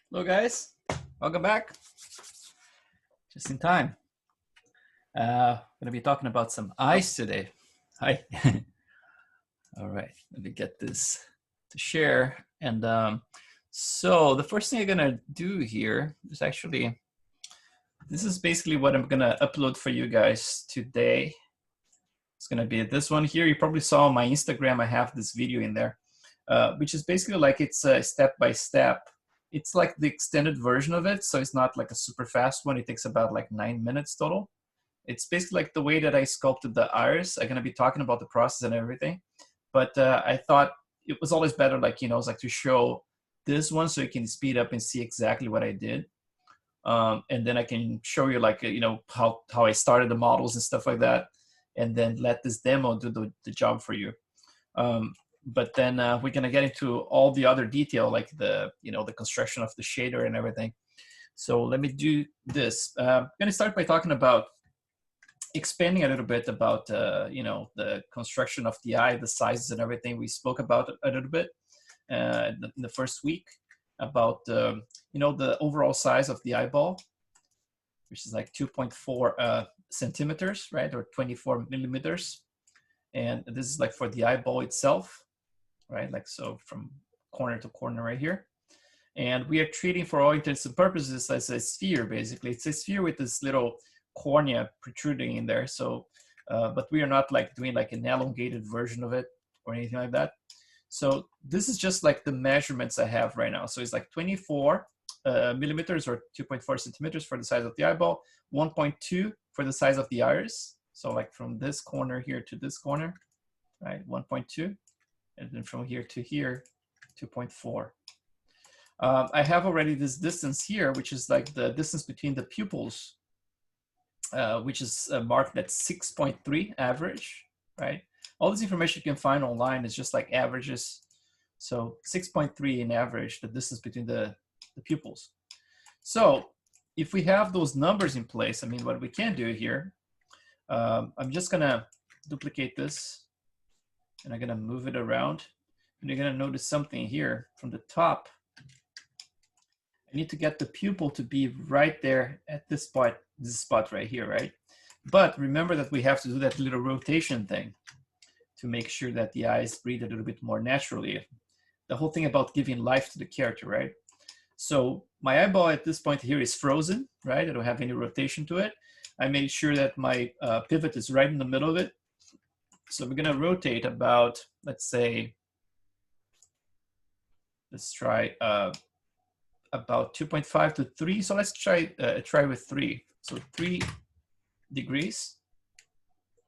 Hello guys, welcome back. Just in time. Gonna be talking about some eyes today. Hi. All right, let me get this to share. And so the first thing I'm gonna do here is actually, this is basically what I'm gonna upload for you guys today. It's gonna be this one here. You probably saw on my Instagram, I have this video in there, which is basically like it's a step-by-step. It's like the extended version of it, so it's not like a super fast one. It takes about like 9 minutes total. It's basically like the way that I sculpted the iris. I'm gonna be talking about the process and everything, but I thought it was always better, like, you know, it's like to show this one so you can speed up and see exactly what I did. And then I can show you like, you know, how I started the models and stuff like that, and then let this demo do the job for you. But then we're gonna get into all the other detail, like the, you know, the construction of the shader and everything. So let me do this. I'm gonna start by talking about expanding a little bit about, you know, the construction of the eye, the sizes and everything. We spoke about it a little bit in the first week about, you know, the overall size of the eyeball, which is like 2.4 centimeters, right? Or 24 millimeters. And this is like for the eyeball itself, right? Like, so from corner to corner right here. And we are treating, for all intents and purposes, as a sphere, basically. It's a sphere with this little cornea protruding in there. So, but we are not like doing like an elongated version of it or anything like that. So this is just like the measurements I have right now. So it's like 24 millimeters or 2.4 centimeters for the size of the eyeball, 1.2 for the size of the iris. So like from this corner here to this corner, right, 1.2. And then from here to here, 2.4. I have already this distance here, which is like the distance between the pupils, which is marked at 6.3 average, right? All this information you can find online is just like averages. So 6.3 in average, the distance between the pupils. So if we have those numbers in place, I mean, what we can do here, I'm just gonna duplicate this and I'm gonna move it around. And you're gonna notice something here from the top. I need to get the pupil to be right there at this spot right here, right? But remember that we have to do that little rotation thing to make sure that the eyes breathe a little bit more naturally. The whole thing about giving life to the character, right? So my eyeball at this point here is frozen, right? I don't have any rotation to it. I made sure that my pivot is right in the middle of it. So we're gonna rotate about, let's say, let's try about 2.5 to 3. So let's try with 3. So 3 degrees,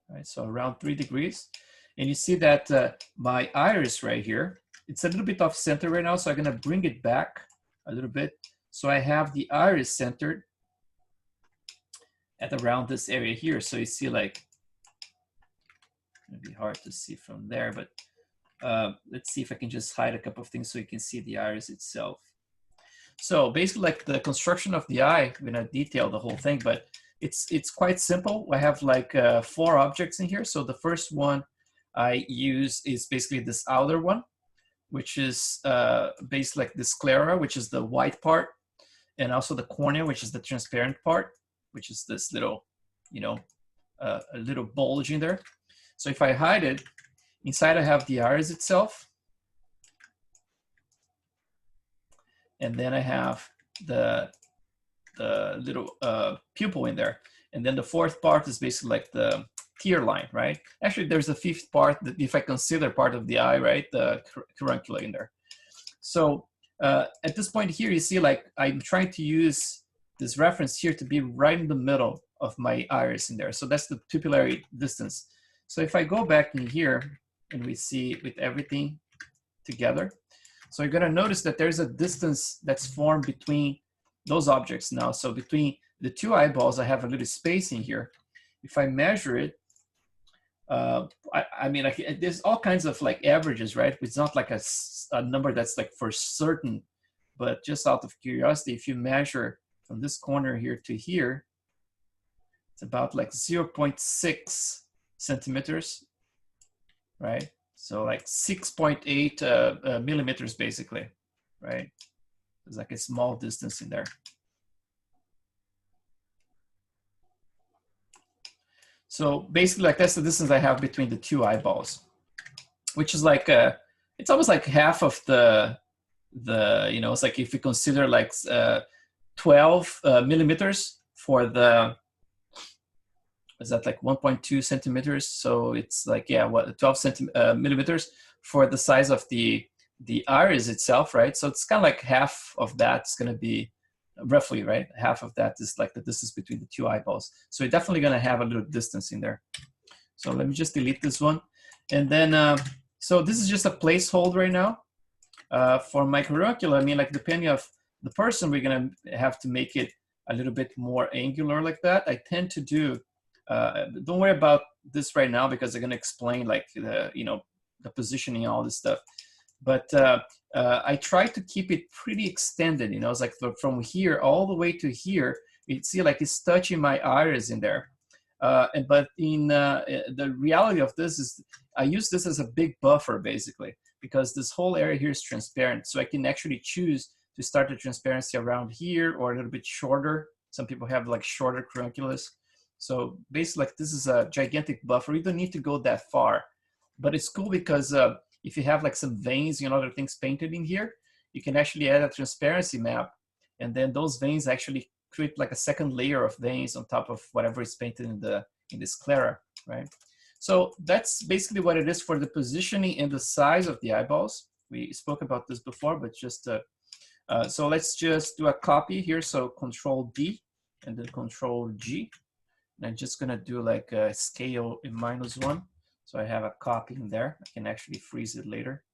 right? So around 3 degrees. And you see that my iris right here, it's a little bit off center right now. So I'm gonna bring it back a little bit. So I have the iris centered at around this area here. So you see, like, it'd be hard to see from there, but let's see if I can just hide a couple of things so you can see the iris itself. So basically, like the construction of the eye, I'm gonna detail the whole thing, but it's quite simple. I have like 4 objects in here. So the first one I use is basically this outer one, which is basically like the sclera, which is the white part, and also the cornea, which is the transparent part, which is this little, you know, a little bulge in there. So if I hide it, inside I have the iris itself. And then I have the little pupil in there. And then the fourth part is basically like the tear line, right? Actually, there's a 5th part that, if I consider part of the eye, right? The caruncula in there. So at this point here, you see, like, I'm trying to use this reference here to be right in the middle of my iris in there. So that's the pupillary distance. So if I go back in here and we see with everything together, so you're gonna notice that there's a distance that's formed between those objects now. So between the 2 eyeballs, I have a little space in here. If I measure it, I mean, like, there's all kinds of like averages, right? It's not like a number that's like for certain, but just out of curiosity, if you measure from this corner here to here, it's about like 0.6 centimeters, right? So like 6.8 millimeters, basically, right? There's like a small distance in there. So basically, like that's the distance I have between the two eyeballs, which is like it's almost like half of the you know, it's like if you consider like 12 millimeters for the, is that like 1.2 centimeters? So it's like, yeah, what, 12 millimeters for the size of the iris itself, right? So it's kind of like half of that's going to be roughly, right? Half of that is like the distance between the two eyeballs. So you're definitely going to have a little distance in there. So let me just delete this one. And then, so this is just a placeholder right now. For my curricula, I mean, like depending on the person, we're going to have to make it a little bit more angular like that. I tend to do, don't worry about this right now because I'm going to explain like the, you know, the positioning, all this stuff. But I try to keep it pretty extended, you know, it's like from here all the way to here, you see like it's touching my iris in there. But in the reality of this is I use this as a big buffer basically, because this whole area here is transparent. So I can actually choose to start the transparency around here or a little bit shorter. Some people have like shorter ranunculus. So basically like this is a gigantic buffer. You don't need to go that far, but it's cool because if you have like some veins and other things painted in here, you can actually add a transparency map. And then those veins actually create like a second layer of veins on top of whatever is painted in this sclera, right? So that's basically what it is for the positioning and the size of the eyeballs. We spoke about this before, but just, so let's just do a copy here. So Control D and then Control G. And I'm just gonna do like a scale in -1. So I have a copy in there. I can actually freeze it later.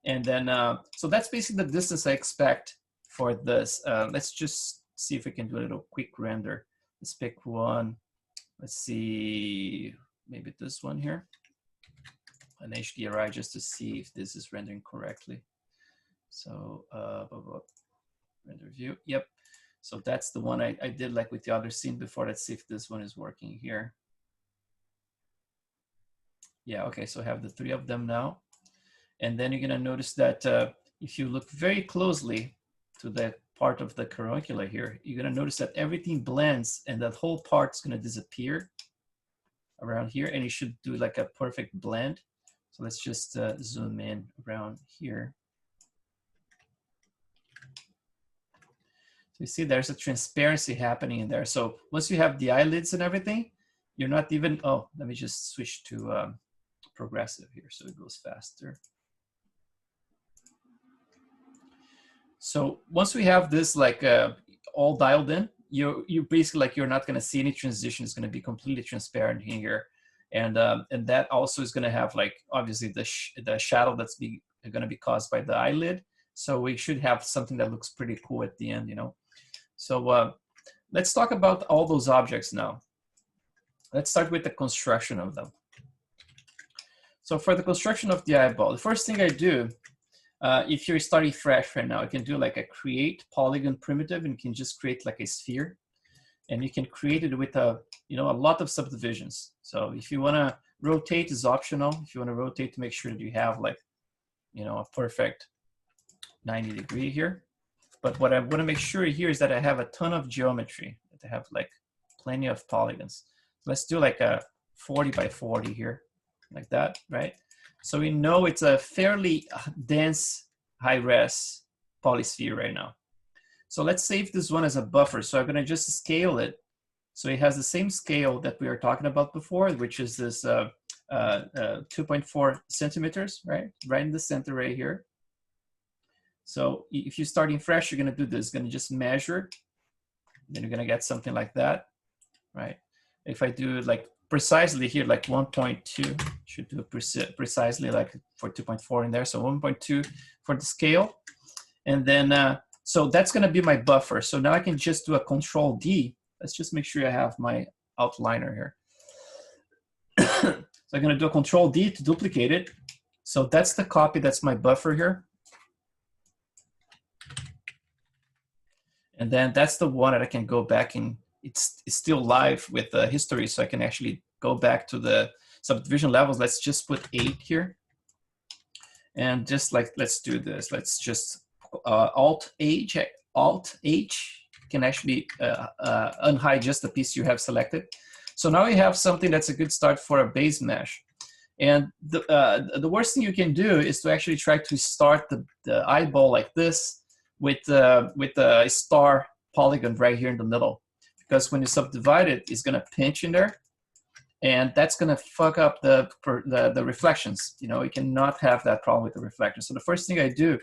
And then, so that's basically the distance I expect for this. Let's just see if we can do a little quick render. Let's pick one. Let's see, maybe this one here. An HDRI just to see if this is rendering correctly. So render view, yep. So that's the one I did like with the other scene before. Let's see if this one is working here. Yeah, okay, so I have the 3 of them now. And then you're gonna notice that if you look very closely to that part of the caruncula here, you're gonna notice that everything blends and that whole part's gonna disappear around here, and you should do like a perfect blend. So let's just zoom in around here. So you see there's a transparency happening in there. So once you have the eyelids and everything, you're not even, oh, let me just switch to progressive here so it goes faster. So once we have this like all dialed in, you basically like you're not going to see any transition. It's going to be completely transparent in here, and that also is going to have like obviously the shadow that's going to be caused by the eyelid. So we should have something that looks pretty cool at the end, you know. So let's talk about all those objects now. Let's start with the construction of them. So for the construction of the eyeball, the first thing I do, if you're starting fresh right now, you can do like a create polygon primitive, and you can just create like a sphere, and you can create it with a lot of subdivisions. So if you want to rotate is optional. If you want to rotate to make sure that you have like, a perfect 90 degree here. But what I want to make sure here is that I have a ton of geometry, that I have like plenty of polygons. So let's do like a 40 by 40 here, like that, right? So we know it's a fairly dense, high-res polysphere right now. So let's save this one as a buffer. So I'm going to just scale it. So it has the same scale that we were talking about before, which is this 2.4 centimeters, right? Right in the center right here. So if you're starting fresh, you're going to do this. Going to just measure. Then you're going to get something like that, right? If I do like precisely here, like 1.2, should do precisely like for 2.4 in there. So 1.2 for the scale. And then, so that's going to be my buffer. So now I can just do a Control D. Let's just make sure I have my outliner here. So I'm going to do a Control D to duplicate it. So that's the copy. That's my buffer here. And then that's the one that I can go back and it's still live with the history. So I can actually go back to the subdivision levels. Let's just put 8 here. And just like, let's do this. Let's just Alt H can actually unhide just the piece you have selected. So now you have something that's a good start for a base mesh. And the worst thing you can do is to actually try to start the eyeball like this with a star polygon right here in the middle. Because when you subdivide it, it's going to pinch in there. And that's going to fuck up the reflections. You know, you cannot have that problem with the reflections. So the first thing I do,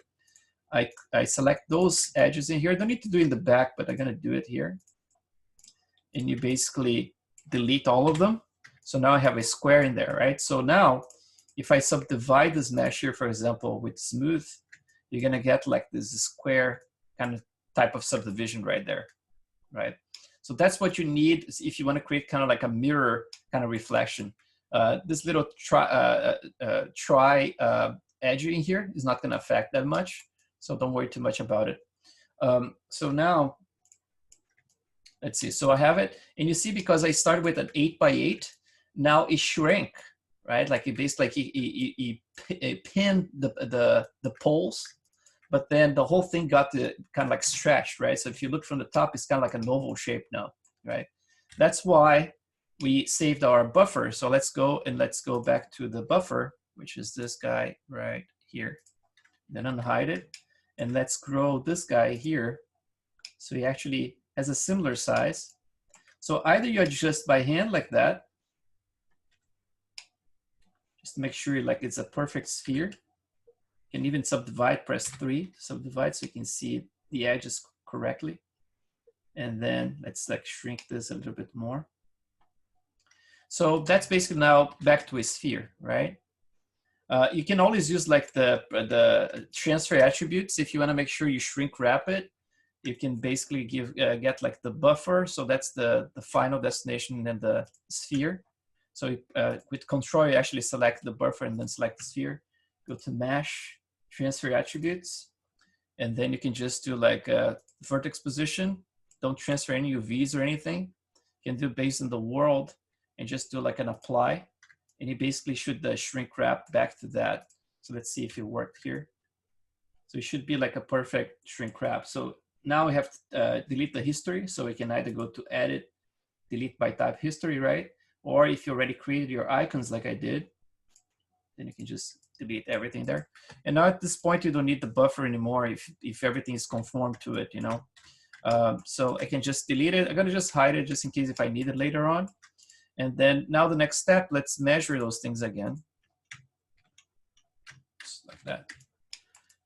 I select those edges in here. I don't need to do it in the back, but I'm going to do it here. And you basically delete all of them. So now I have a square in there, right? So now if I subdivide this mesh here, for example, with smooth, you're going to get like this square kind of type of subdivision right there, right? So that's what you need if you want to create kind of like a mirror kind of reflection. This little edge in here is not going to affect that much. So don't worry too much about it. So now, let's see. So I have it. And you see, because I started with an 8x8, now it shrank, right? Like it basically it pinned the poles, but then the whole thing got to kind of like stretched, right? So if you look from the top, it's kind of like an oval shape now, right? That's why we saved our buffer. So let's go back to the buffer, which is this guy right here. Then unhide it. And let's grow this guy here. So he actually has a similar size. So either you adjust by hand like that, just to make sure like it's a perfect sphere. You can even subdivide, press 3 to subdivide so you can see the edges correctly. And then let's like shrink this a little bit more. So that's basically now back to a sphere, right? You can always use like the transfer attributes if you want to make sure you shrink wrap it. You can basically get like the buffer. So that's the final destination and the sphere. So with control, you actually select the buffer and then select the sphere. Go to mesh, transfer attributes. And then you can just do like a vertex position. Don't transfer any UVs or anything. You can do based on the world and just do like an apply. And you basically should shrink wrap back to that. So let's see if it worked here. So it should be like a perfect shrink wrap. So now we have to delete the history. So we can either go to edit, delete by type history, right? Or if you already created your icons like I did, then you can just delete everything there. And now at this point, you don't need the buffer anymore if everything is conformed to it, you know? So I can just delete it. I'm gonna just hide it just in case if I need it later on. And then now the next step, let's measure those things again. Just like that.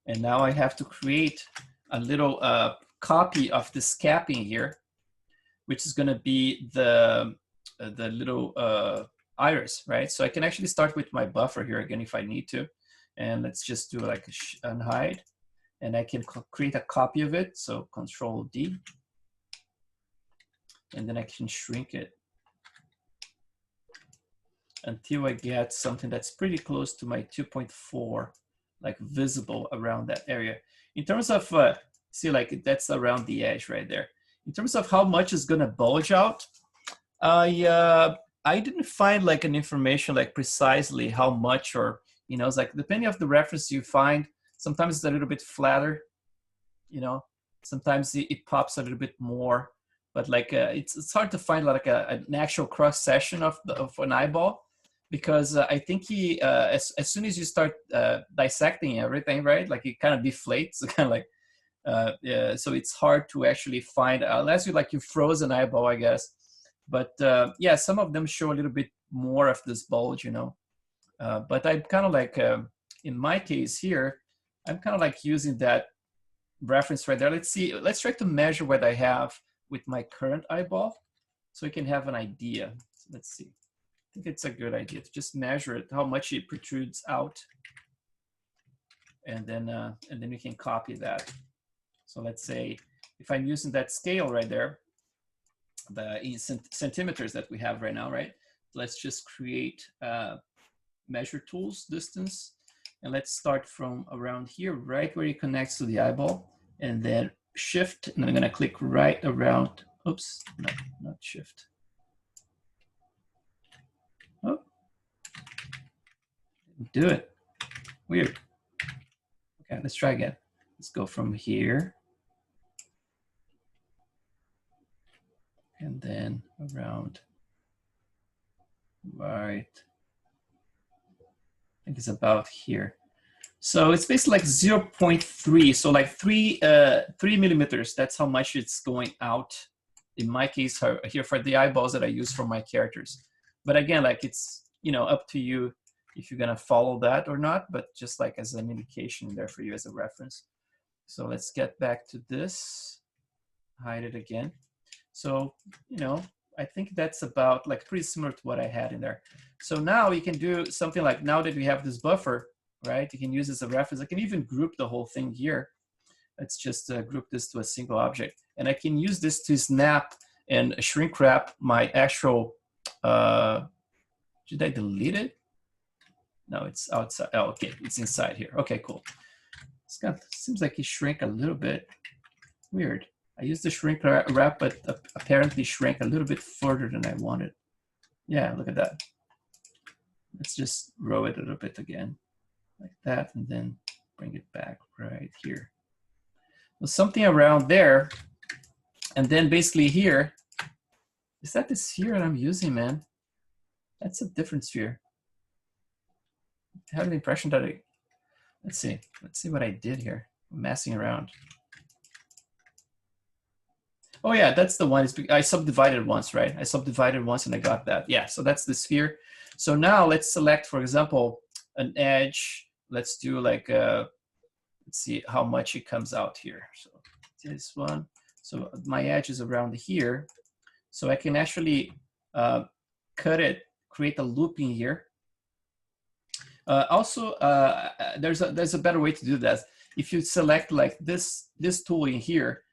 And now I have to create a little copy of this capping here, which is gonna be the little iris, right? So I can actually start with my buffer here again if I need to. And let's just do like a unhide. And I can create a copy of it. So Control D. And then I can shrink it until I get something that's pretty close to my 2.4, like visible around that area. In terms of, see like that's around the edge right there. In terms of how much is gonna bulge out, I didn't find like an information like precisely how much, or, you know, it's like depending on the reference you find, sometimes it's a little bit flatter, you know, sometimes it pops a little bit more, but like it's hard to find like an actual cross section of an eyeball, because I think he as soon as you start dissecting everything, right, like it kind of deflates, kind of like yeah, so it's hard to actually find unless you froze an eyeball, I guess. But yeah, some of them show a little bit more of this bulge, you know. But I'm kind of like in my case here, I'm kind of like using that reference right there. Let's see. Let's try to measure what I have with my current eyeball, so we can have an idea. So let's see. I think it's a good idea to just measure it, how much it protrudes out, and then we can copy that. So let's say if I'm using that scale right there, the centimeters that we have right now, right? Let's just create measure tools distance, and let's start from around here, right where it connects to the eyeball, and then shift, and I'm gonna click right around. Oops, no, not shift. Oh, do it. Weird. Okay, let's try again. let's go from here. And then around, right, I think it's about here. So it's basically like 0.3, so like 3 millimeters. That's how much it's going out. In my case here for the eyeballs that I use for my characters. But again, like it's, you know, up to you if you're gonna follow that or not, but just like as an indication there for you as a reference. So let's get back to this, hide it again. So, you know, I think that's about like pretty similar to what I had in there. So now you can do something like, now that we have this buffer, right, you can use this as a reference. I can even group the whole thing here. Let's just group this to a single object. And I can use this to snap and shrink wrap my actual, should I delete it? No, it's outside. Oh, okay, it's inside here. Okay, cool. It's got, seems like it shrank a little bit. Weird. I used the shrink wrap, but apparently shrank a little bit further than I wanted. Yeah, look at that. Let's just row it a little bit again, like that, and then bring it back right here. Well, something around there, and then basically here, is that the sphere that I'm using, man? That's a different sphere. I have the impression that let's see what I did here. I'm messing around. Oh yeah, that's the one. I subdivided once, right? I subdivided once and I got that. Yeah, so that's the sphere. So now let's select, for example, an edge. Let's do like, let's see how much it comes out here. So this one. So my edge is around here. So I can actually cut it, create a loop in here. Also, there's a better way to do that. If you select like this tool in here,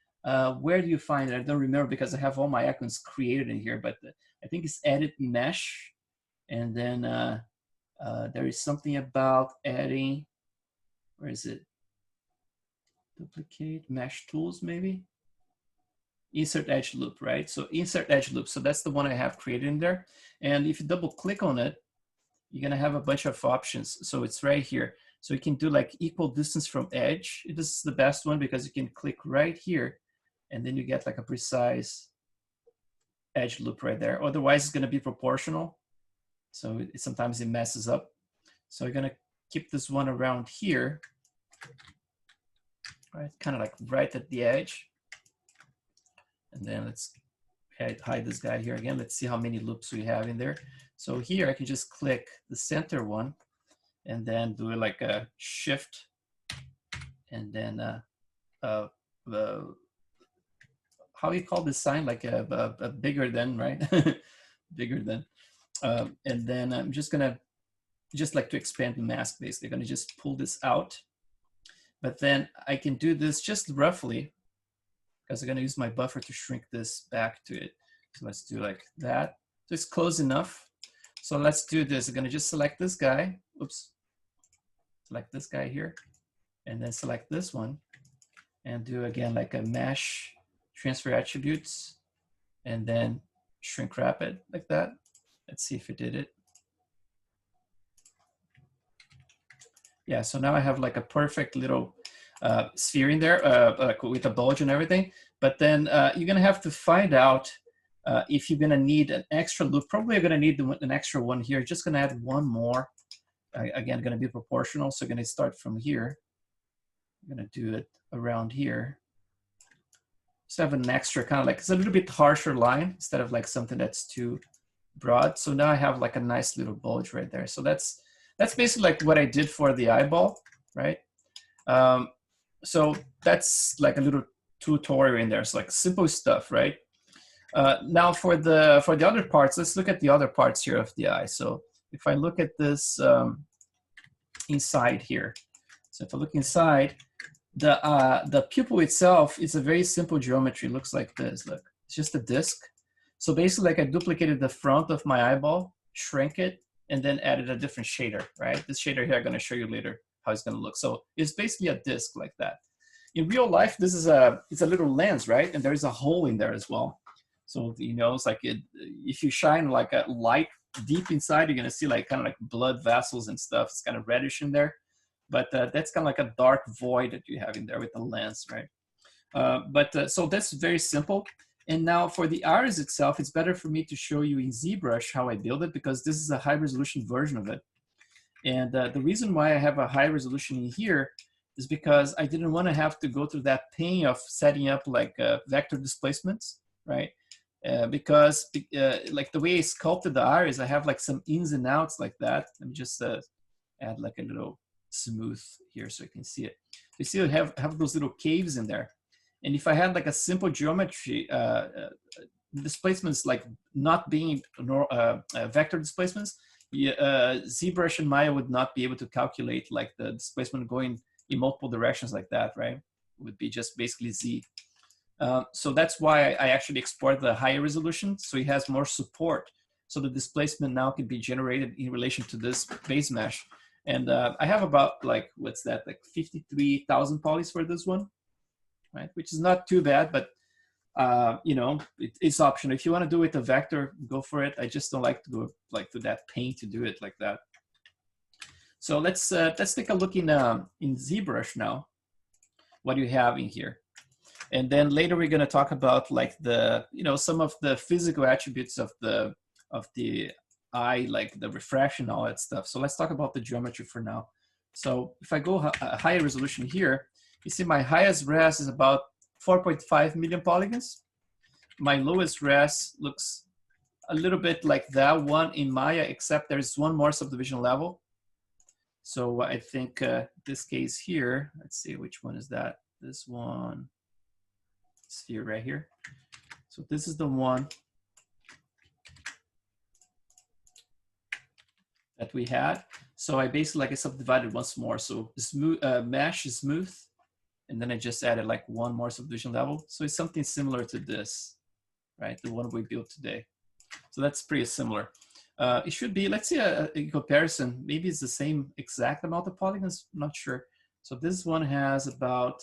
where do you find it? I don't remember because I have all my icons created in here, but I think it's edit mesh. And then there is something about adding, where is it? Duplicate mesh tools, maybe? Insert edge loop, right? So insert edge loop. So that's the one I have created in there. And if you double click on it, you're gonna have a bunch of options. So it's right here. So you can do like equal distance from edge. This is the best one because you can click right here and then you get like a precise edge loop right there. Otherwise it's gonna be proportional. So sometimes it messes up. So you're gonna keep this one around here, right? Kind of like right at the edge. And then let's hide this guy here again. Let's see how many loops we have in there. So here I can just click the center one and then do like a shift and then how you call this sign? Like a bigger than, right? Bigger than. And then I'm just gonna, just like to expand the mask basically, gonna just pull this out. But then I can do this just roughly because I'm gonna use my buffer to shrink this back to it. So let's do like that. So it's close enough. So let's do this. I'm gonna just select this guy. Oops. Select this guy here. And then select this one. And do again like a mesh transfer attributes. And then shrink wrap it like that. Let's see if it did it. Yeah, so now I have like a perfect little sphere in there like with a bulge and everything. But then you're gonna have to find out if you're gonna need an extra loop. Probably you're gonna need an extra one here. Just gonna add one more. Again, gonna be proportional. So gonna start from here. I'm gonna do it around here. So have an extra kind of like, it's a little bit harsher line instead of like something that's too broad. So now I have like a nice little bulge right there. So that's basically like what I did for the eyeball, right? So that's like a little tutorial in there. It's like simple stuff, right? Now for the other parts, let's look at the other parts here of the eye. So if I look at this inside here, so if I look inside, the pupil itself is a very simple geometry. It looks like this. Look, it's just a disc. So basically, like I duplicated the front of my eyeball, shrank it, and then added a different shader, right? This shader here I'm going to show you later how it's going to look. So it's basically a disc like that. In real life, this is it's a little lens, right? And there's a hole in there as well. So you know, it's like if you shine like a light deep inside, you're going to see like kind of like blood vessels and stuff. It's kind of reddish in there. but that's kind of like a dark void that you have in there with the lens, right? So that's very simple. And now for the iris itself, it's better for me to show you in ZBrush how I build it, because this is a high resolution version of it. And the reason why I have a high resolution in here is because I didn't want to have to go through that pain of setting up like vector displacements, right? Because like the way I sculpted the iris, I have like some ins and outs like that. Let me just add like a little smooth here so you can see it. You see I have those little caves in there. And if I had like a simple geometry, displacements like not being vector displacements, ZBrush and Maya would not be able to calculate like the displacement going in multiple directions like that, right? It would be just basically Z. So that's why I actually export the higher resolution, so it has more support. So the displacement now can be generated in relation to this base mesh. And I have about like, what's that, like 53,000 polys for this one, right? Which is not too bad, but you know, it's optional. If you want to do it with a vector, go for it. I just don't like to go like to that pain to do it like that. So let's take a look in ZBrush now. What do you have in here? And then later we're going to talk about like the, you know, some of the physical attributes of the eye, like the refraction, all that stuff. So let's talk about the geometry for now. So if I go a higher resolution here, you see my highest res is about 4.5 million polygons. My lowest res looks a little bit like that one in Maya, except there's one more subdivision level. So I think this case here, let's see, which one is that? This one, sphere right here. So this is the one that we had. So I basically like I subdivided once more. So smooth, mesh is smooth. And then I just added like one more subdivision level. So it's something similar to this, right? The one we built today. So that's pretty similar. It should be, let's see a comparison. Maybe it's the same exact amount of polygons, I'm not sure. So this one has about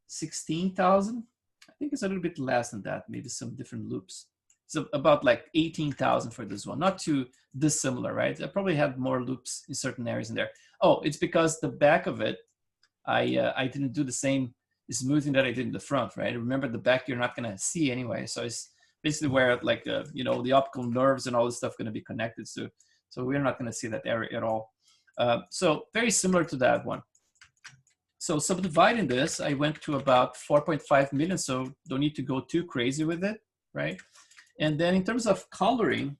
16,000. I think it's a little bit less than that, maybe some different loops. So about like 18,000 for this one, not too dissimilar, right? I probably had more loops in certain areas in there. Oh, it's because the back of it, I didn't do the same smoothing that I did in the front, right? Remember the back you're not gonna see anyway. So it's basically where like, you know, the optical nerves and all this stuff gonna be connected to. So we're not gonna see that area at all. So very similar to that one. So subdividing this, I went to about 4.5 million, so don't need to go too crazy with it, right? And then in terms of coloring,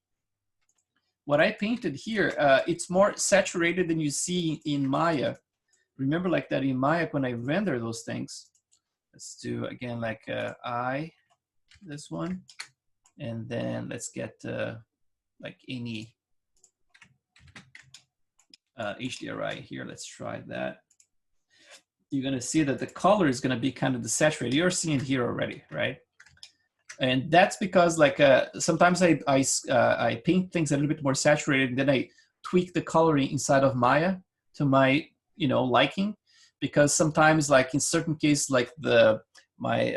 what I painted here, it's more saturated than you see in Maya. Remember like that in Maya, when I render those things, let's do again like this one, and then let's get like any HDRI here. Let's try that. You're gonna see that the color is gonna be kind of desaturated. You're seeing here already, right? And that's because like sometimes I paint things a little bit more saturated, and then I tweak the coloring inside of Maya to my, you know, liking, because sometimes like in certain cases, like my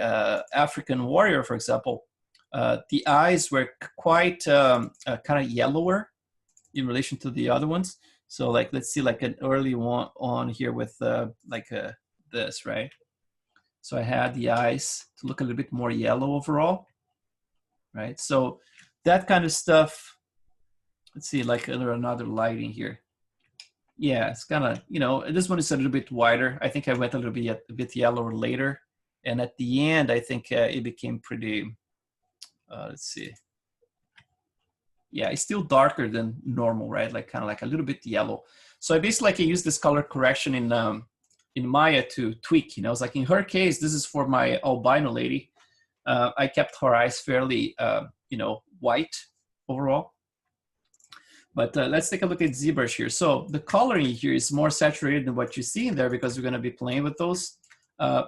African warrior, for example, the eyes were quite kind of yellower in relation to the other ones. So like, let's see like an early one on here with this, right? So I had the eyes to look a little bit more yellow overall, right? So that kind of stuff, let's see like another lighting here. Yeah, it's kind of, you know, this one is a little bit wider. I think I went a bit yellower later. And at the end, I think it became pretty, let's see. Yeah, it's still darker than normal, right? Like kind of like a little bit yellow. So I basically like I use this color correction in Maya to tweak, you know. It's like in her case, this is for my albino lady. I kept her eyes fairly, you know, white overall. But let's take a look at ZBrush here. So the coloring here is more saturated than what you see in there because we're going to be playing with those,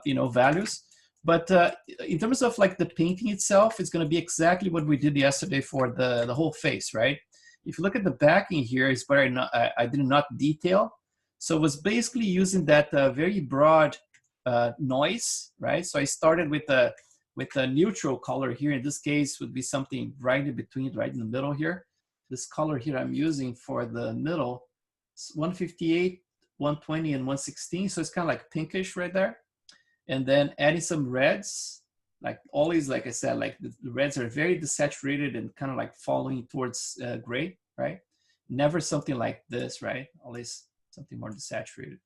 you know, values. But in terms of like the painting itself, it's going to be exactly what we did yesterday for the whole face, right? If you look at the backing here, it's where I did not detail. So it was basically using that very broad noise, right? So I started with a neutral color here. In this case, would be something right in between, right in the middle here. This color here I'm using for the middle, 158, 120 and 116. So it's kind of like pinkish right there. And then adding some reds, like always, like I said, like the reds are very desaturated and kind of like falling towards gray, right? Never something like this, right? Always something more desaturated.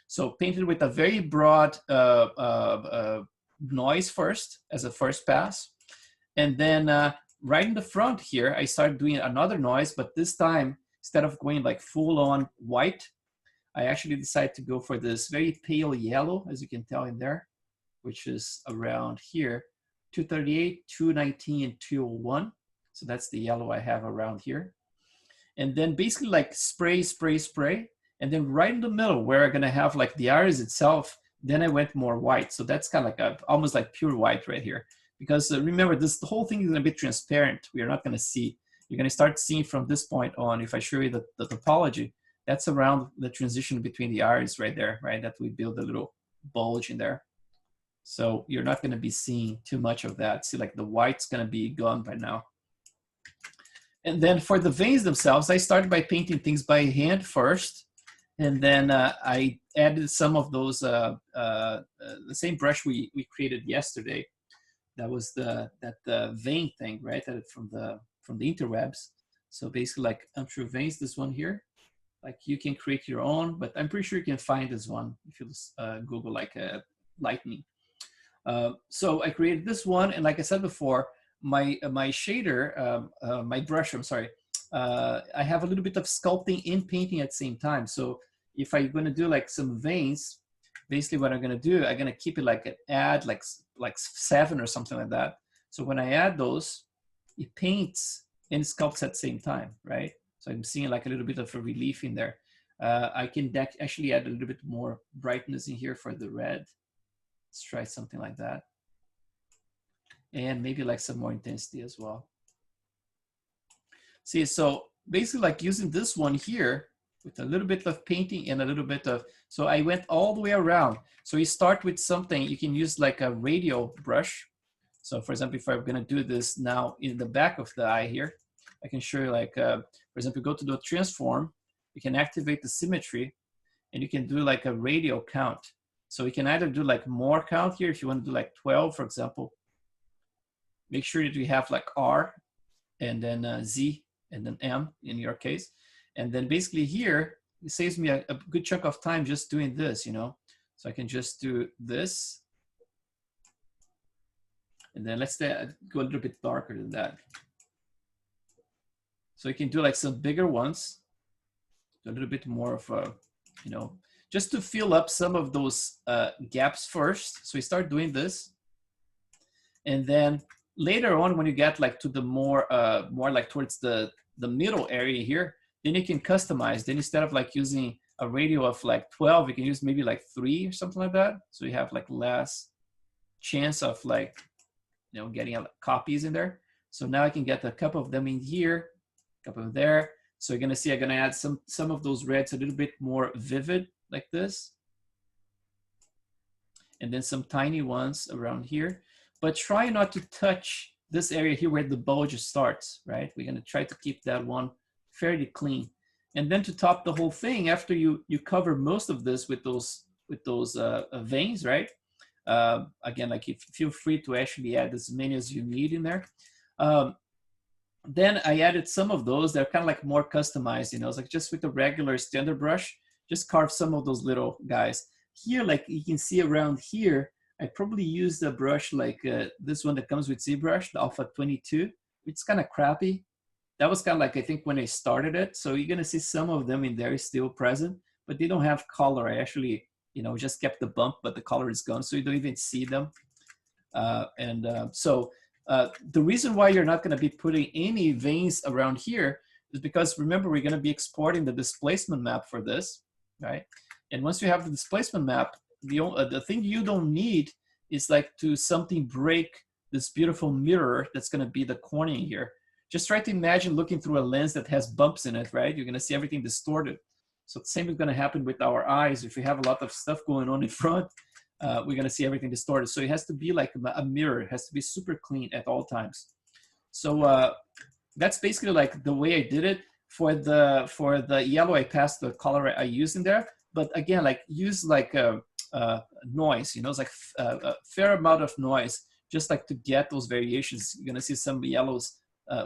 So painted with a very broad noise first as a first pass. And then right in the front here, I started doing another noise, but this time, instead of going like full on white, I actually decided to go for this very pale yellow, as you can tell in there, which is around here, 238, 219, and 201. So that's the yellow I have around here. And then basically like spray, spray, spray. And then right in the middle where I'm gonna have like the iris itself, then I went more white. So that's kind of like almost like pure white right here. Because remember, the whole thing is gonna be transparent. We are not gonna see. You're gonna start seeing from this point on, if I show you the topology, that's around the transition between the iris right there, right? That we build a little bulge in there. So you're not gonna be seeing too much of that. See, like the white's gonna be gone by now. And then for the veins themselves, I started by painting things by hand first. And then I added some of those, the same brush we created yesterday. That was the vein thing, right? From the interwebs. So basically like untrue veins, this one here. Like you can create your own, but I'm pretty sure you can find this one if you Google like lightning. So I created this one, and like I said before, my shader, my brush, I'm sorry, I have a little bit of sculpting and painting at the same time. So if I'm gonna do like some veins, basically what I'm gonna do, I'm gonna keep it like an add like 7 or something like that. So when I add those, it paints and sculpts at the same time, right? So I'm seeing like a little bit of a relief in there. I can actually add a little bit more brightness in here for the red. Let's try something like that. And maybe like some more intensity as well. See, so basically like using this one here with a little bit of painting and a little bit of, so I went all the way around. So you start with something, you can use like a radial brush. So for example, if I'm gonna do this now in the back of the eye here, I can show you like, for example, go to the transform, you can activate the symmetry and you can do like a radial count. So you can either do like more count here if you want to do like 12, for example. Make sure that you have like R and then Z and then M in your case. And then basically here, it saves me a good chunk of time just doing this, you know? So I can just do this. And then let's go a little bit darker than that. So you can do like some bigger ones, a little bit more of a, you know, just to fill up some of those gaps first. So we start doing this. And then later on, when you get like to the more like towards the middle area here, then you can customize. Then instead of like using a radius of like 12, you can use maybe like 3 or something like that. So you have like less chance of like, you know, getting copies in there. So now I can get a couple of them in here, a couple there. So you're gonna see I'm gonna add some of those reds a little bit more vivid like this. And then some tiny ones around here. But try not to touch this area here where the bulge starts, right? We're gonna try to keep that one fairly clean. And then to top the whole thing, after you cover most of this with those veins, right? Again, like if feel free to actually add as many as you need in there. Then I added some of those. They're kind of like more customized, you know, it's like just with the regular standard brush, just carve some of those little guys. Here, like you can see around here, I probably used a brush like this one that comes with ZBrush, the Alpha 22. It's kind of crappy. That was kind of like, I think, when I started it. So you're going to see some of them in there still present, but they don't have color. I actually, you know, just kept the bump, but the color is gone. So you don't even see them. So the reason why you're not going to be putting any veins around here is because, remember, we're going to be exporting the displacement map for this, right? And once you have the displacement map, the thing you don't need is like to something break this beautiful mirror that's going to be the cornering here. Just try to imagine looking through a lens that has bumps in it, right? You're going to see everything distorted. So the same is going to happen with our eyes. If we have a lot of stuff going on in front, we're going to see everything distorted. So it has to be like a mirror. It has to be super clean at all times. So that's basically like the way I did it. For the yellow, I passed the color I used in there. but again, like use like a noise, you know, it's like a fair amount of noise, just like to get those variations. You're gonna see some yellows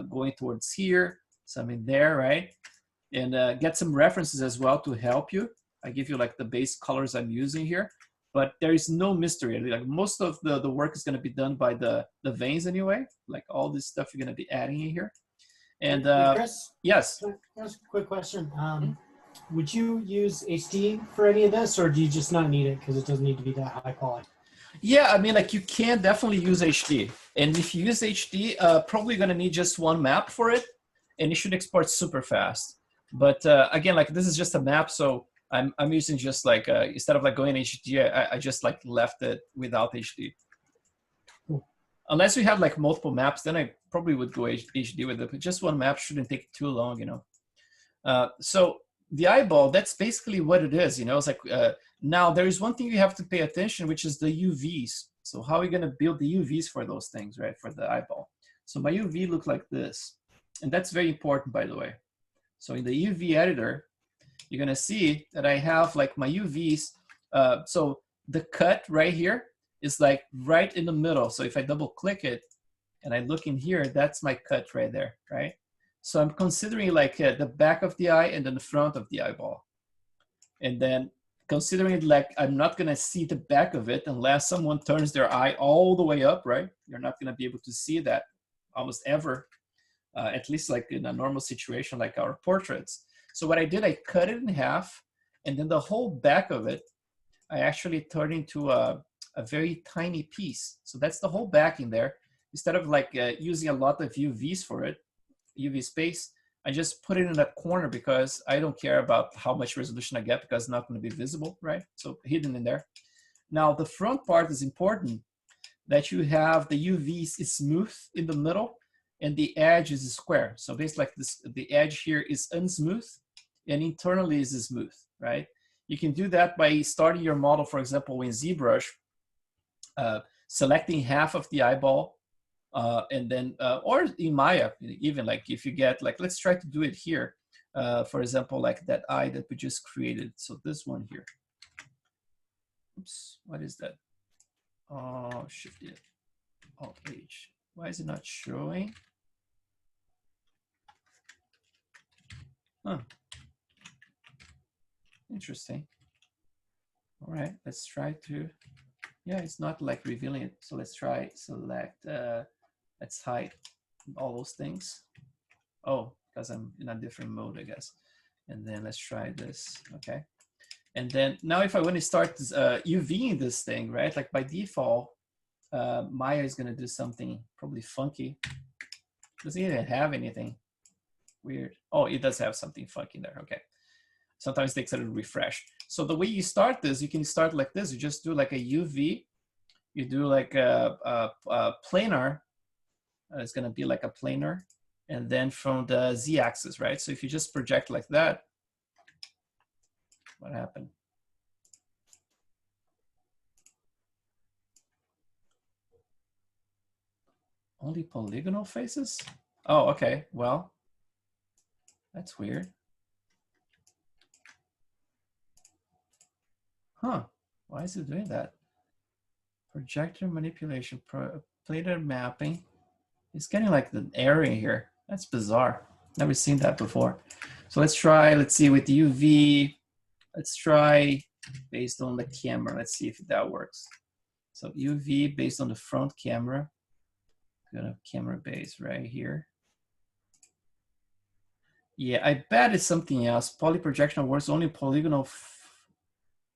going towards here, some in there, right? And get some references as well to help you. I give you like the base colors I'm using here, but there is no mystery. Like most of the work is gonna be done by the veins anyway, like all this stuff you're gonna be adding in here. And Chris? yes. Just a quick question. Would you use HD for any of this, or do you just not need it because it doesn't need to be that high quality? Yeah, I mean, like you can definitely use HD. And if you use HD, probably gonna need just one map for it, and it should export super fast. But again, like this is just a map, so I'm using just like instead of like going HD, I just like left it without HD. Cool. Unless we have like multiple maps, then I probably would go HD with it. But just one map shouldn't take too long, you know. So the eyeball, that's basically what it is, you know. It's like now there is one thing you have to pay attention, which is the UVs. So how are we gonna build the UVs for those things, right? For the eyeball. So my UV look like this, and that's very important, by the way. So in the UV editor, you're gonna see that I have like my UVs. So the cut right here is like right in the middle. So if I double click it and I look in here, that's my cut right there, right? So I'm considering like the back of the eye and then the front of the eyeball. And then considering it like I'm not gonna see the back of it unless someone turns their eye all the way up, right? You're not gonna be able to see that almost ever, at least like in a normal situation like our portraits. So what I did, I cut it in half, and then the whole back of it, I actually turned into a very tiny piece. So that's the whole back in there. Instead of like using a lot of UVs for it, UV space, I just put it in that corner because I don't care about how much resolution I get because it's not going to be visible, right? So hidden in there. Now the front part is important that you have the UVs is smooth in the middle and the edge is square. So basically like this, the edge here is unsmooth and internally is smooth, right? You can do that by starting your model, for example, in ZBrush, selecting half of the eyeball, and then, or in Maya, even like if you get, like, let's try to do it here. For example, like that eye that we just created. So this one here. Oops, what is that? Oh, Shift it. Alt H. Why is it not showing? Huh. Interesting. All right, let's try to, yeah, it's not like revealing it. So let's try select, let's hide all those things. Oh, because I'm in a different mode, I guess. And then let's try this, okay. And then now if I want to start this, UVing this thing, right? Like by default, Maya is gonna do something probably funky. Doesn't even have anything weird. Oh, it does have something funky there, okay. Sometimes it takes a little refresh. So the way you start this, you can start like this. You just do like a UV. You do like a planar. It's gonna be like a planar. And then from the Z-axis, right? So if you just project like that, what happened? Only polygonal faces? Oh, okay, well, that's weird. Huh, why is it doing that? Projector manipulation, planar mapping. It's getting like the area here. That's bizarre. Never seen that before. So let's try, let's see with UV. Let's try based on the camera. Let's see if that works. So UV based on the front camera. Gonna camera base right here. Yeah, I bet it's something else. Polyprojection works only polygonal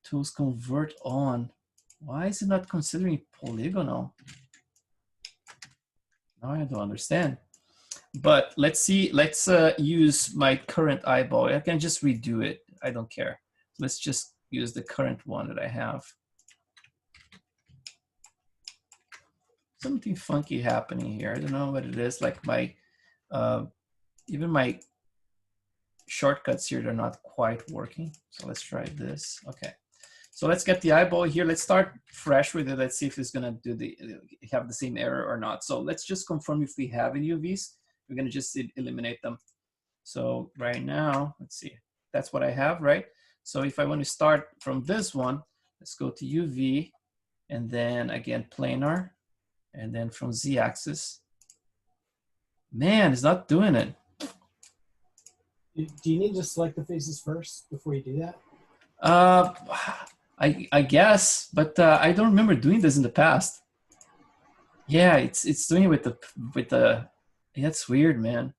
tools convert on. Why is it not considering polygonal? Now I don't understand. But let's see, let's use my current eyeball. I can just redo it. I don't care. Let's just use the current one that I have. Something funky happening here. I don't know what it is. Like my, even my shortcuts here, they're not quite working. So let's try this. Okay. So let's get the eyeball here. Let's start fresh with it. Let's see if it's gonna do have the same error or not. So let's just confirm if we have any UVs. We're gonna just eliminate them. So right now, let's see. That's what I have, right? So if I want to start from this one, let's go to UV, and then again, planar, and then from Z-axis. Man, it's not doing it. Do you need to select the faces first before you do that? I guess, but I don't remember doing this in the past. Yeah, it's doing it with the. Yeah, it's weird, man.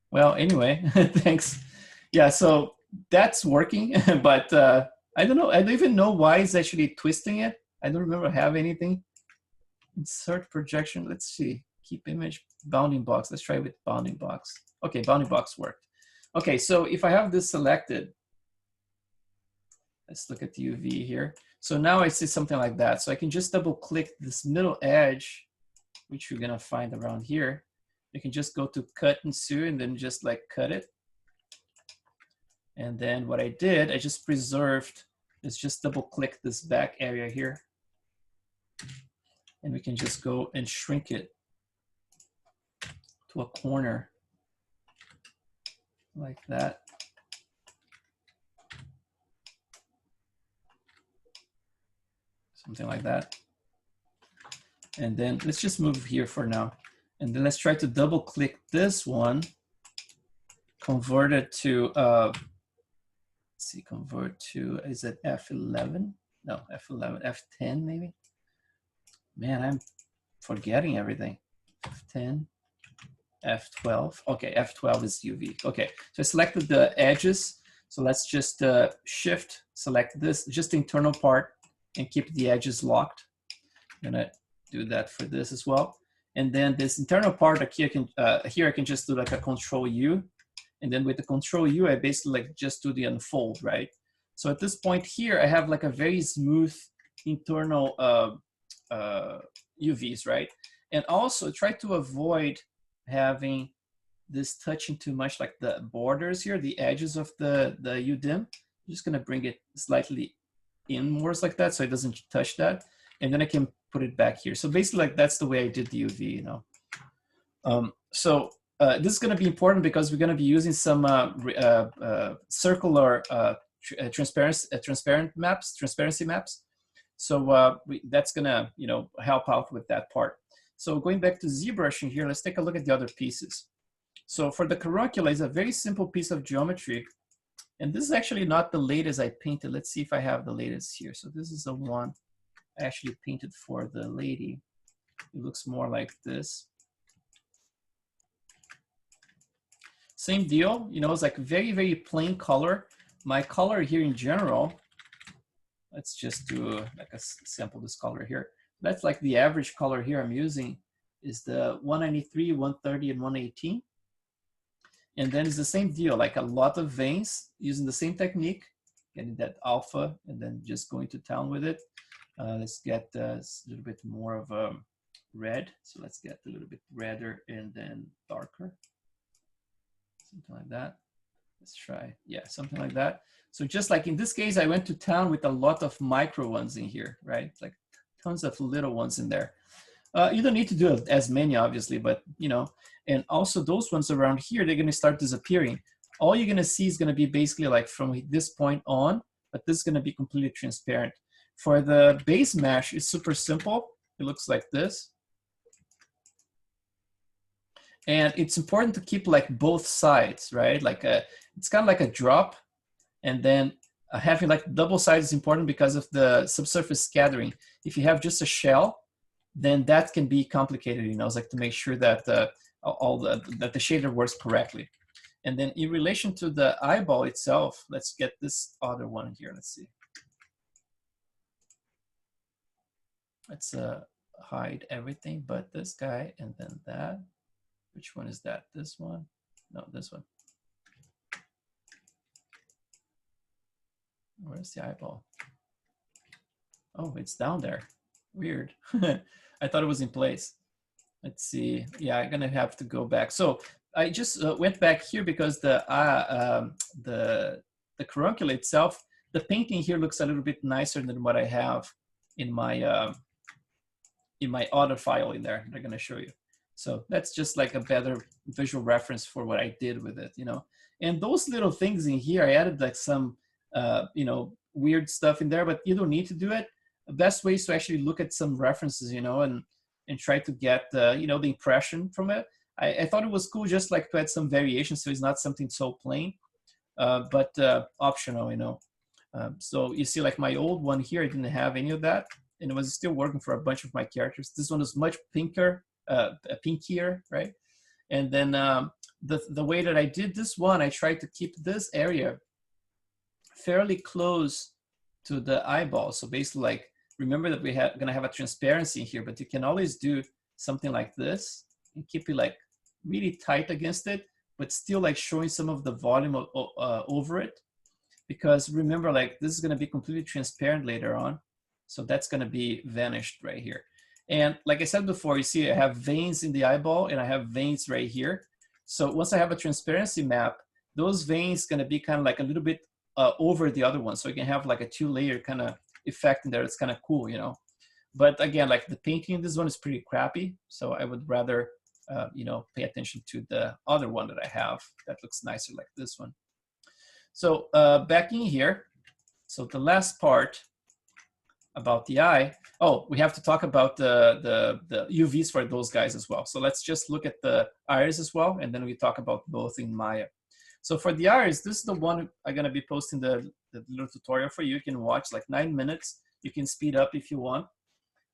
Well, anyway, thanks. Yeah, so that's working, but I don't know. I don't even know why it's actually twisting it. I don't remember have anything. Insert projection. Let's see. Keep image bounding box. Let's try with bounding box. Okay, bounding box worked. Okay, so if I have this selected, let's look at the UV here. So now I see something like that. So I can just double click this middle edge, which you're gonna find around here. You can just go to cut and sew and then just like cut it. And then what I did, I just preserved, is just double click this back area here. And we can just go and shrink it to a corner like that. Something like that. And then let's just move here for now. And then let's try to double click this one, convert it to, let's see, convert to, is it F11? No, F11, F10 maybe? Man, I'm forgetting everything. F10, F12. Okay, F12 is UV. Okay, so I selected the edges. So let's just shift, select this, just the internal part, and keep the edges locked. I'm gonna do that for this as well. And then this internal part here, I can just do like a Control U. And then with the Control U, I basically like just do the unfold, right? So at this point here, I have like a very smooth internal UVs, right? And also try to avoid having this touching too much, like the borders here, the edges of the UDIM. I'm just gonna bring it slightly inwards like that so it doesn't touch that. And then I can put it back here. So basically like that's the way I did the UV, you know. This is gonna be important because we're gonna be using some circular transparency maps. So that's gonna, you know, help out with that part. So going back to ZBrushing here, let's take a look at the other pieces. So for the caruncula, it's a very simple piece of geometry. And this is actually not the latest I painted. Let's see if I have the latest here. So this is the one I actually painted for the lady. It looks more like this. Same deal, you know, it's like very, very plain color. My color here in general, let's just do like a sample this color here. That's like the average color here I'm using is the 193, 130, and 118. And then it's the same deal, like a lot of veins using the same technique, getting that alpha and then just going to town with it. Let's get a little bit more of a red. So let's get a little bit redder and then darker. Something like that. Let's try, yeah, something like that. So just like in this case, I went to town with a lot of micro ones in here, right? Like tons of little ones in there. You don't need to do as many, obviously, but you know, and also those ones around here, they're gonna start disappearing. All you're gonna see is gonna be basically like from this point on, but this is gonna be completely transparent. For the base mesh, it's super simple. It looks like this. And it's important to keep like both sides, right? Like it's kind of like a drop. And then having like double sides is important because of the subsurface scattering. If you have just a shell, then that can be complicated, you know, it's like to make sure that that the shader works correctly. And then in relation to the eyeball itself, let's get this other one here. Let's see. Let's hide everything but this guy and then that. Which one is that? This one? No, this one. Where's the eyeball? Oh, it's down there. Weird. I thought it was in place. Let's see. Yeah, I'm gonna have to go back. So I just went back here because the caruncula itself, the painting here looks a little bit nicer than what I have in my other file in there. I'm gonna show you. So that's just like a better visual reference for what I did with it, you know. And those little things in here, I added like some, you know, weird stuff in there, but you don't need to do it. The best way is to actually look at some references, you know, and try to get, you know, the impression from it. I thought it was cool just like to add some variation, so it's not something so plain, but optional, you know. So you see like my old one here, I didn't have any of that, and it was still working for a bunch of my characters. This one is much pinker, pinkier, right? And then the way that I did this one, I tried to keep this area fairly close to the eyeball. So basically, like, remember that we're gonna have a transparency here, but you can always do something like this and keep it like really tight against it, but still like showing some of the volume over it. Because remember, like, this is gonna be completely transparent later on. So that's gonna be vanished right here. And like I said before, you see I have veins in the eyeball and I have veins right here. So once I have a transparency map, those veins gonna be kind of like a little bit over the other one. So you can have like a 2-layer kind of effect in there. It's kind of cool, you know. But again, like the painting in this one is pretty crappy. So I would rather, you know, pay attention to the other one that I have that looks nicer like this one. So back in here, so the last part about the eye. Oh, we have to talk about the UVs for those guys as well. So let's just look at the iris as well, and then we talk about both in Maya. So for the iris, this is the one I'm gonna be posting the little tutorial for you. You can watch like 9 minutes. You can speed up if you want,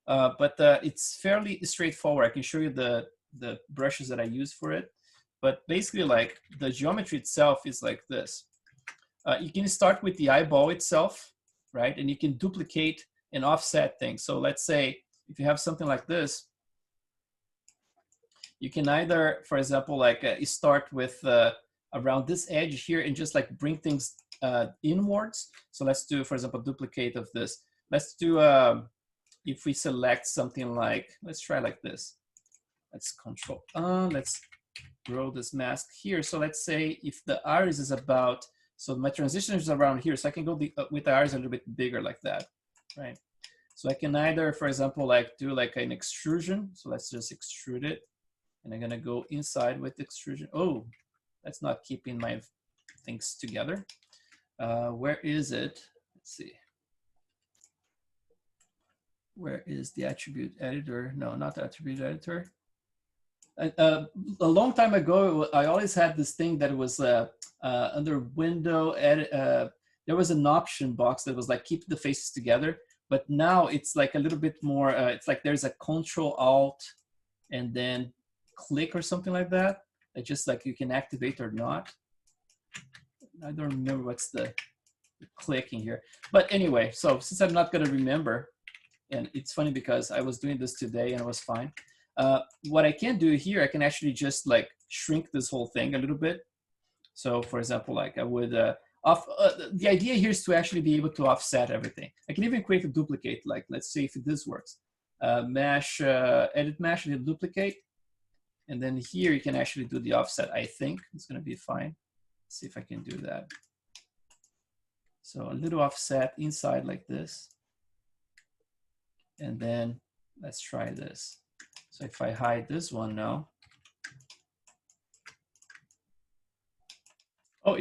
but it's fairly straightforward. I can show you the brushes that I use for it. But basically, like, the geometry itself is like this. You can start with the eyeball itself, right? And you can duplicate and offset things. So let's say if you have something like this, you can either, for example, like you start with around this edge here and just like bring things inwards. So let's do, for example, duplicate of this. Let's do, if we select something like, let's try like this. Let's control, let's grow this mask here. So let's say if the iris is about, so my transition is around here. So I can go with the iris a little bit bigger like that, right? So I can either, for example, like do like an extrusion. So let's just extrude it. And I'm gonna go inside with extrusion. Oh, that's not keeping my things together. Where is it? Let's see. Where is the attribute editor? No, not the attribute editor. A long time ago, I always had this thing that was under window edit. There was an option box that was like keep the faces together, but now it's like a little bit more. It's like there's a Control Alt and then click or something like that. It's just like you can activate or not. I don't remember what's the click in here, but anyway. So since I'm not gonna remember, and it's funny because I was doing this today and it was fine. What I can do here, I can actually just like shrink this whole thing a little bit. So for example, like I would, the idea here is to actually be able to offset everything. I can even create a duplicate, like let's see if this works. Mesh, edit mesh, and duplicate. And then here you can actually do the offset. I think it's gonna be fine. Let's see if I can do that. So a little offset inside like this. And then let's try this. So if I hide this one now, oh,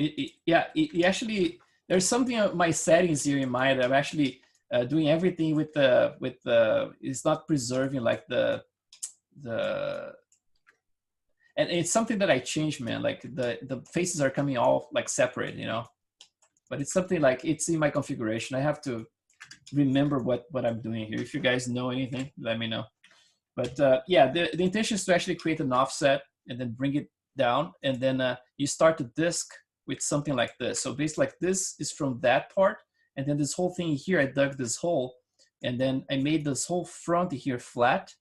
yeah, it actually, there's something of my settings here in Maya that I'm actually doing everything with it's not preserving like the, and it's something that I changed, man. Like the faces are coming all like separate, you know, but it's something like it's in my configuration. I have to remember what I'm doing here. If you guys know anything, let me know. But yeah, the intention is to actually create an offset and then bring it down. And then you start the disk with something like this. So basically like this is from that part. And then this whole thing here, I dug this hole. And then I made this whole front here flat.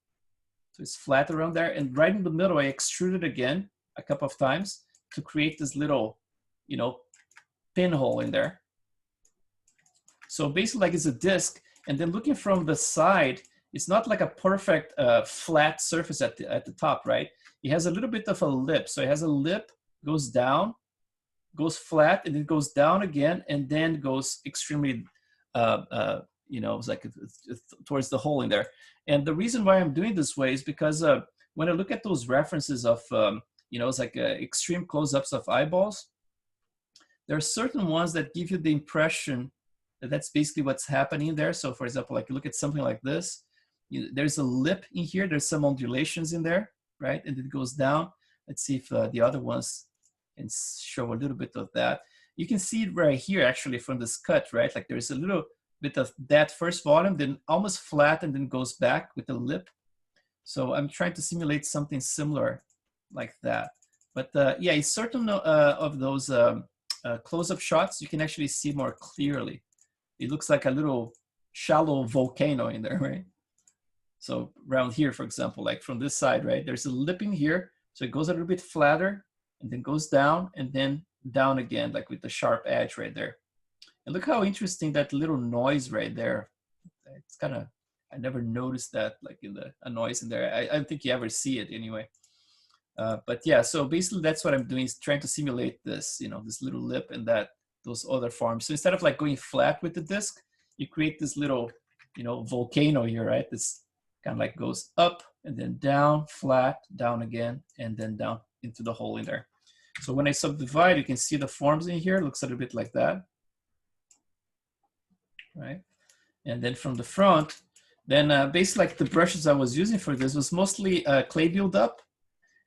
So it's flat around there. And right in the middle, I extruded again a couple of times to create this little, you know, pinhole in there. So basically like it's a disk. And then looking from the side, it's not like a perfect flat surface at the top, right? It has a little bit of a lip. So it has a lip, goes down, goes flat, and then goes down again, and then goes extremely, you know, it's like towards the hole in there. And the reason why I'm doing this way is because when I look at those references of, you know, it's like extreme close-ups of eyeballs, there are certain ones that give you the impression that that's basically what's happening there. So for example, like you look at something like this, there's a lip in here, there's some undulations in there, right? And it goes down. Let's see if the other ones can show a little bit of that. You can see it right here actually from this cut, right? Like there's a little bit of that first volume, then almost flat and then goes back with the lip. So I'm trying to simulate something similar like that. But yeah, it's certain of those close-up shots, you can actually see more clearly. It looks like a little shallow volcano in there, right? So around here, for example, like from this side, right? There's a lip in here. So it goes a little bit flatter and then goes down and then down again, like with the sharp edge right there. And look how interesting that little noise right there. It's kind of, I never noticed that, like in a noise in there. I don't think you ever see it anyway. But yeah, so basically that's what I'm doing, is trying to simulate this, you know, this little lip and those other forms. So instead of like going flat with the disc, you create this little, you know, volcano here, right? This kind of like goes up and then down, flat, down again, and then down into the hole in there. So when I subdivide, you can see the forms in here. It looks a little bit like that, right? And then from the front, then basically like the brushes I was using for this was mostly clay buildup.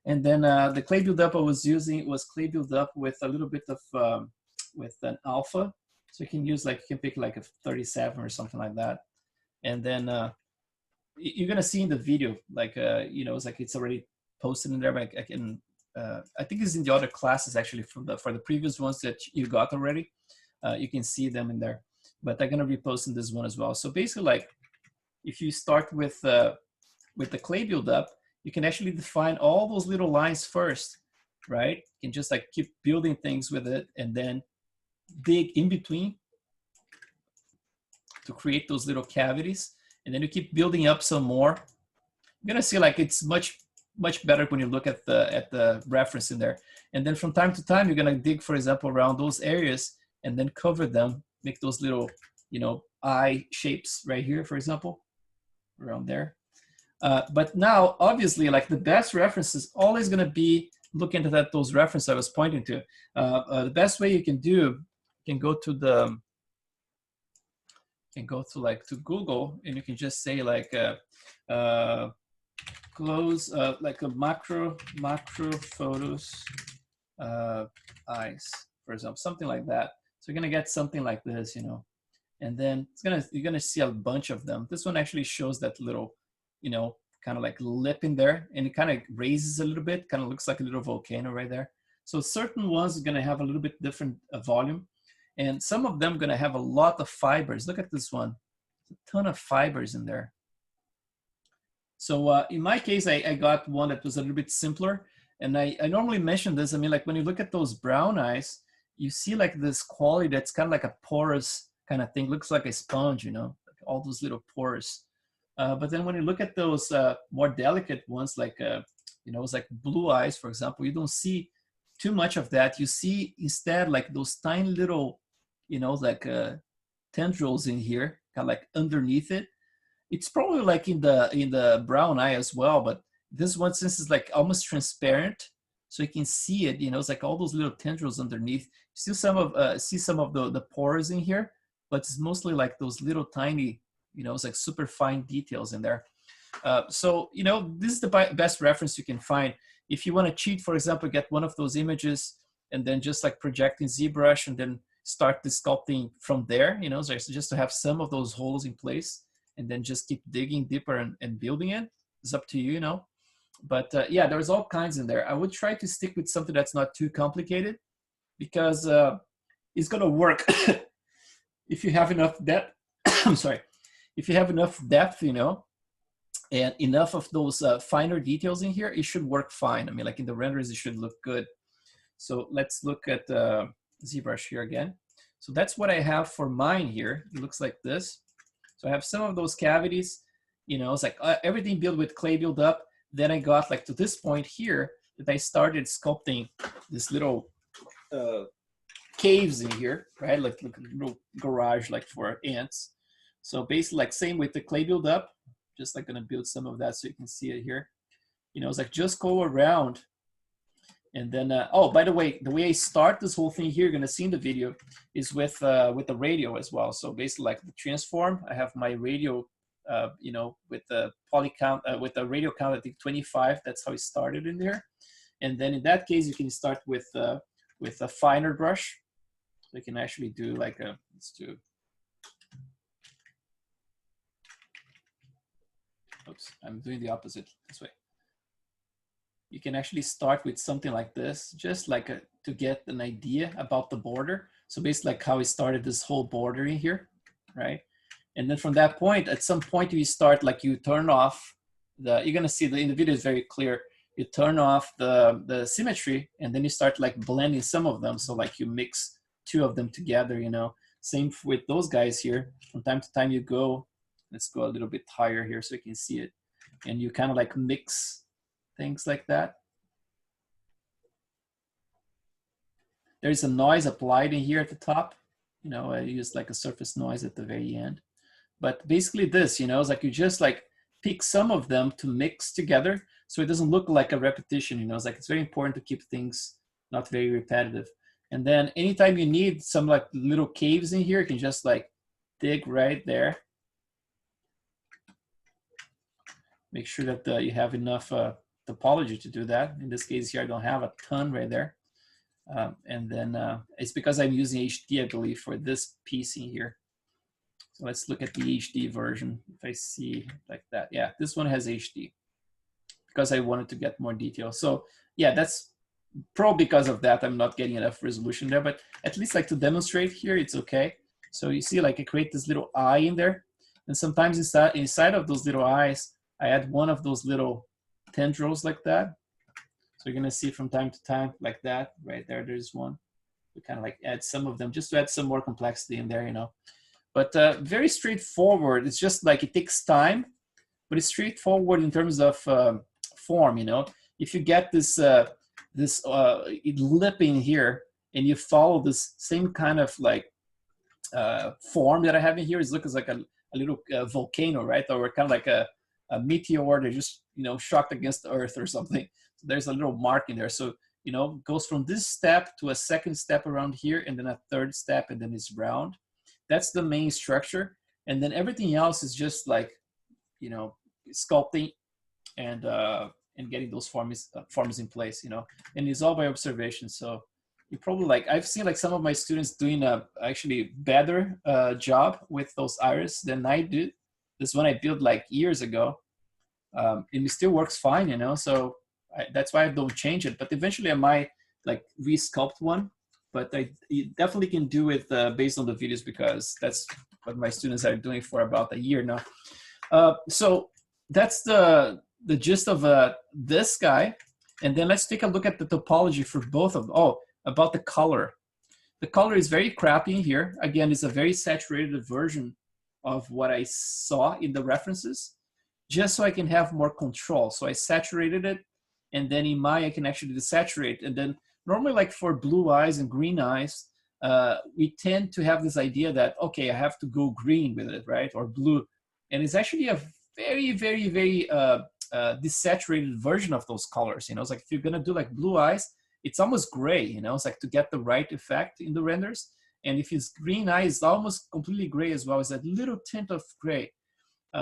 And then the clay buildup I was using was clay buildup with a little bit of, with an alpha. So you can use like, you can pick like a 37 or something like that. And then you're gonna see in the video, like, you know, it's like it's already posted in there, but I can, I think it's in the other classes actually for the previous ones that you got already. You can see them in there, but I'm gonna be posting this one as well. So basically like, if you start with the clay buildup, you can actually define all those little lines first, right? You can just like keep building things with it and then dig in between to create those little cavities. And then you keep building up some more. You're gonna see like it's much better when you look at the reference in there. And then from time to time, you're gonna dig, for example, around those areas and then cover them, make those little, you know, eye shapes right here, for example, around there. But now, obviously, like the best reference is always gonna be looking at those references I was pointing to. The best way you can do, you can go to like to Google and you can just say like close like a macro photos eyes, for example, something like that. So you're gonna get something like this, you know, and then you're gonna see a bunch of them. This one actually shows that little, you know, kind of like lip in there, and it kind of raises a little bit, kind of looks like a little volcano right there. So certain ones are gonna have a little bit different volume. And some of them are gonna have a lot of fibers. Look at this one, a ton of fibers in there. So in my case, I got one that was a little bit simpler. And I normally mention this, I mean, like when you look at those brown eyes, you see like this quality that's kind of like a porous kind of thing, looks like a sponge, you know, like all those little pores. But then when you look at those more delicate ones, like, you know, it's like blue eyes, for example, you don't see too much of that. You see instead like those tiny little, you know, like tendrils in here, kind of like underneath it. It's probably like in the brown eye as well, but this one, since it's like almost transparent, so you can see it, you know, it's like all those little tendrils underneath. See some of the pores in here, but it's mostly like those little tiny, you know, it's like super fine details in there. So, you know, this is the best reference you can find. If you want to cheat, for example, get one of those images and then just like project in ZBrush and then start the sculpting from there, you know, so just to have some of those holes in place and then just keep digging deeper and building it. It's up to you, you know. But yeah, there's all kinds in there. I would try to stick with something that's not too complicated because it's going to work if you have enough depth. I'm sorry. If you have enough depth, you know, and enough of those finer details in here, it should work fine. I mean, like in the renders, it should look good. So let's look at ZBrush here again. So that's what I have for mine here. It looks like this. So I have some of those cavities, you know, it's like everything built with clay build up. Then I got like to this point here that I started sculpting this little caves in here, right? Like a little garage like for ants. So basically like same with the clay build up, just like gonna build some of that so you can see it here. You know, it's like just go around. And then, oh, by the way I start this whole thing here, you're gonna see in the video, is with the radio as well. So basically, like the transform, I have my radio, you know, with the poly count, with the radio count, I think 25. That's how it started in there. And then in that case, you can start with a finer brush. So you can actually do like a, let's do. Oops, I'm doing the opposite this way. You can actually start with something like this, just like to get an idea about the border. So basically like how we started this whole border in here, right? And then from that point, at some point you start, like you turn off you're gonna see in the video is very clear, you turn off the symmetry, and then you start like blending some of them. So like you mix two of them together, you know. Same with those guys here. From time to time you go, let's go a little bit higher here so you can see it. And you kind of like mix things like that. There's a noise applied in here at the top. You know, I use like a surface noise at the very end. But basically this, you know, is like you just like pick some of them to mix together so it doesn't look like a repetition, you know. It's like it's very important to keep things not very repetitive. And then anytime you need some like little caves in here, you can just like dig right there. Make sure that you have enough topology to do that. In this case here, I don't have a ton right there. And then it's because I'm using HD, I believe, for this piece in here. So let's look at the HD version. If I see like that, yeah, this one has HD because I wanted to get more detail. So yeah, that's probably because of that, I'm not getting enough resolution there, but at least like to demonstrate here, it's okay. So you see like I create this little eye in there. And sometimes inside of those little eyes, I add one of those little tendrils like that. So you're gonna see from time to time like that, right there, there's one. We kind of like add some of them just to add some more complexity in there, you know. But very straightforward. It's just like it takes time, but it's straightforward in terms of form, you know. If you get this lip in here and you follow this same kind of like form that I have in here, it looks like a little volcano, right? Or kind of like a meteor that just, you know, shocked against the earth or something. So there's a little mark in there. So, you know, goes from this step to a second step around here, and then a third step, and then it's round. That's the main structure. And then everything else is just like, you know, sculpting and getting those forms in place, you know, and it's all by observation. So you probably like, I've seen like some of my students doing a actually better job with those iris than I did. This one I built like years ago, and it still works fine, you know. So that's why I don't change it. But eventually I might like re-sculpt one. But you definitely can do it based on the videos, because that's what my students are doing for about a year now. So that's the gist of this guy. And then let's take a look at the topology for both of them. Oh, about the color. The color is very crappy in here. Again, it's a very saturated version of what I saw in the references, just so I can have more control. So I saturated it, and then in Maya I can actually desaturate. And then normally, like for blue eyes and green eyes, we tend to have this idea that, okay, I have to go green with it, right? Or blue. And it's actually a very, very, very desaturated version of those colors. You know, it's like if you're gonna do like blue eyes, it's almost gray, you know, it's like to get the right effect in the renders. And if it's green eyes, it's almost completely gray as well. It's a little tint of gray.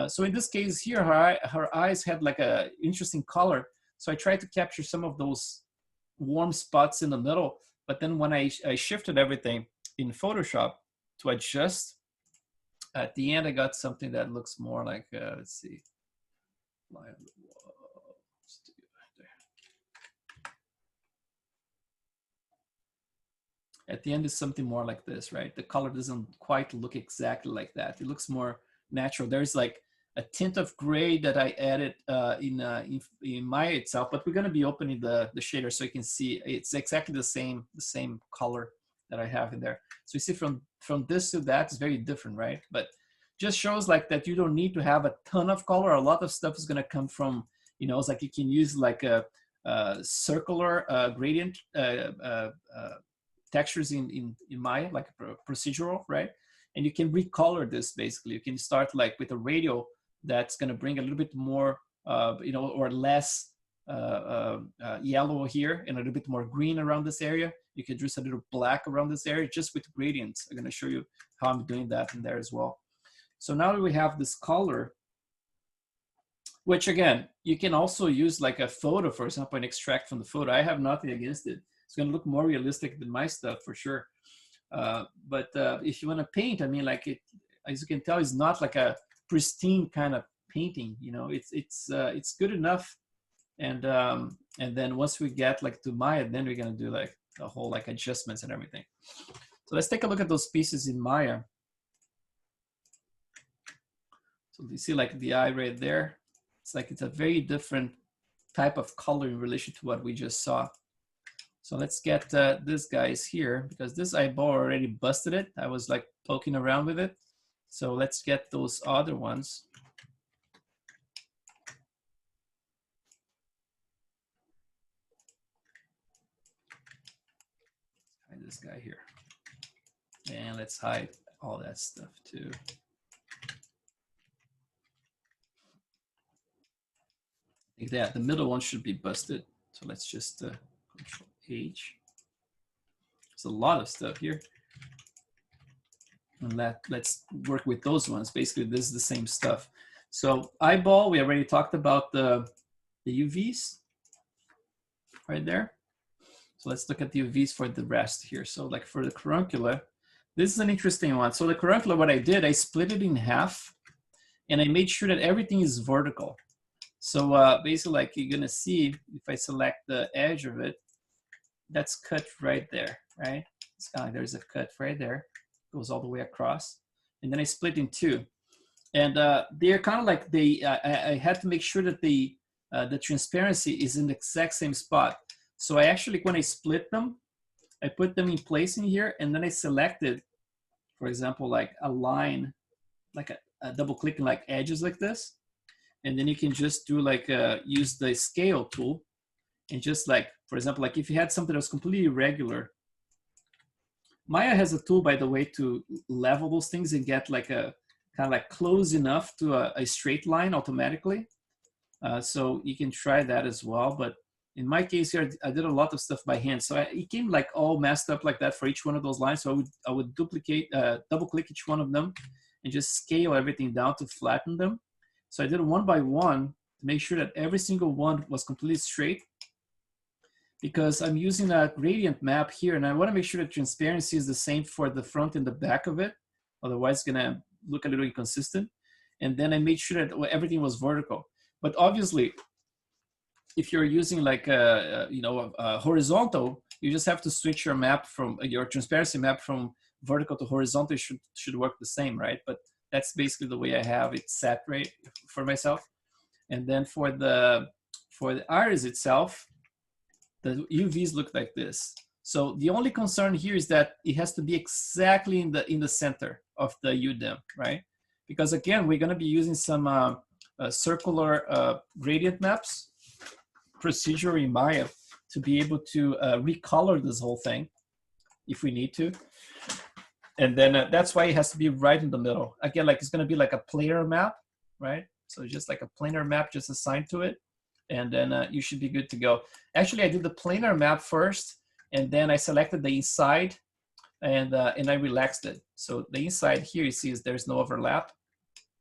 So in this case here, her eyes had like a interesting color. So I tried to capture some of those warm spots in the middle. But then when I shifted everything in Photoshop to adjust, at the end I got something that looks more like, let's see. At the end is something more like this, right? The color doesn't quite look exactly like that. It looks more natural. There's like a tint of gray that I added in Maya itself, but we're going to be opening the shader so you can see it's exactly the same color that I have in there. So you see from this to that is very different, right? But just shows like that you don't need to have a ton of color. A lot of stuff is going to come from, you know, it's like you can use like a circular gradient textures in Maya, like procedural, right? And you can recolor this basically. You can start like with a radial that's going to bring a little bit more, you know, or less yellow here and a little bit more green around this area. You can just a little black around this area just with gradients. I'm going to show you how I'm doing that in there as well. So now that we have this color, which again, you can also use like a photo, for example, and extract from the photo. I have nothing against it. It's going to look more realistic than my stuff for sure. But if you want to paint, I mean, like it, as you can tell, it's not like a pristine kind of painting. You know, it's good enough. And then once we get like to Maya, then we're gonna do like the whole like adjustments and everything. So let's take a look at those pieces in Maya. So you see like the eye right there. It's like it's a very different type of color in relation to what we just saw. So let's get this guys here, because this eyeball already busted it. I was like poking around with it. So let's get those other ones. Hide this guy here. And let's hide all that stuff too. I think that the middle one should be busted. So let's just Control H. There's a lot of stuff here. And let's work with those ones. Basically, this is the same stuff. So eyeball, we already talked about the UVs right there. So let's look at the UVs for the rest here. So like for the caruncula, this is an interesting one. So the caruncula, what I did, I split it in half and I made sure that everything is vertical. So basically like you're gonna see, if I select the edge of it, that's cut right there, right? It's kind of like there's a cut right there, goes all the way across. And then I split in two. And they're kind of like I had to make sure that the transparency is in the exact same spot. So I actually, when I split them, I put them in place in here, and then I selected, for example, like a line, like a double clicking like edges like this. And then you can just do like, use the scale tool and just like, for example, like if you had something that was completely irregular, Maya has a tool, by the way, to level those things and get like a kind of like close enough to a straight line automatically. So you can try that as well. But in my case here, I did a lot of stuff by hand. So it came like all messed up like that for each one of those lines. So I would duplicate, double click each one of them and just scale everything down to flatten them. So I did it one by one to make sure that every single one was completely straight, because I'm using a gradient map here and I want to make sure that transparency is the same for the front and the back of it. Otherwise it's gonna look a little inconsistent. And then I made sure that everything was vertical. But obviously, if you're using like a horizontal, you just have to switch your map from your transparency map from vertical to horizontal. It should work the same, right? But that's basically the way I have it set right for myself. And then for the iris itself, the UVs look like this. So the only concern here is that it has to be exactly in the center of the UDEM, right? Because again, we're going to be using some circular gradient maps procedure in Maya to be able to recolor this whole thing if we need to. And then that's why it has to be right in the middle. Again, like it's going to be like a planar map, right? So just like a planar map just assigned to it. And then you should be good to go. Actually, I did the planar map first, and then I selected the inside, and I relaxed it. So the inside here, you see, is there's no overlap.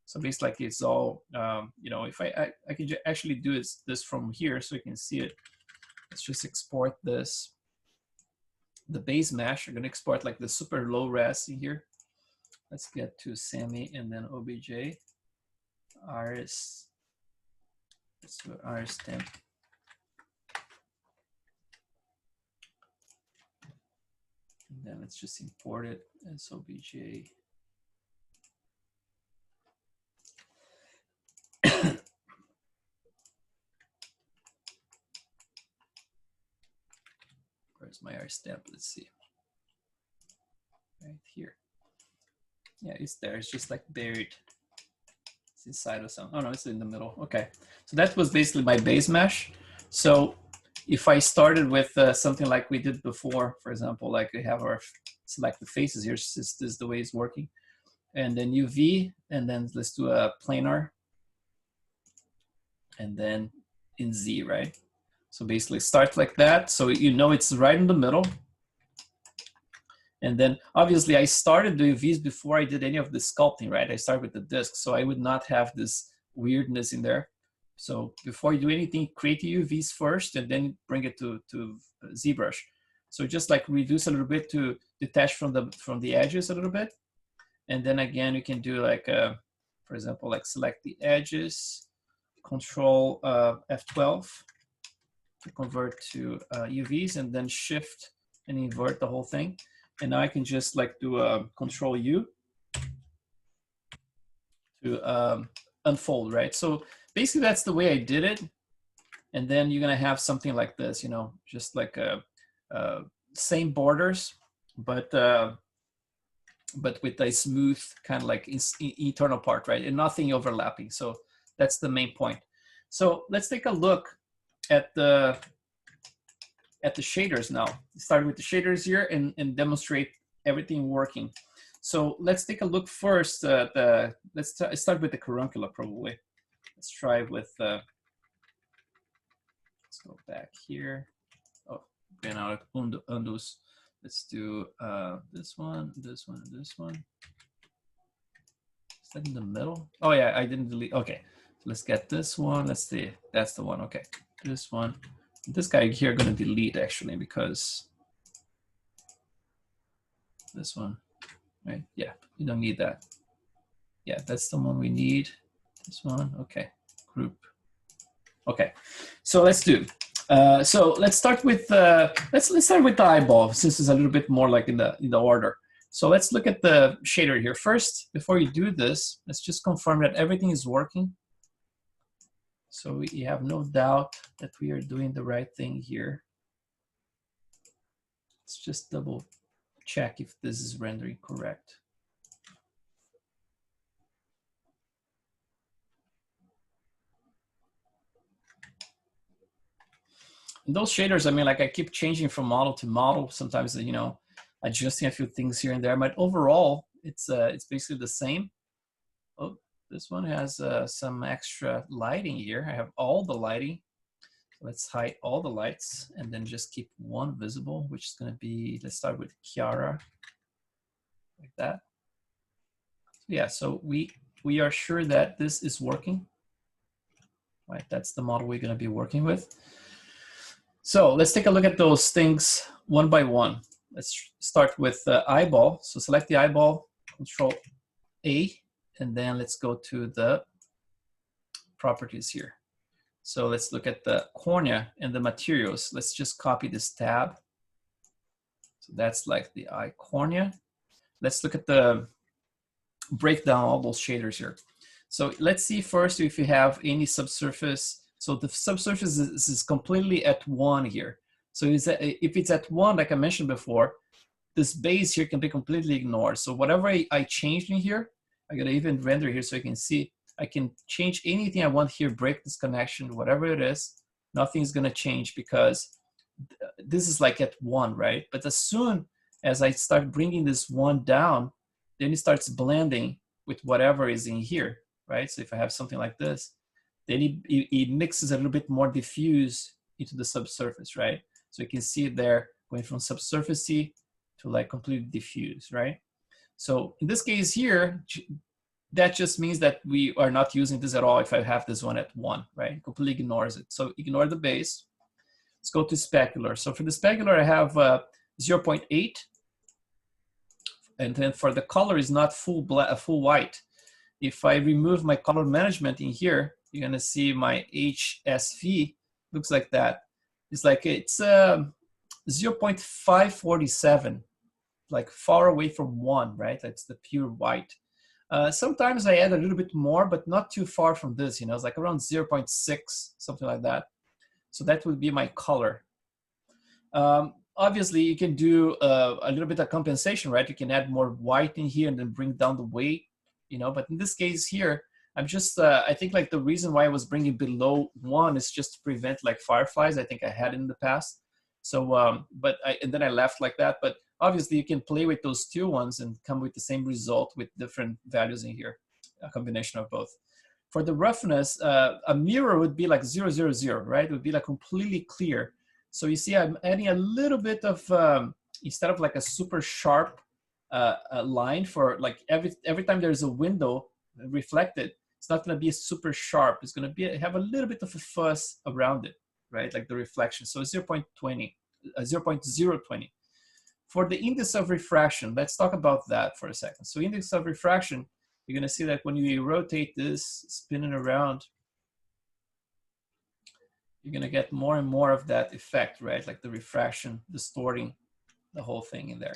So basically, like it's all, if I can actually do this from here, so you can see it. Let's just export this. The base mesh, I'm gonna export like the super low res in here. Let's get to Sammy and then OBJ. Iris. Let's do iris temp. And then let's just import it as OBJ. Where's my iris temp? Let's see. Right here. Yeah, it's there. It's just like buried. It's inside of something. Oh no, it's in the middle. Okay. So that was basically my base mesh. So if I started with something like we did before, for example, like we have our select the faces here, this is the way it's working. And then UV, and then let's do a planar. And then in Z, right? So basically start like that. So you know it's right in the middle. And then obviously I started the UVs before I did any of the sculpting, right? I started with the disc, so I would not have this weirdness in there. So before you do anything, create the UVs first and then bring it to ZBrush. So just like reduce a little bit to detach from the edges a little bit. And then again, you can do like, for example, like select the edges, Control F12 to convert to UVs, and then shift and invert the whole thing. And now I can just like do a Control U to unfold, right? So basically that's the way I did it. And then you're gonna have something like this, you know, just like same borders, but with a smooth kind of like internal part, right? And nothing overlapping. So that's the main point. So let's take a look at the shaders now. Start with the shaders here and demonstrate everything working. So let's take a look first. Let's start with the caruncula probably. Let's try with, let's go back here. Oh, ran out of undos. Let's do this one, this one, and this one. Is that in the middle? Oh yeah, I didn't delete. Okay, so let's get this one. Let's see, that's the one. Okay, this one. This guy here gonna delete actually because this one, right? Yeah, you don't need that. Yeah, that's the one we need. This one, okay, group. Okay, so let's do. So let's start with let's start with the eyeball since it's a little bit more like in the order. So let's look at the shader here first. Before you do this, let's just confirm that everything is working. So we have no doubt that we are doing the right thing here. Let's just double check if this is rendering correct. And those shaders, I mean, like I keep changing from model to model. Sometimes, you know, adjusting a few things here and there, but overall, it's basically the same. Oh, this one has some extra lighting here. I have all the lighting. Let's hide all the lights and then just keep one visible, which is going to be, let's start with Chiara, like that. Yeah, so we are sure that this is working. Right, that's the model we're going to be working with. So let's take a look at those things one by one. Let's start with the eyeball. So select the eyeball, Control A, and then let's go to the properties here. So let's look at the cornea and the materials. Let's just copy this tab. So that's like the eye cornea. Let's look at the breakdown, all those shaders here. So let's see first if you have any subsurface. So the subsurface is completely at 1 here. So if it's at 1, like I mentioned before, this base here can be completely ignored. So whatever I changed in here, I'm gonna even render here so you can see, I can change anything I want here, break this connection, whatever it is, nothing's gonna change because this is like at 1, right? But as soon as I start bringing this 1 down, then it starts blending with whatever is in here, right? So if I have something like this, then it mixes a little bit more diffuse into the subsurface, right? So you can see it there going from subsurfacey to like completely diffuse, right? So in this case here, that just means that we are not using this at all if I have this one at 1, right? It completely ignores it. So ignore the base. Let's go to specular. So for the specular, I have 0.8. And then for the color is not full white. If I remove my color management in here, you're gonna see my HSV looks like that. It's like it's 0.547, like far away from 1, right? That's the pure white. Sometimes I add a little bit more, but not too far from this, you know, it's like around 0.6, something like that. So that would be my color. Obviously, you can do a little bit of compensation, right? You can add more white in here and then bring down the weight, you know, but in this case here, I'm just, I think like the reason why I was bringing below 1 is just to prevent like fireflies. I think I had in the past. So, and then I left like that. But obviously you can play with those two ones and come with the same result with different values in here, a combination of both. for the roughness, a mirror would be like 0, 0, 0, right? It would be like completely clear. So you see, I'm adding a little bit of, instead of like a super sharp a line for like every time there's a window reflected, it's not going to be super sharp. It's going to have a little bit of a fuzz around it, right? Like the reflection. So 0.20, 0.020. For the index of refraction, let's talk about that for a second. So index of refraction, you're going to see that when you rotate this, spinning around, you're going to get more and more of that effect, right? Like the refraction distorting the whole thing in there.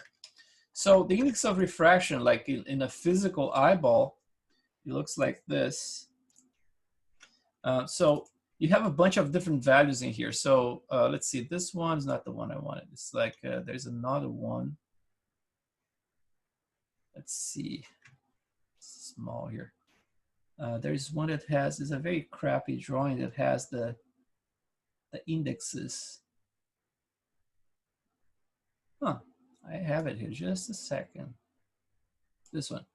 So the index of refraction, like in a physical eyeball, it looks like this. So you have a bunch of different values in here. So let's see, this one's not the one I wanted. It's like, there's another one. Let's see, it's small here. There's one that has, is a very crappy drawing that has the indexes. Huh, I have it here, just a second. This one.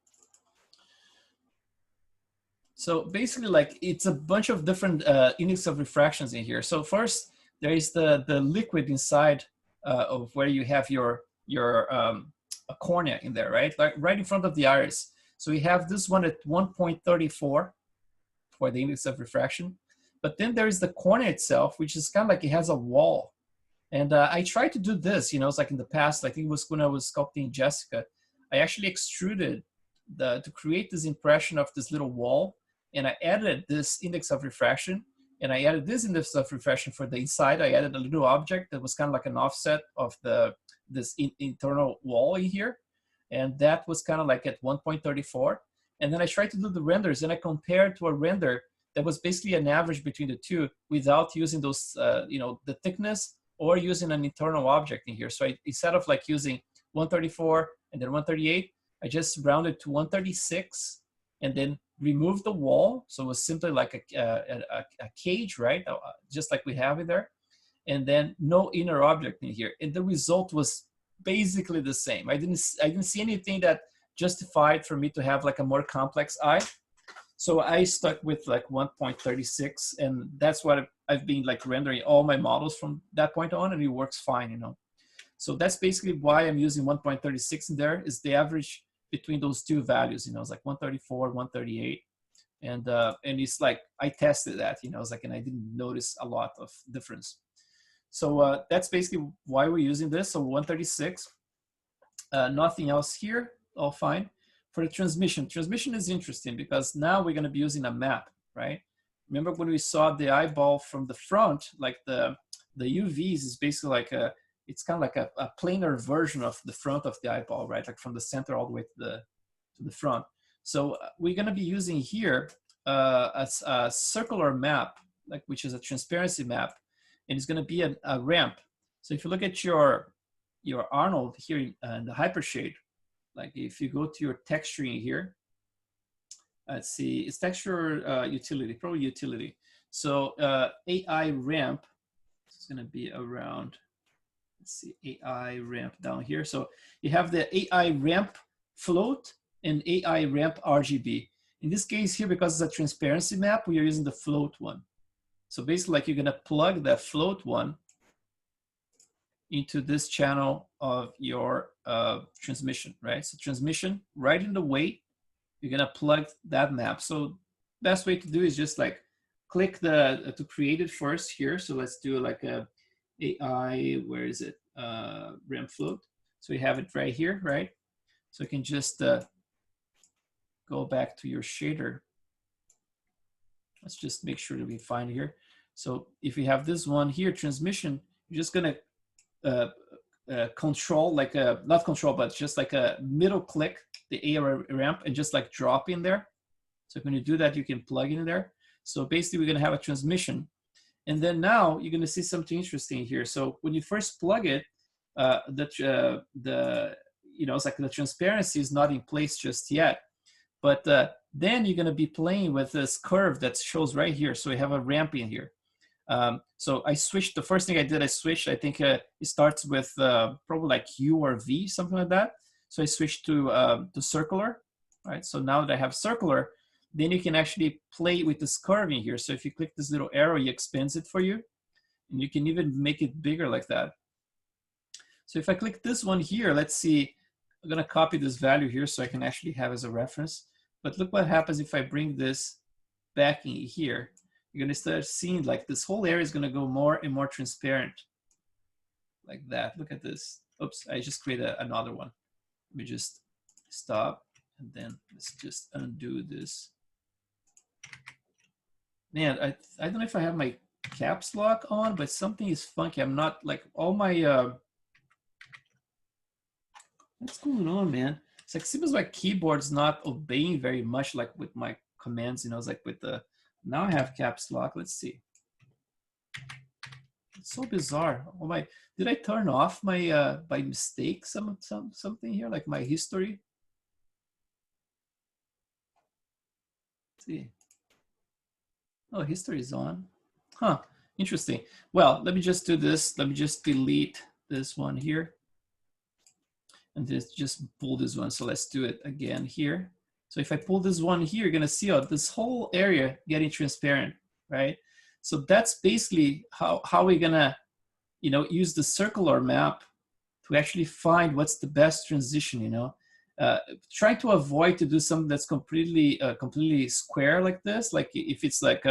So basically, like, it's a bunch of different index of refractions in here. So first, there is the liquid inside of where you have your a cornea in there, right? Like right in front of the iris. So we have this one at 1.34 for the index of refraction. But then there is the cornea itself, which is kind of like it has a wall. And I tried to do this, you know, it's like in the past, I think it was when I was sculpting Jessica, I actually extruded to create this impression of this little wall. And I added this index of refraction, and I added this index of refraction for the inside. I added a little object that was kind of like an offset of this internal wall in here. And that was kind of like at 1.34. And then I tried to do the renders, and I compared to a render that was basically an average between the two without using those, you know, the thickness or using an internal object in here. So instead of like using 134 and then 138, I just rounded to 136 and then removed the wall. So it was simply like a cage, right? Just like we have it there. And then no inner object in here. And the result was basically the same. I didn't see anything that justified for me to have like a more complex eye. So I stuck with like 1.36, and that's what I've been like rendering all my models from that point on, and it works fine, you know. So that's basically why I'm using 1.36 in there, is the average between those two values, you know. It's like 134, 138, and it's like I tested that, you know. It's like, and I didn't notice a lot of difference. So that's basically why we're using this. So 136, nothing else here, all fine. For the transmission is interesting because now we're going to be using a map, right? Remember when we saw the eyeball from the front, like the UVs is basically like it's kind of like a planar version of the front of the eyeball, right? Like from the center all the way to the front. So we're going to be using here a circular map, like, which is a transparency map, and it's going to be a ramp. So if you look at your Arnold here in the hypershade, like if you go to your texturing here, let's see, it's texture utility, probably utility. So AI ramp is going to be around, let's see, AI ramp down here. So you have the AI ramp float and AI ramp RGB. In this case here, because it's a transparency map, we are using the float one. So basically, like, you're going to plug that float one into this channel of your transmission, right? So transmission, right in the weight, you're gonna plug that map. So best way to do is just like click to create it first here. So let's do like a AI, where is it? Ramp float. So you have it right here, right? So you can just go back to your shader. Let's just make sure that we find here. So if you have this one here, transmission, you're just gonna control, like not control, but just like a middle click the AI ramp and just like drop in there. So when you do that, you can plug in there. So basically we're gonna have a transmission. And then now you're gonna see something interesting here. So when you first plug it, you know, it's like the transparency is not in place just yet. But then you're gonna be playing with this curve that shows right here. So we have a ramp in here. So I switched, the first thing I did, I switched, I think it starts with probably like U or V, something like that. So I switched to circular, right? So now that I have circular, then you can actually play with this curving here. So if you click this little arrow, it expands it for you. And you can even make it bigger like that. So if I click this one here, let's see, I'm gonna copy this value here so I can actually have as a reference. But look what happens if I bring this back in here. You're gonna start seeing like this whole area is gonna go more and more transparent. Like that, look at this. Oops, I just created another one. Let me just stop and then let's just undo this. Man, I don't know if I have my caps lock on, but something is funky. I'm not like all my, what's going on, man? It's like, seems like keyboard's not obeying very much like with my commands, you know, it's like with the, now I have caps lock, let's see. It's so bizarre. Oh my, did I turn off my, by mistake, something here, like my history? Let's see. Oh, history is on. Huh, interesting. Well, let me just do this. Let me just delete this one here. And just pull this one. So let's do it again here. So if I pull this one here, you're gonna see this whole area getting transparent, right? So that's basically how we're gonna, you know, use the circular map to actually find what's the best transition, you know. Trying to avoid to do something that's completely square like this. Like if it's like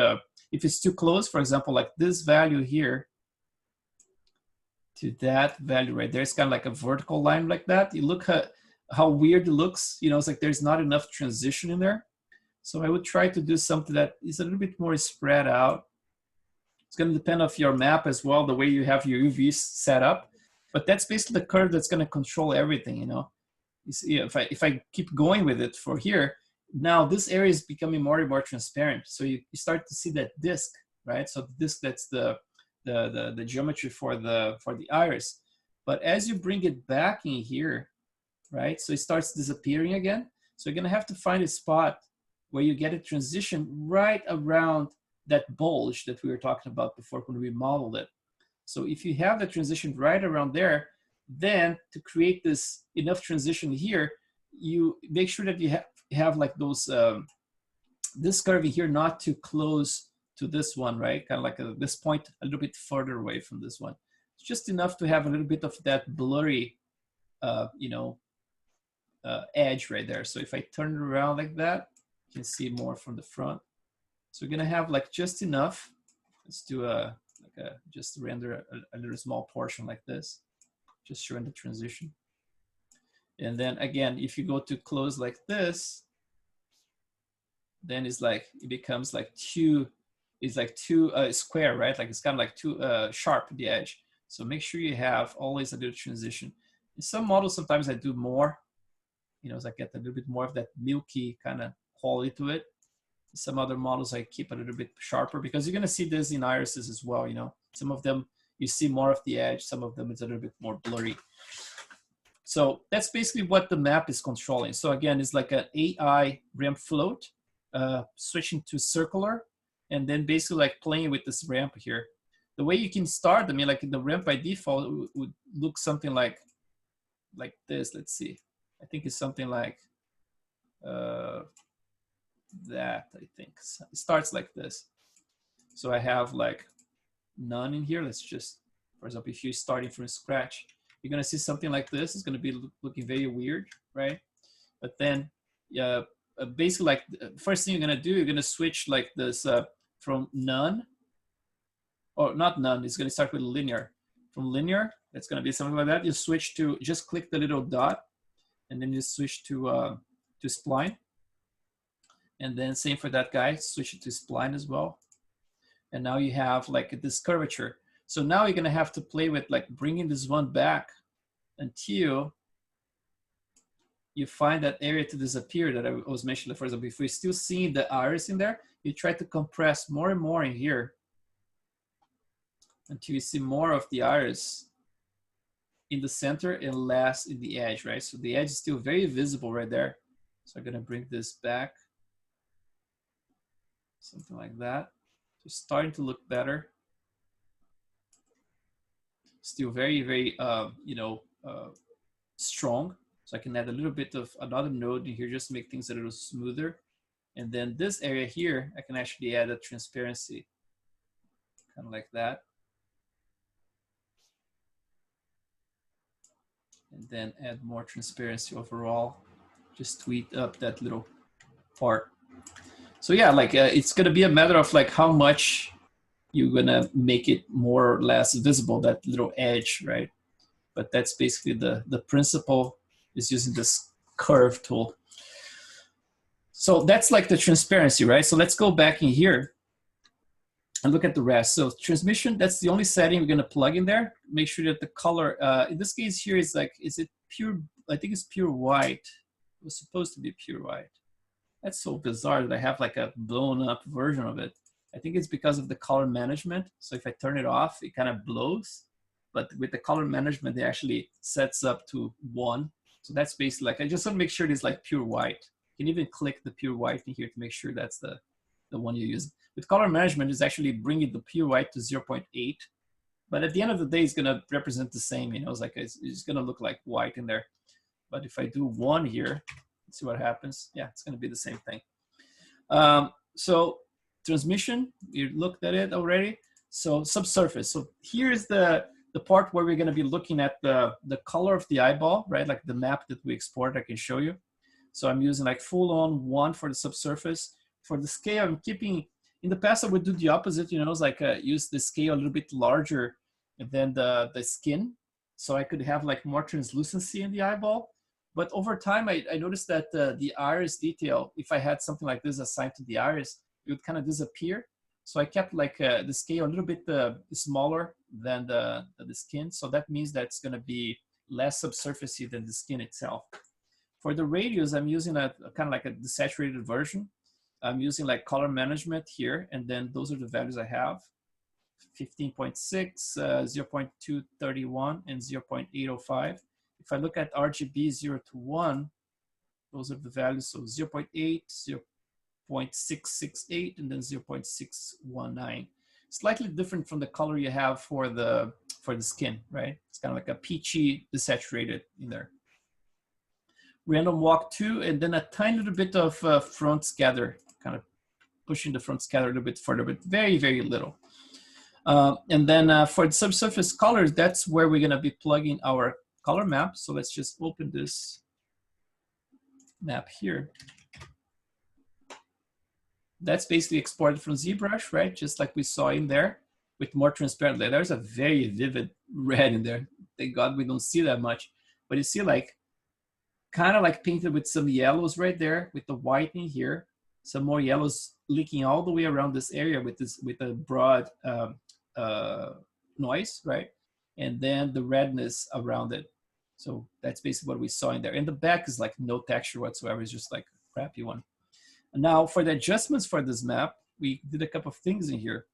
if it's too close, for example, like this value here to that value right there, it's kind of like a vertical line like that. You look at how weird it looks. You know, it's like there's not enough transition in there. So I would try to do something that is a little bit more spread out. It's going to depend on your map as well, the way you have your UVs set up. But that's basically the curve that's going to control everything, you know. You see, if I keep going with it for here, now this area is becoming more and more transparent. So you start to see that disk, right? So the disk, that's the geometry for the iris. But as you bring it back in here, right? So it starts disappearing again. So you're gonna have to find a spot where you get a transition right around that bulge that we were talking about before when we modeled it. So if you have the transition right around there, then to create this enough transition here, you make sure that you have like those, this curve here not too close to this one, right? Kind of like this point a little bit further away from this one. It's just enough to have a little bit of that blurry, you know, edge right there. So if I turn it around like that, you can see more from the front. So we're gonna have like just enough. Let's do just render a little small portion like this, just showing the transition. And then again, if you go to close like this, then it's like, it becomes like too square, right? Like it's kind of like too sharp the edge. So make sure you have always a little transition. In some models, sometimes I do more, you know, as I get a little bit more of that milky kind of quality to it. Some other models I keep a little bit sharper, because you're gonna see this in irises as well, you know. Some of them you see more of the edge, some of them it's a little bit more blurry. So that's basically what the map is controlling. So again, it's like an AI ramp float, switching to circular, and then basically like playing with this ramp here. The way you can start, I mean, like the ramp by default would look something like this. Let's see. I think it's something like that, I think. It starts like this. So I have like none in here. Let's just, for example, if you're starting from scratch, you're gonna see something like this. It's gonna be looking very weird, right? But then, basically, like first thing you're gonna do, you're gonna switch like this from none, or not none. It's gonna start with linear. From linear, it's gonna be something like that. You switch to, just click the little dot, and then you switch to spline. And then same for that guy, switch it to spline as well. And now you have like this curvature. So now you're gonna have to play with like bringing this one back until you find that area to disappear that I was mentioning. For example, if we're still seeing the iris in there, you try to compress more and more in here until you see more of the iris in the center and less in the edge, right? So the edge is still very visible right there. So I'm gonna bring this back, something like that. Just starting to look better. Still very, very, you know, strong. So I can add a little bit of another node in here just to make things a little smoother. And then this area here, I can actually add a transparency, kind of like that. And then add more transparency overall. Just tweak up that little part. So yeah, like it's gonna be a matter of like how much you're gonna make it more or less visible, that little edge, right? But that's basically the principle is using this curve tool. So that's like the transparency, right? So let's go back in here and look at the rest. So transmission, that's the only setting we're gonna plug in there. Make sure that the color, in this case here is like, is it pure, I think it's pure white. It was supposed to be pure white. That's so bizarre that I have like a blown up version of it. I think it's because of the color management. So if I turn it off, it kind of blows. But with the color management, it actually sets up to 1. So that's basically like, I just want to make sure it is like pure white. You can even click the pure white in here to make sure that's the one you use. With color management, is actually bringing the pure white to 0.8. But at the end of the day, it's going to represent the same. You know, it's like it's going to look like white in there. But if I do 1 here, let's see what happens. Yeah, it's going to be the same thing. So transmission, you looked at it already. So subsurface. So here's the part where we're going to be looking at the color of the eyeball, right? Like the map that we export, I can show you. So I'm using like full on 1 for the subsurface. For the scale, I'm keeping, in the past I would do the opposite, you know, it's like use the scale a little bit larger than the skin. So I could have like more translucency in the eyeball. But over time, I noticed that the iris detail, if I had something like this assigned to the iris, it would kind of disappear. So I kept like the scale a little bit smaller than the skin. So that means that it's going to be less subsurfacey than the skin itself. For the radius, I'm using a kind of like a desaturated version. I'm using like color management here, and then those are the values I have. 15.6, 0.231, and 0.805. If I look at RGB 0 to 1, those are the values. So 0.8, 0.668, and then 0.619. Slightly different from the color you have for the skin, right? It's kind of like a peachy desaturated in there. Random walk 2, and then a tiny little bit of front scatter, kind of pushing the front scatter a little bit further, but very, very little. And then for the subsurface colors, that's where we're going to be plugging our color map. So let's just open this map here. That's basically exported from ZBrush, right? Just like we saw in there with more transparent. There's a very vivid red in there. Thank God we don't see that much. But you see like kind of like painted with some yellows right there with the white in here. Some more yellows leaking all the way around this area with a broad noise, right? And then the redness around it. So that's basically what we saw in there. And the back is like no texture whatsoever. It's just like a crappy one. And now for the adjustments for this map, we did a couple of things in here.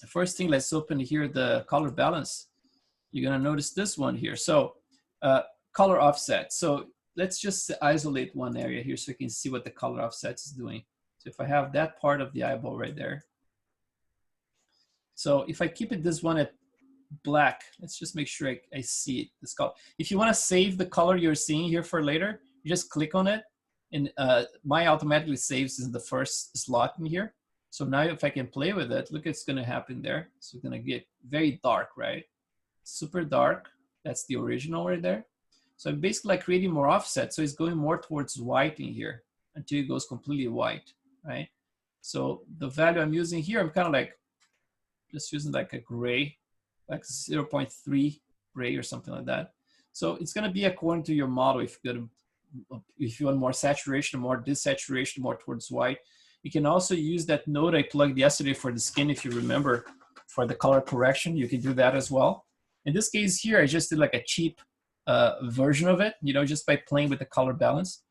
The first thing, let's open here the color balance. You're gonna notice this one here. So color offset. So let's just isolate one area here so you can see what the color offset is doing. So if I have that part of the eyeball right there. So if I keep it this one at black, let's just make sure I see it, this color. If you want to save the color you're seeing here for later, you just click on it, and mine automatically saves in the first slot in here. So now if I can play with it, look what's going to happen there. So it's going to get very dark, right? Super dark. That's the original right there. So I'm basically like creating more offset. So it's going more towards white in here until it goes completely white, right? So the value I'm using here, I'm kind of like just using like a gray, like 0.3 gray or something like that. So it's going to be according to your model. If you want more saturation, more desaturation, more towards white. You can also use that node I plugged yesterday for the skin, if you remember, for the color correction. You can do that as well. In this case here, I just did like a cheap version of it, you know, just by playing with the color balance.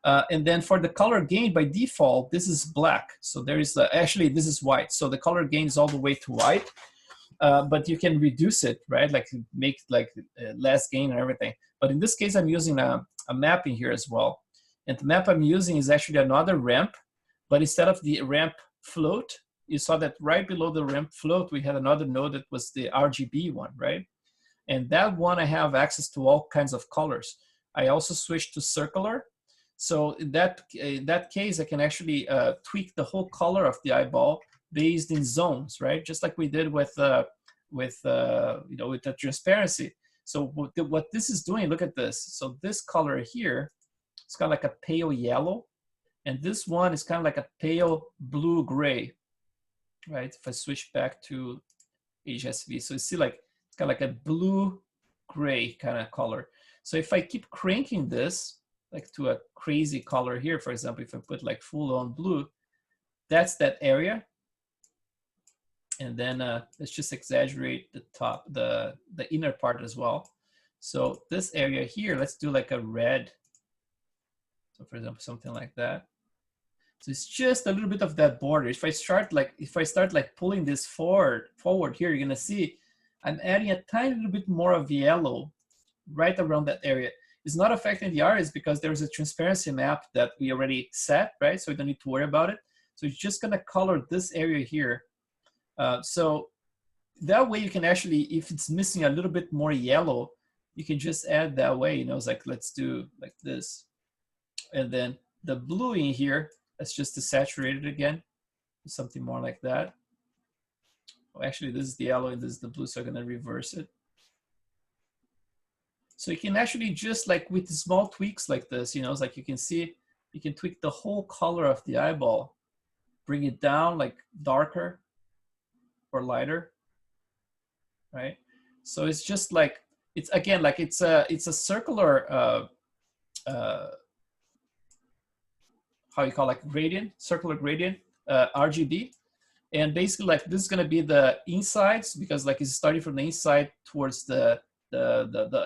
And then for the color gain, by default, this is black. So there is, actually, this is white. So the color gain is all the way to white. But you can reduce it, right? Like make like less gain and everything. But in this case, I'm using a map in here as well. And the map I'm using is actually another ramp. But instead of the ramp float, you saw that right below the ramp float, we had another node that was the RGB one, right? And that one, I have access to all kinds of colors. I also switched to circular. So in that case, I can actually tweak the whole color of the eyeball based in zones, right? Just like we did with with the transparency. So what this is doing, look at this. So this color here, it's kind of like a pale yellow, and this one is kind of like a pale blue gray, right? If I switch back to HSV, so you see like it's kind of like a blue gray kind of color. So if I keep cranking this like to a crazy color here, for example, if I put like full on blue, that's that area. And then let's just exaggerate the top, the inner part as well. So this area here, let's do like a red. So for example, something like that. So it's just a little bit of that border. If I start like pulling this forward here, you're gonna see I'm adding a tiny little bit more of yellow right around that area. It's not affecting the artist because there's a transparency map that we already set, right? So we don't need to worry about it. So it's just gonna color this area here. So that way you can actually, if it's missing a little bit more yellow, you can just add that way, it's like, let's do like this. And then the blue in here, let's just desaturate it again, something more like that. Well, actually, this is the yellow and this is the blue, so I'm gonna reverse it. So you can actually just like with small tweaks like this, it's like you can see, you can tweak the whole color of the eyeball, bring it down like darker or lighter, right? So it's just like, it's again, like it's a circular, how you call, like gradient, circular gradient, RGB. And basically like this is gonna be the insides, because like it's starting from the inside towards the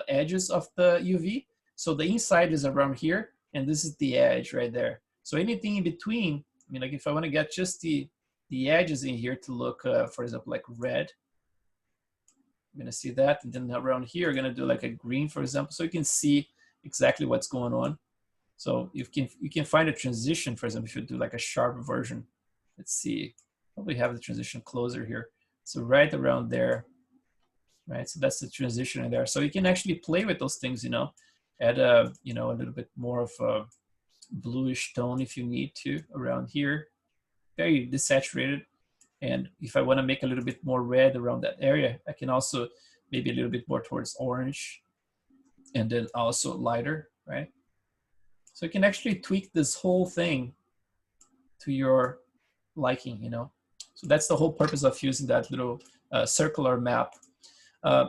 edges of the UV. So the inside is around here, and this is the edge right there. So anything in between, I mean, like if I wanna get just the edges in here to look, for example, like red, I'm gonna see that. And then around here, I'm gonna do like a green, for example, so you can see exactly what's going on. So you can find a transition, for example, if you do like a sharp version. Let's see, probably have the transition closer here. So right around there, right? So that's the transition in there. So you can actually play with those things, add a little bit more of a bluish tone if you need to around here, very desaturated. And if I want to make a little bit more red around that area, I can also maybe a little bit more towards orange, and then also lighter, right? So you can actually tweak this whole thing to your liking, So that's the whole purpose of using that little circular map.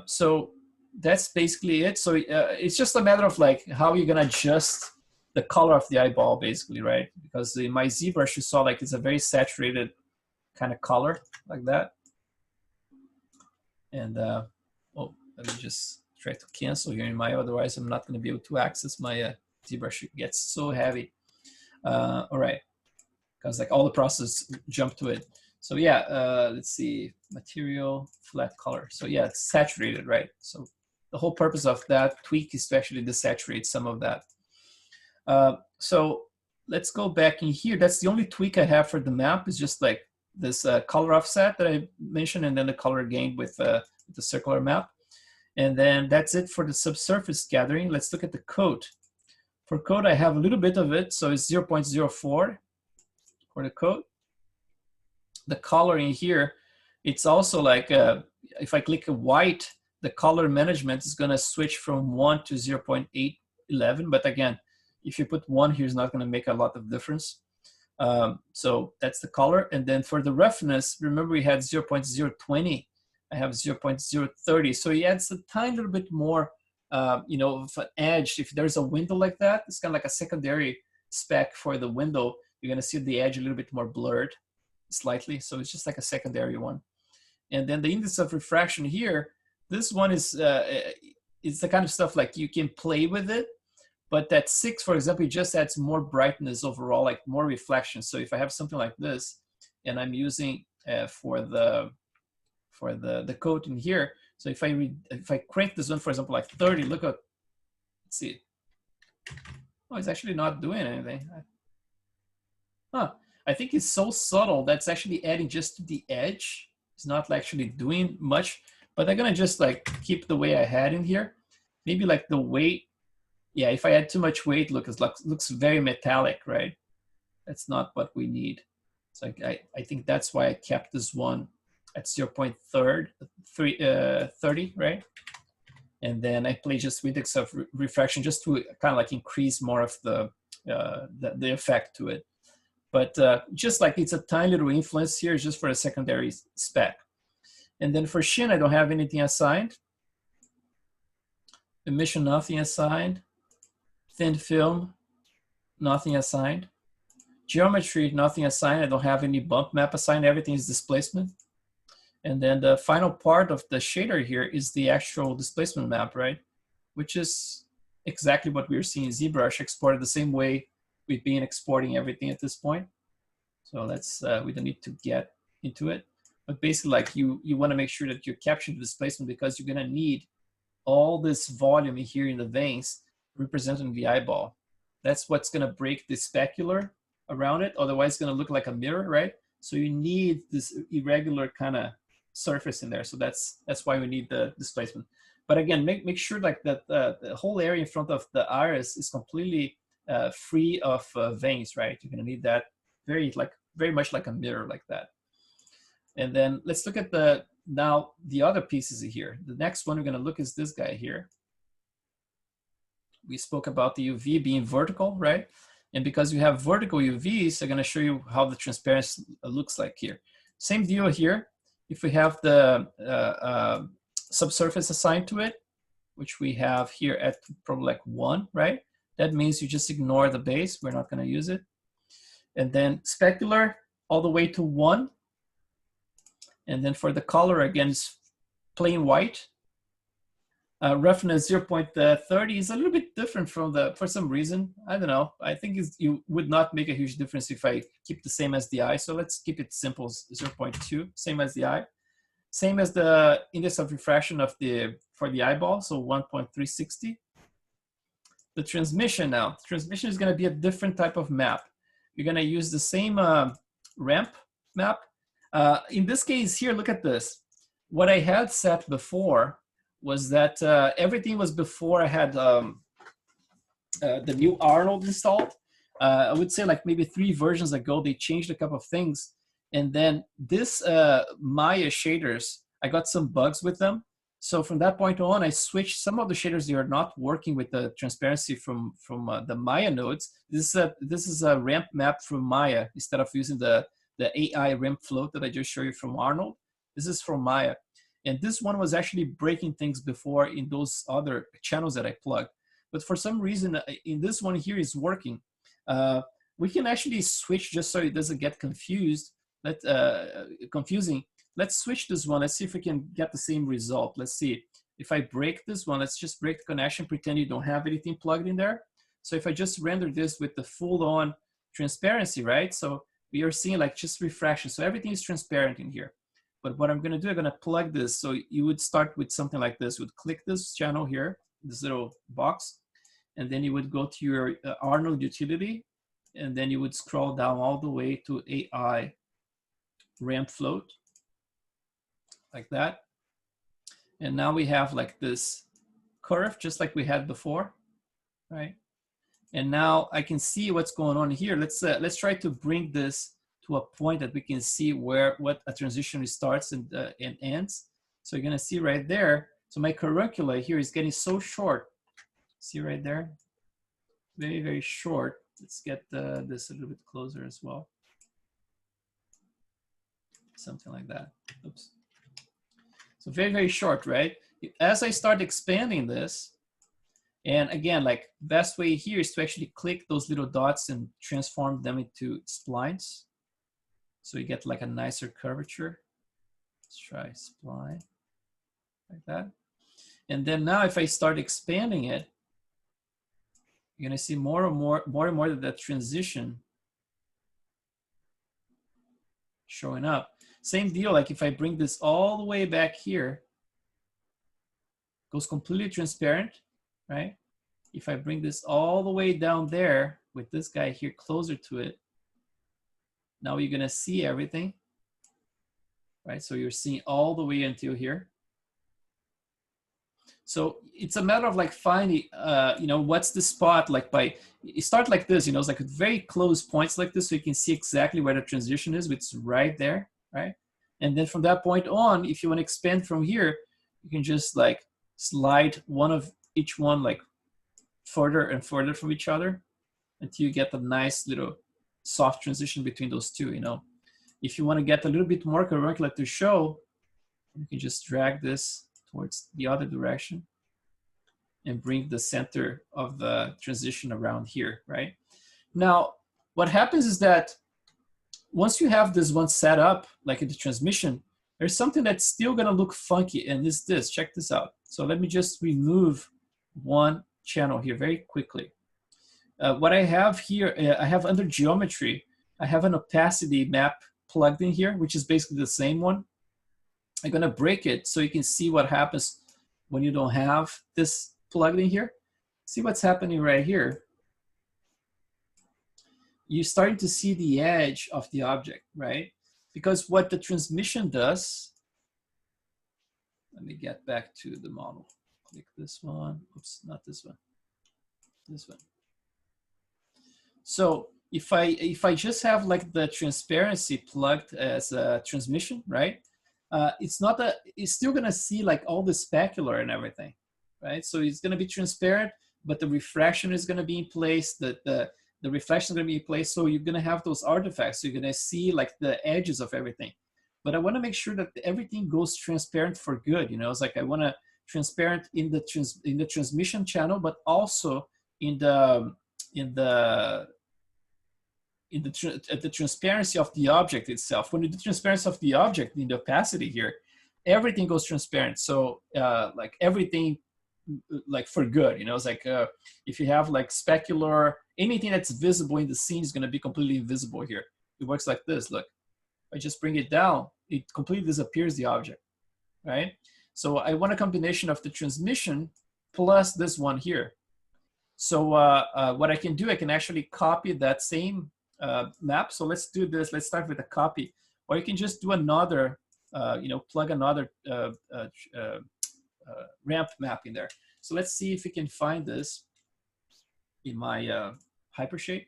So that's basically it. So it's just a matter of like how you're gonna adjust the color of the eyeball, basically, right? Because in my ZBrush, you saw like it's a very saturated kind of color like that. And oh, let me just try to cancel here in Maya, otherwise I'm not going to be able to access my ZBrush. It gets so heavy. All right, because like all the process jump to it. So yeah, let's see, material, flat color. So yeah, it's saturated, right? So the whole purpose of that tweak is to actually desaturate some of that. So let's go back in here. That's the only tweak I have for the map, is just like this color offset that I mentioned, and then the color gain with the circular map. And then that's it for the subsurface gathering. Let's look at the coat. For coat, I have a little bit of it, so it's 0.04 for the coat. The color in here, it's also like, if I click a white, the color management is gonna switch from 1 to 0.811, but again, if you put 1 here, it's not gonna make a lot of difference. So that's the color. And then for the roughness, remember we had 0.020, I have 0.030. So it adds a tiny little bit more, of an edge. If there's a window like that, it's kind of like a secondary spec for the window. You're gonna see the edge a little bit more blurred, slightly. So it's just like a secondary one. And then the index of refraction here, this one is, it's the kind of stuff like you can play with it. But that 6, for example, it just adds more brightness overall, like more reflection. So if I have something like this, and I'm using for the coat in here, so if I crank this one, for example, like 30, look at, let's see. Oh, it's actually not doing anything. Huh. I think it's so subtle that's actually adding just to the edge. It's not actually doing much. But I'm gonna just like keep the way I had in here. Maybe like the weight yeah, if I add too much weight, look, it looks very metallic, right? That's not what we need. So I think that's why I kept this one at 0.30, right? And then I play just with index of refraction just to kind of like increase more of the effect to it. But just like it's a tiny little influence here, just for a secondary spec. And then for sheen, I don't have anything assigned. Emission, nothing assigned. Thin film, nothing assigned. Geometry, nothing assigned. I don't have any bump map assigned. Everything is displacement. And then the final part of the shader here is the actual displacement map, right? Which is exactly what we're seeing in ZBrush, exported the same way we've been exporting everything at this point. So let's, we don't need to get into it. But basically, like you want to make sure that you're capturing the displacement because you're going to need all this volume here in the veins representing the eyeball. That's what's going to break the specular around it. Otherwise, it's going to look like a mirror, right? So you need this irregular kind of surface in there. So that's why we need the displacement. But again, make sure like that the whole area in front of the iris is completely free of veins, right? You're going to need that very much like a mirror like that. And then let's look at now the other pieces here. The next one we're going to look is this guy here. We spoke about the UV being vertical, right? And because you have vertical UVs, I'm going to show you how the transparency looks like here. Same deal here. If we have the subsurface assigned to it, which we have here at probably like 1, right? That means you just ignore the base. We're not going to use it. And then specular all the way to 1. And then for the color, again, it's plain white. Roughness 0.30 is a little bit different from for some reason. I don't know. I think you would not make a huge difference if I keep the same as the eye. So let's keep it simple, 0.2, same as the eye. Same as the index of refraction for the eyeball, so 1.360. The transmission now. Transmission is going to be a different type of map. You're going to use the same ramp map. In this case here, look at this. What I had set before was that everything was before I had the new Arnold installed. I would say like maybe 3 versions ago, they changed a couple of things. And then this Maya shaders, I got some bugs with them. So from that point on, I switched some of the shaders that are not working with the transparency from the Maya nodes. This is a ramp map from Maya instead of using the AI ramp float that I just showed you from Arnold. This is from Maya. And this one was actually breaking things before in those other channels that I plugged. But for some reason, in this one here is working. We can actually switch just so it doesn't get confusing. Let's switch this one. Let's see if we can get the same result. Let's see. If I break this one, let's just break the connection, pretend you don't have anything plugged in there. So if I just render this with the full-on transparency, right? So we are seeing like just refraction. So everything is transparent in here. But what I'm going to do, I'm going to plug this. So you would start with something like this. You would click this channel here, this little box, and then you would go to your Arnold utility, and then you would scroll down all the way to AI ramp float, like that. And now we have like this curve, just like we had before, right? And now I can see what's going on here. Let's try to bring this to a point that we can see what a transition starts and ends. So you're gonna see right there. So my curricula here is getting so short. See right there? Very, very short. Let's get this a little bit closer as well. Something like that. Oops. So very, very short, right? As I start expanding this, and again, like best way here is to actually click those little dots and transform them into splines. So you get like a nicer curvature. Let's try spline, like that. And then now if I start expanding it, you're gonna see more and more of that transition showing up. Same deal, like if I bring this all the way back here, goes completely transparent, right? If I bring this all the way down there with this guy here closer to it, now you're gonna see everything, right? So you're seeing all the way until here. So it's a matter of like finding, you know, what's the spot, like by, you start like this, you know, it's like very close points like this, so you can see exactly where the transition is, which is right there, right? And then from that point on, if you want to expand from here, you can just like slide one of each one like further and further from each other until you get a nice little soft transition between those two, you know. If you want to get a little bit more correct, like to show, you can just drag this towards the other direction and bring the center of the transition around here, right? Now, what happens is that once you have this one set up, like in the transmission, there's something that's still gonna look funky, and it's this, check this out. So let me just remove one channel here very quickly. What I have here, I have under geometry, I have an opacity map plugged in here, which is basically the same one. I'm gonna break it so you can see what happens when you don't have this plugged in here. See what's happening right here. You're starting to see the edge of the object, right? Because what the transmission does, let me get back to the model. Click this one, oops, not this one, this one. So if I just have like the transparency plugged as a transmission, right? It's still gonna see like all the specular and everything, right? So it's gonna be transparent, but the refraction is gonna be in place, the reflection is gonna be in place, so you're gonna have those artifacts. So you're gonna see like the edges of everything. But I wanna make sure that everything goes transparent for good, you know? It's like I wanna transparent in the transmission channel, but also in the transparency of the object itself. When you do transparency of the object in the opacity here, everything goes transparent. So like everything, like for good, you know, it's like if you have like specular, anything that's visible in the scene is going to be completely invisible here. It works like this. Look, I just bring it down, it completely disappears the object, right? So I want a combination of the transmission plus this one here. So what I can do, I can actually copy that same map. So let's do this. Let's start with a copy, or you can just do another, you know, plug another ramp map in there. So let's see if we can find this in my Hypershape.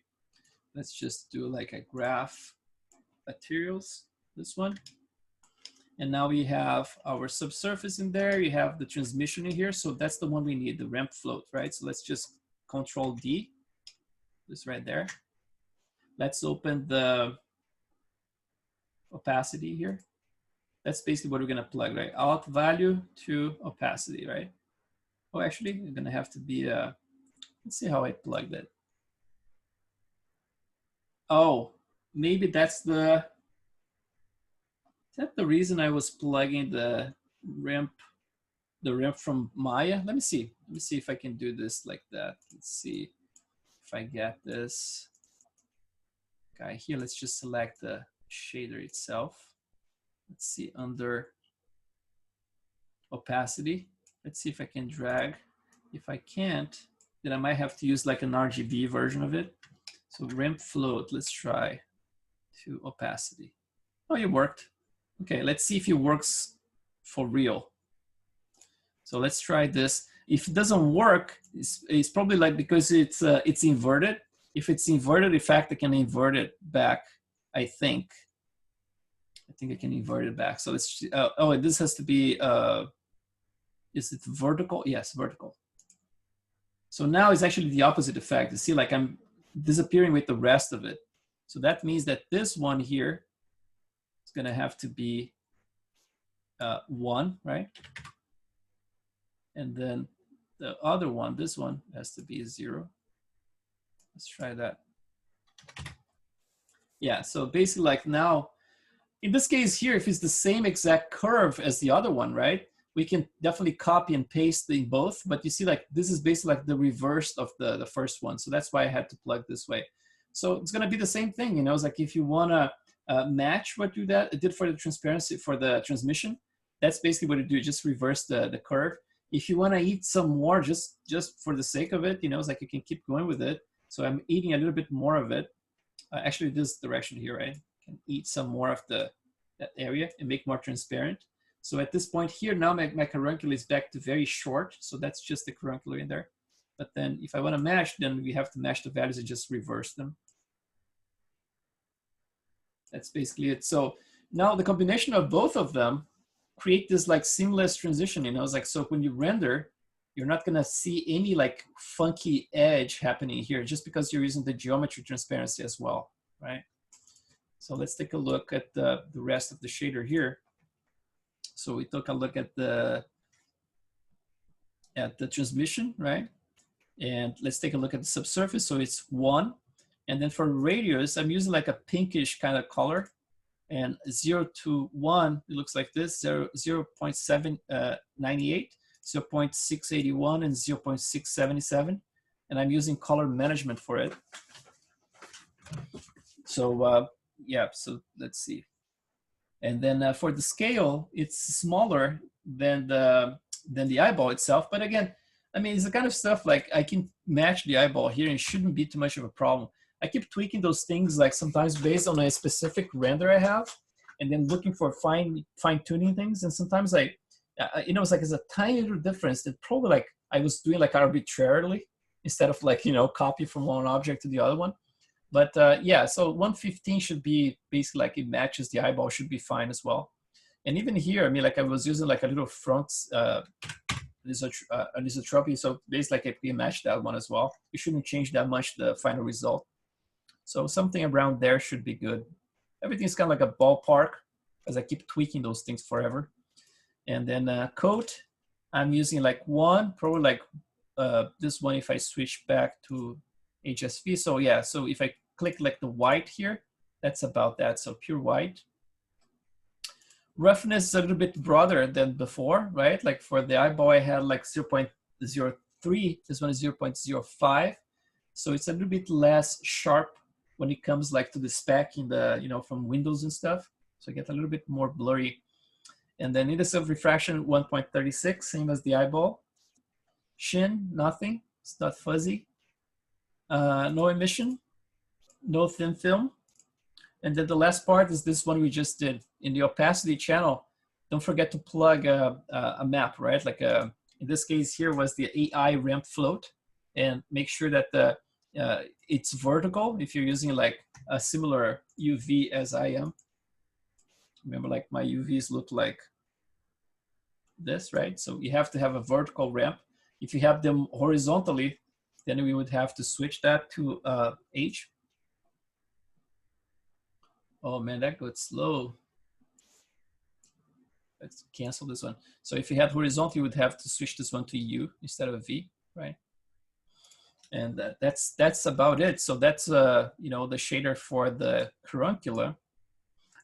Let's just do like a graph materials, this one. And now we have our subsurface in there. You have the transmission in here. So that's the one we need, the ramp float, right? So let's just Control D, this right there. Let's open the opacity here. That's basically what we're gonna plug, right? Alt value to opacity, right? Oh, actually, I'm gonna have to be, let's see how I plugged it. Oh, maybe that's is that the reason I was plugging the ramp from Maya? Let me see if I can do this like that. Let's see if I get this guy here. Let's just select the shader itself. Let's see, under opacity. Let's see if I can drag. If I can't, then I might have to use like an RGB version of it. So ramp float, let's try to opacity. Oh, it worked. Okay, let's see if it works for real. So let's try this. If it doesn't work, it's probably like because it's inverted. If it's inverted, in fact, I can invert it back, I think I can invert it back. So let's, oh, this has to be, is it vertical? Yes, vertical. So now it's actually the opposite effect. You see, like I'm disappearing with the rest of it. So that means that this one here is gonna have to be 1, right? And then the other one, this one has to be 0. Let's try that. Yeah, so basically like now, in this case here, if it's the same exact curve as the other one, right? We can definitely copy and paste in both, but you see like this is basically like the reverse of the first one. So that's why I had to plug this way. So it's gonna be the same thing, you know, it's like if you wanna match what you did for the transparency, for the transmission, that's basically what you do, just reverse the curve. If you wanna eat some more, just for the sake of it, you know, it's like you can keep going with it. So I'm eating a little bit more of it. Actually this direction here, right? Can eat some more of that area and make more transparent. So at this point here, now my caruncular is back to very short. So that's just the caruncular in there. But then if I want to mesh, then we have to mesh the values and just reverse them. That's basically it. So now the combination of both of them create this like seamless transition, you know. It's like, so when you render, you're not gonna see any like funky edge happening here just because you're using the geometry transparency as well, right? So let's take a look at the rest of the shader here. So we took a look at the transmission, right? And let's take a look at the subsurface. So it's 1. And then for radius, I'm using like a pinkish kind of color. And 0 to 1, it looks like this, 0, 0.798, 0.681, and 0.677. And I'm using color management for it. So yeah, so let's see. And then for the scale, it's smaller than the eyeball itself. But again, I mean, it's the kind of stuff like I can match the eyeball here and it shouldn't be too much of a problem. I keep tweaking those things like sometimes based on a specific render I have, and then looking for fine-tuning things. And sometimes you know, it's like it's a tiny little difference that probably like I was doing like arbitrarily instead of like, you know, copy from one object to the other one. But yeah, so 115 should be basically like it matches the eyeball, should be fine as well. And even here, I mean, like I was using like a little front anisotropy, so basically like I can match that one as well. You shouldn't change that much the final result. So something around there should be good. Everything's kind of like a ballpark as I keep tweaking those things forever. And then coat, I'm using like 1, probably like this one if I switch back to HSV. So yeah, so if I click like the white here, that's about that, so pure white. Roughness is a little bit broader than before, right? Like for the eyeball, I had like 0.03, this one is 0.05. So it's a little bit less sharp when it comes like to the spec in the, you know, from Windows and stuff. So I get a little bit more blurry. And then index of refraction, 1.36, same as the eyeball. Shin, nothing, it's not fuzzy. No emission, no thin film. And then the last part is this one we just did. In the opacity channel, don't forget to plug a map, right? Like in this case here was the AI ramp float, and make sure that it's vertical if you're using like a similar UV as I am. Remember, like my UVs look like this, right? So you have to have a vertical ramp. If you have them horizontally, then we would have to switch that to H. Oh man, that got slow. Let's cancel this one. So if you had horizontal, you would have to switch this one to U instead of V, right? And that's about it. So that's you know, the shader for the caruncular.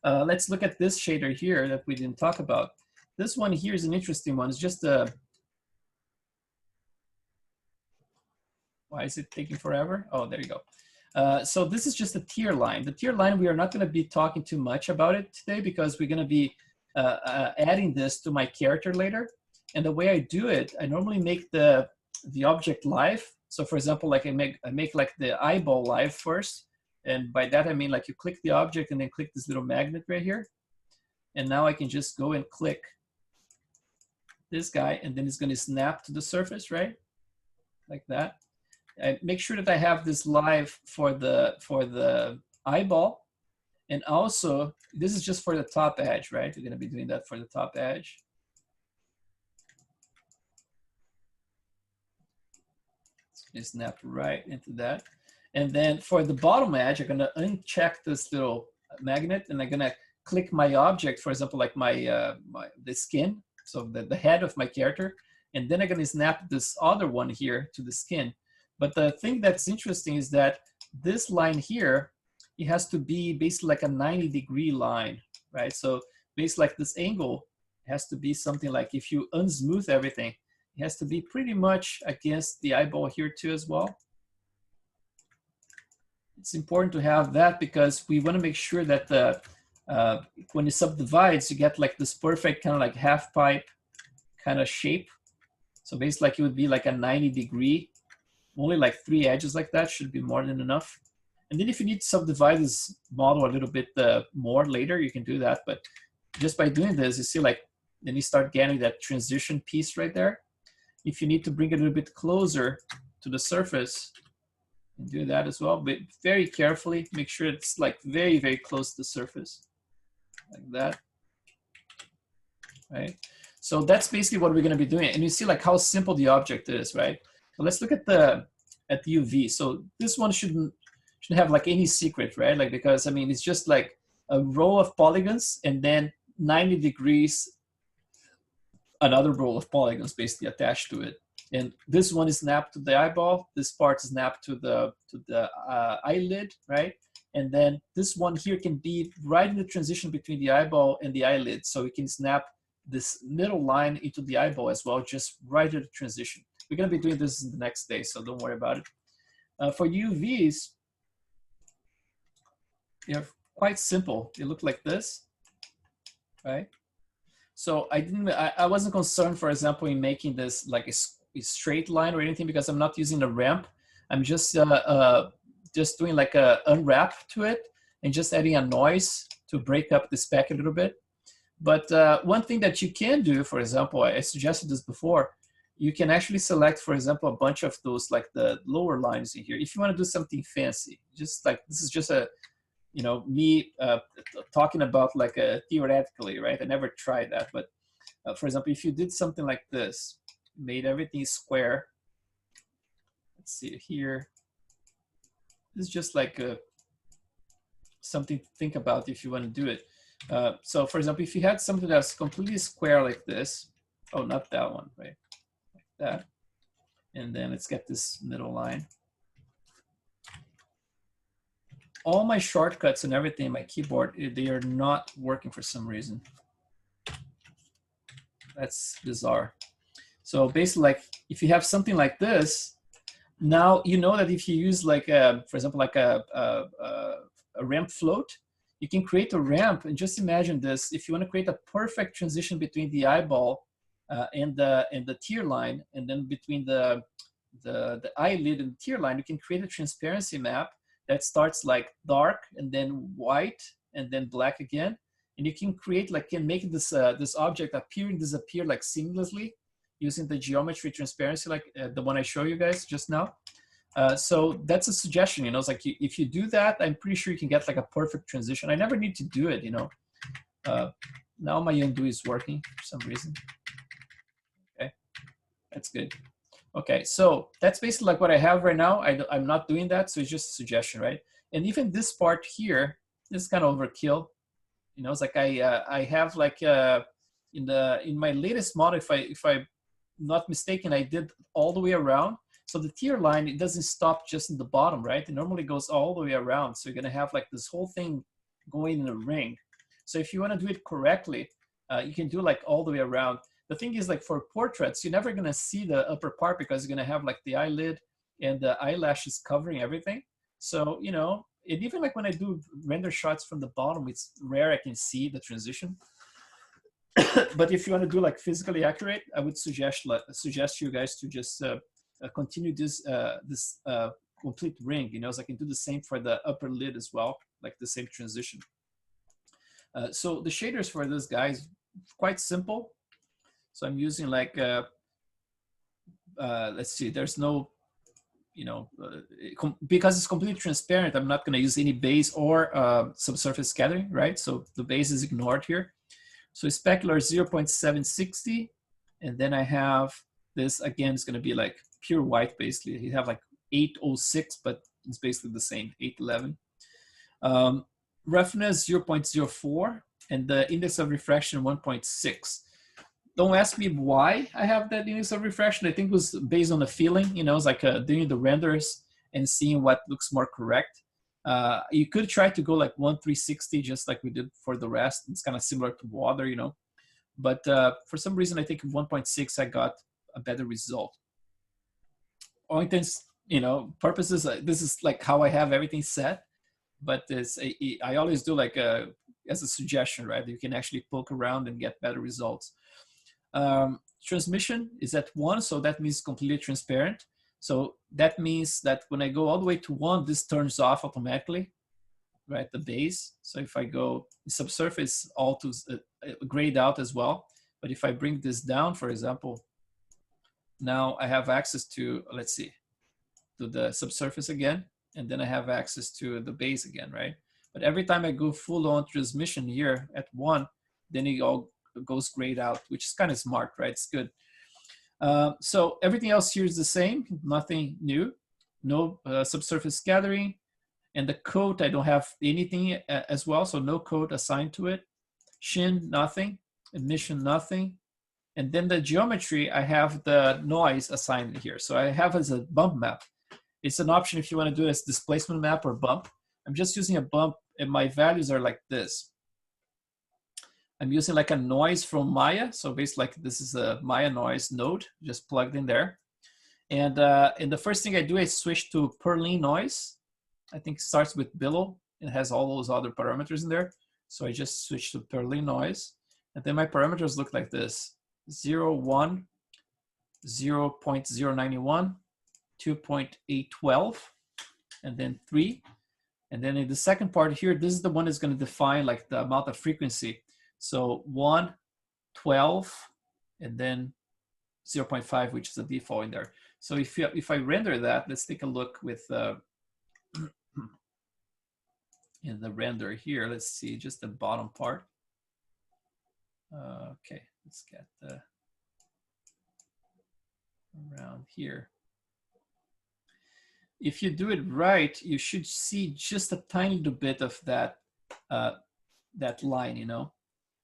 Let's look at this shader here that we didn't talk about. This one here is an interesting one. It's just a, why is it taking forever? Oh, there you go. So this is just a tier line. The tier line, we are not going to be talking too much about it today because we're going to be adding this to my character later. And the way I do it, I normally make the object live. So for example, like I make like the eyeball live first. And by that, I mean like you click the object and then click this little magnet right here. And now I can just go and click this guy, and then it's going to snap to the surface, right? Like that. I make sure that I have this live for the eyeball. And also, this is just for the top edge, right? We're going to be doing that for the top edge. It's going to snap right into that. And then for the bottom edge, I'm going to uncheck this little magnet, and I'm going to click my object, for example, like the skin, so the head of my character. And then I'm going to snap this other one here to the skin. But the thing that's interesting is that this line here, it has to be basically like a 90-degree line, right? So basically like this angle has to be something like, if you unsmooth everything, it has to be pretty much against the eyeball here too as well. It's important to have that because we want to make sure that when it subdivides, you get like this perfect kind of like half pipe kind of shape. So basically like it would be like a 90-degree, only like 3 edges like that should be more than enough. And then if you need to subdivide this model a little bit more later, you can do that. But just by doing this, you see like then you start getting that transition piece right there. If you need to bring it a little bit closer to the surface, do that as well, but very carefully. Make sure it's like very, very close to the surface, like that, right? So that's basically what we're going to be doing. And you see like how simple the object is, right? So let's look at the UV. So this one shouldn't have like any secret, right? Like, because I mean, it's just like a row of polygons and then 90 degrees, another row of polygons basically attached to it. And this one is snapped to the eyeball. This part is snapped to the eyelid, right? And then this one here can be right in the transition between the eyeball and the eyelid. So we can snap this middle line into the eyeball as well, just right at the transition. We're gonna be doing this the next day, so don't worry about it. For UVs, they're quite simple. They look like this, right? So I wasn't concerned, for example, in making this like a straight line or anything because I'm not using a ramp. I'm just doing like a unwrap to it and just adding a noise to break up the speck a little bit. But one thing that you can do, for example, I suggested this before, you can actually select, for example, a bunch of those like the lower lines in here. If you want to do something fancy, just like this is just a, you know, me talking about like theoretically, right? I never tried that, but for example, if you did something like this, made everything square. Let's see here. This is just like something to think about if you want to do it. So for example, if you had something that's completely square like this, oh, not that one, right? Like that. And then let's get this middle line. All my shortcuts and everything in my keyboard, they are not working for some reason. That's bizarre. So basically, like if you have something like this, now you know that if you use like, for example, like a ramp float, you can create a ramp. And just imagine this: if you want to create a perfect transition between the eyeball and the tear line, and then between the eyelid and the tear line, you can create a transparency map that starts like dark and then white and then black again. And you can create like, can make this this object appear and disappear like seamlessly using the geometry transparency, like the one I show you guys just now. So that's a suggestion, you know, it's like if you do that, I'm pretty sure you can get like a perfect transition. I never need to do it, you know. Now my undo is working for some reason. Okay, that's good. Okay, so that's basically like what I have right now. I'm not doing that, so it's just a suggestion, right? And even this part here is kind of overkill. You know, it's like I have like in my latest model, if I'm not mistaken, I did all the way around. So the tier line, it doesn't stop just in the bottom, right? It normally goes all the way around. So you're gonna have like this whole thing going in a ring. So if you wanna do it correctly, you can do like all the way around. The thing is, like for portraits, you're never gonna see the upper part because you're gonna have like the eyelid and the eyelashes covering everything. So, you know, and even like when I do render shots from the bottom, it's rare I can see the transition. But if you want to do like physically accurate, I would suggest you guys to just continue this complete ring. You know, so I can do the same for the upper lid as well, like the same transition. So the shaders for this guy is quite simple. So I'm using like, let's see, there's no, you know, because it's completely transparent, I'm not going to use any base or subsurface scattering, right? So the base is ignored here. So specular 0.760, and then I have this, again, it's going to be like pure white, basically. You have like 806, but it's basically the same, 811. Roughness 0.04, and the index of refraction 1.6. Don't ask me why I have that index of refraction. I think it was based on the feeling, you know, it's like doing the renders and seeing what looks more correct. You could try to go like 1,360, just like we did for the rest. It's kind of similar to water, you know. But for some reason, I think 1.6, I got a better result. All intents, you know, purposes, this is like how I have everything set. But I always do like as a suggestion, right? You can actually poke around and get better results. Transmission is at 1, so that means completely transparent. So that means that when I go all the way to 1, this turns off automatically, right? The base. So if I go subsurface, all to grayed out as well. But if I bring this down, for example, now I have access to, let's see, to the subsurface again, and then I have access to the base again, right? But every time I go full on transmission here at 1, then it all goes grayed out, which is kind of smart, right? It's good. So everything else here is the same, nothing new, no subsurface scattering. And the coat, I don't have anything as well, so no coat assigned to it. Shin, nothing. Emission, nothing. And then the geometry, I have the noise assigned here. So I have as a bump map. It's an option if you want to do it as displacement map or bump. I'm just using a bump, and my values are like this. I'm using like a noise from Maya. So basically, like this is a Maya noise node just plugged in there. And the first thing I do is switch to Perlin noise. I think it starts with billow. It has all those other parameters in there. So I just switch to Perlin noise. And then my parameters look like this: 0, 1, 0.091, 2.812, and then 3. And then in the second part here, this is the one that's going to define like the amount of frequency. So 1, 12, and then 0.5, which is the default in there. So if I render that, let's take a look with in the render here. Let's see just the bottom part. Okay, let's get the around here. If you do it right, you should see just a tiny little bit of that that line, you know.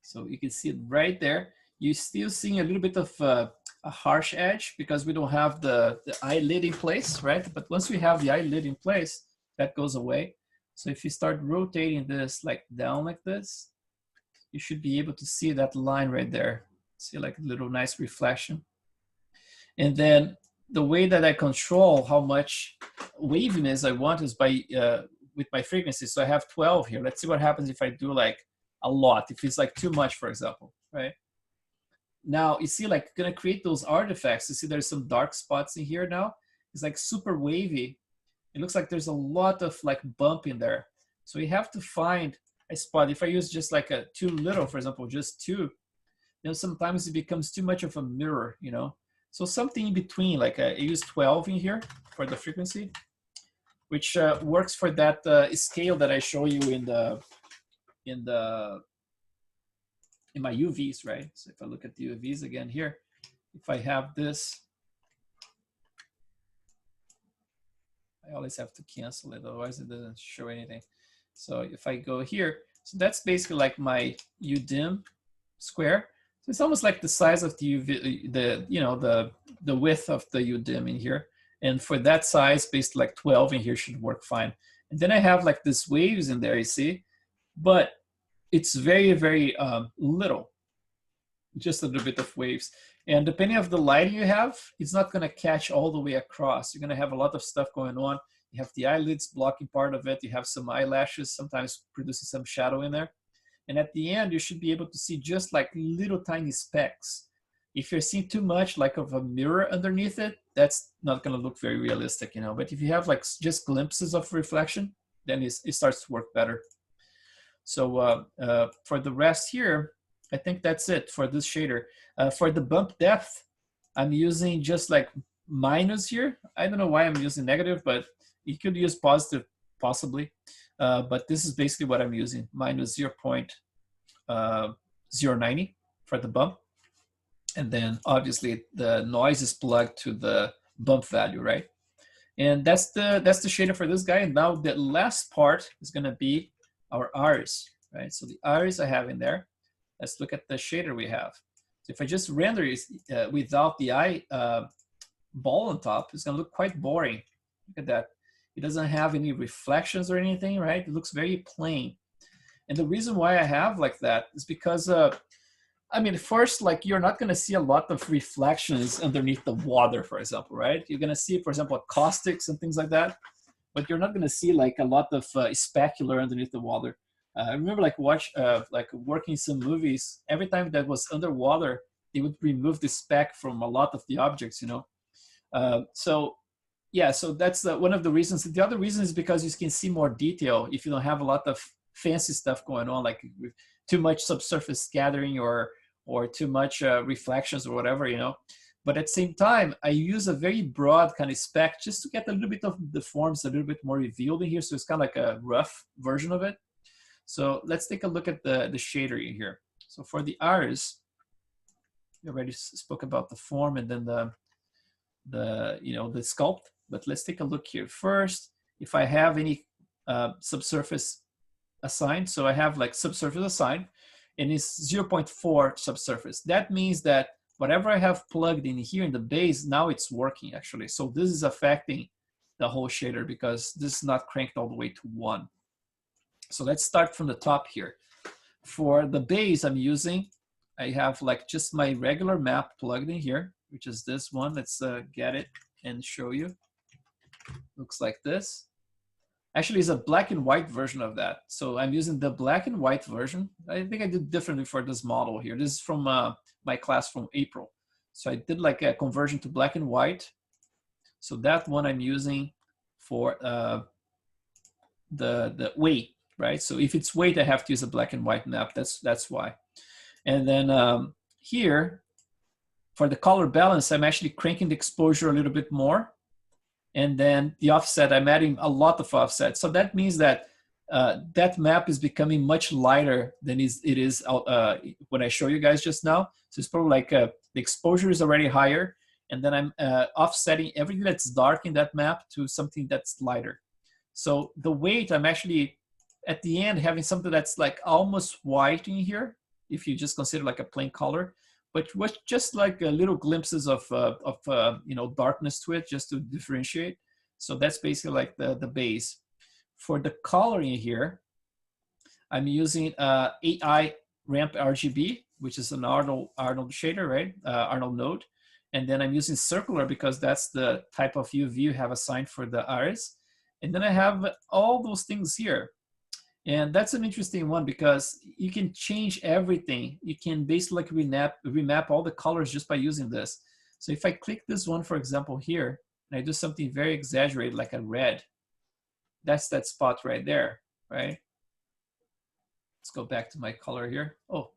So you can see it right there. You're still seeing a little bit of a harsh edge because we don't have the eyelid in place, right? But once we have the eyelid in place, that goes away. So if you start rotating this like down like this, you should be able to see that line right there. See like a little nice reflection. And then the way that I control how much waviness I want is by with my frequency. So I have 12 here. Let's see what happens if I do like a lot, if it's like too much, for example, right? Now you see like gonna create those artifacts. You see there's some dark spots in here now. It's like super wavy. It looks like there's a lot of like bump in there. So you have to find a spot. If I use just like a too little, for example, just 2, then sometimes it becomes too much of a mirror, you know? So something in between, like I use 12 in here for the frequency, which works for that scale that I show you in my UVs, right? So if I look at the UVs again here, if I have this, I always have to cancel it, otherwise it doesn't show anything. So if I go here, so that's basically like my UDIM square. So it's almost like the size of the UV, the width of the UDIM in here. And for that size, basically like 12 in here should work fine. And then I have like this waves in there, you see, but it's very, very little, just a little bit of waves. And depending on the lighting you have, it's not gonna catch all the way across. You're gonna have a lot of stuff going on. You have the eyelids blocking part of it. You have some eyelashes, sometimes producing some shadow in there. And at the end, you should be able to see just like little tiny specks. If you're seeing too much like of a mirror underneath it, that's not gonna look very realistic, you know. But if you have like just glimpses of reflection, then it starts to work better. So for the rest here, I think that's it for this shader. For the bump depth, I'm using just like minus here. I don't know why I'm using negative, but you could use positive possibly. But this is basically what I'm using, minus 0.090 for the bump. And then obviously the noise is plugged to the bump value, right? And that's the shader for this guy. And now the last part is gonna be our iris, right? So the iris I have in there. Let's look at the shader we have. So if I just render it without the eye ball on top, it's gonna look quite boring. Look at that. It doesn't have any reflections or anything, right? It looks very plain. And the reason why I have like that is because, I mean, first, like you're not gonna see a lot of reflections underneath the water, for example, right? You're gonna see, for example, acoustics and things like that, but you're not gonna see like a lot of specular underneath the water. I remember like working some movies, every time that was underwater, they would remove the speck from a lot of the objects, you know? So yeah, so that's one of the reasons. The other reason is because you can see more detail if you don't have a lot of fancy stuff going on, like with too much subsurface scattering or or too much reflections or whatever, you know. But at the same time, I use a very broad kind of spec just to get a little bit of the forms a little bit more revealed in here. So it's kind of like a rough version of it. So let's take a look at the shader in here. So for the iris, we already spoke about the form and then the sculpt. But let's take a look here first. If I have any subsurface assigned, so I have like subsurface assigned, and it's 0.4 subsurface. That means that whatever I have plugged in here in the base, now it's working actually. So this is affecting the whole shader because this is not cranked all the way to 1. So let's start from the top here. For the base I'm using, I have like just my regular map plugged in here, which is this one. Let's get it and show you. Looks like this. Actually, it's a black and white version of that. So I'm using the black and white version. I think I did differently for this model here. This is from my class from April. So I did like a conversion to black and white. So that one I'm using for the weight, right? So if it's weight, I have to use a black and white map. That's why. And then here, for the color balance, I'm actually cranking the exposure a little bit more. And then the offset, I'm adding a lot of offset. So that means that that map is becoming much lighter than it is when I show you guys just now. So it's probably like the exposure is already higher. And then I'm offsetting everything that's dark in that map to something that's lighter. So the weight, I'm actually, at the end, having something that's like almost white in here, if you just consider like a plain color. But with just like little glimpses of darkness to it, just to differentiate. So that's basically like the base. For the coloring here, I'm using AI Ramp RGB, which is an Arnold shader, right? Arnold node. And then I'm using circular because that's the type of UV you have assigned for the iris. And then I have all those things here. And that's an interesting one because you can change everything. You can basically like remap all the colors just by using this. So if I click this one, for example, here, and I do something very exaggerated like a red, that's that spot right there, right? Let's go back to my color here. Oh,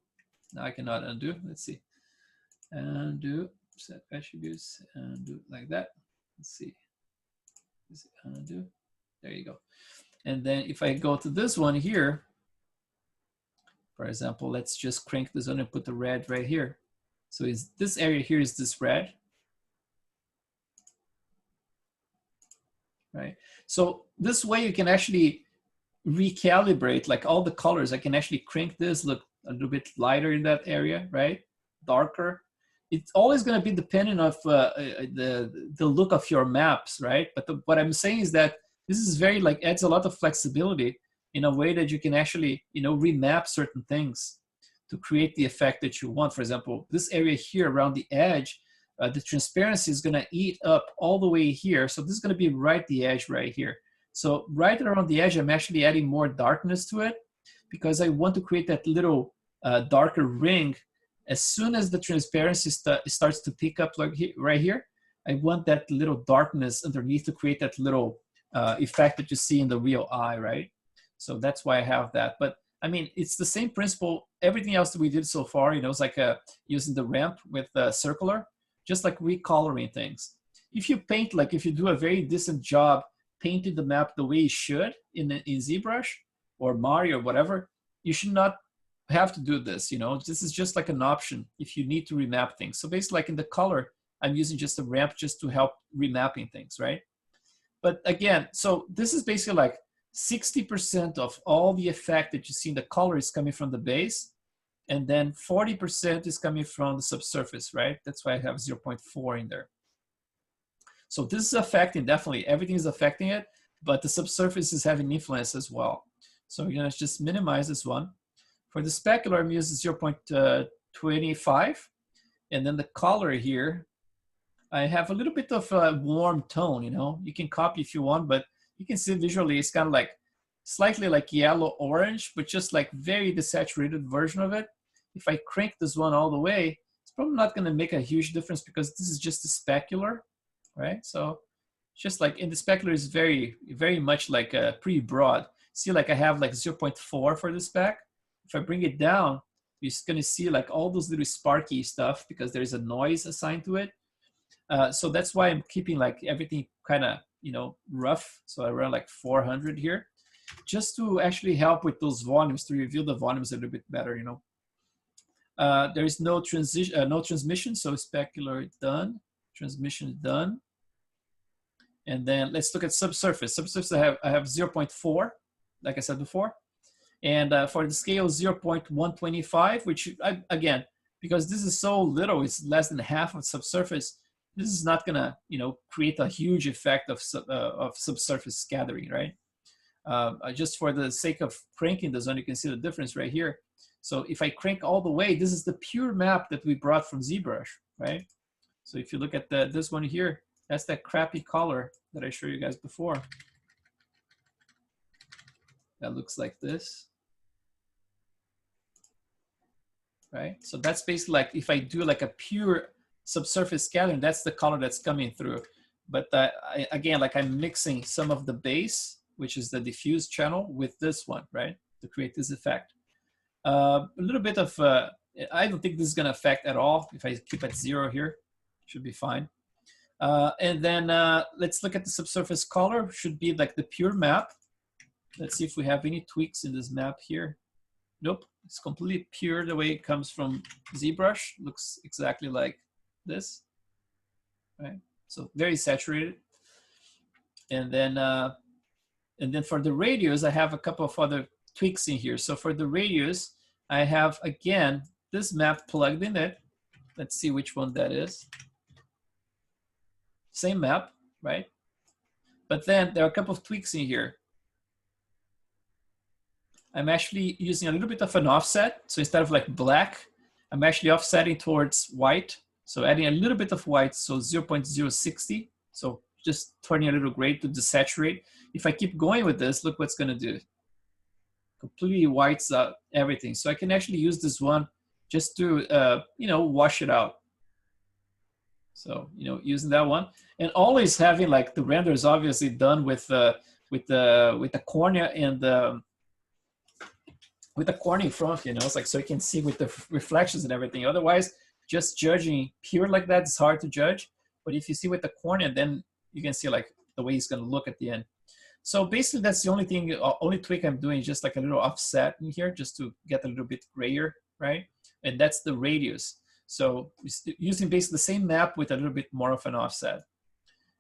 now I cannot undo. Let's see. Undo, set attributes, undo like that. Let's see. Undo. There you go. And then if I go to this one here, for example, let's just crank this on and put the red right here. So is this area here is this red, right? So this way you can actually recalibrate like all the colors. I can actually crank this, look a little bit lighter in that area, right? Darker. It's always going to be dependent of the look of your maps, right? But what I'm saying is that this is very like adds a lot of flexibility in a way that you can actually, remap certain things to create the effect that you want. For example, this area here around the edge, the transparency is going to eat up all the way here. So this is going to be right the edge right here. So right around the edge, I'm actually adding more darkness to it because I want to create that little darker ring. As soon as the transparency starts to pick up like right here, I want that little darkness underneath to create that little effect that you see in the real eye, right? So that's why I have that. But I mean, it's the same principle. Everything else that we did so far, it's like using the ramp with circular, just like recoloring things. If you paint, like if you do a very decent job painting the map the way you should in ZBrush or Mari or whatever, you should not have to do this. This is just like an option if you need to remap things. So basically, like in the color, I'm using just a ramp just to help remapping things, right? But again, so this is basically like 60% of all the effect that you see in the color is coming from the base, and then 40% is coming from the subsurface, right? That's why I have 0.4 in there. So this is affecting, definitely, everything is affecting it, but the subsurface is having influence as well. So we're gonna just minimize this one. For the specular, I'm using 0.25, and then the color here, I have a little bit of a warm tone, You can copy if you want, but you can see visually it's kind of like slightly like yellow-orange, but just like very desaturated version of it. If I crank this one all the way, it's probably not going to make a huge difference because this is just a specular, right? So just like in the specular is very, very much like pretty broad. See, like I have like 0.4 for the spec. If I bring it down, you're gonna see like all those little sparky stuff because there's a noise assigned to it. So that's why I'm keeping like everything kind of, you know, rough. So I run like 400 here, just to actually help with those volumes, to reveal the volumes a little bit better, you know. There is no transition, no transmission, so specular done, transmission done. And then let's look at subsurface. Subsurface, I have 0.4, like I said before. And for the scale 0.125, which again, because this is so little, it's less than half of subsurface, this is not gonna, you know, create a huge effect of subsurface scattering, right? Just for the sake of cranking the zone, you can see the difference right here. So if I crank all the way, this is the pure map that we brought from ZBrush, right? So if you look at this one here, that's that crappy color that I showed you guys before. That looks like this, right? So that's basically like, if I do like a pure subsurface scattering, that's the color that's coming through. But again, like I'm mixing some of the base, which is the diffuse channel, with this one, right? To create this effect. A little bit of, I don't think this is gonna affect at all. If I keep at 0 here, should be fine. And then let's look at the subsurface color. Should be like the pure map. Let's see if we have any tweaks in this map here. Nope, it's completely pure the way it comes from ZBrush. Looks exactly like this, right? So very saturated. And then for the radius, I have a couple of other tweaks in here. So for the radius, I have, again, this map plugged in it. Let's see which one that is. Same map, right? But then there are a couple of tweaks in here. I'm actually using a little bit of an offset. So instead of like black, I'm actually offsetting towards white. So adding a little bit of white, so 0.060. So just turning a little gray to desaturate. If I keep going with this, look what's gonna do. Completely whites out everything. So I can actually use this one just to, you know, wash it out. So, you know, using that one, and always having like the render is obviously done with the cornea and with the cornea in front, you know, it's like, so you can see with the reflections and everything. Otherwise, just judging pure like that is hard to judge. But if you see with the cornea, then you can see like the way it's going to look at the end. So basically, that's the only thing, only tweak I'm doing, just like a little offset in here, just to get a little bit grayer, right? And that's the radius. So using basically the same map with a little bit more of an offset.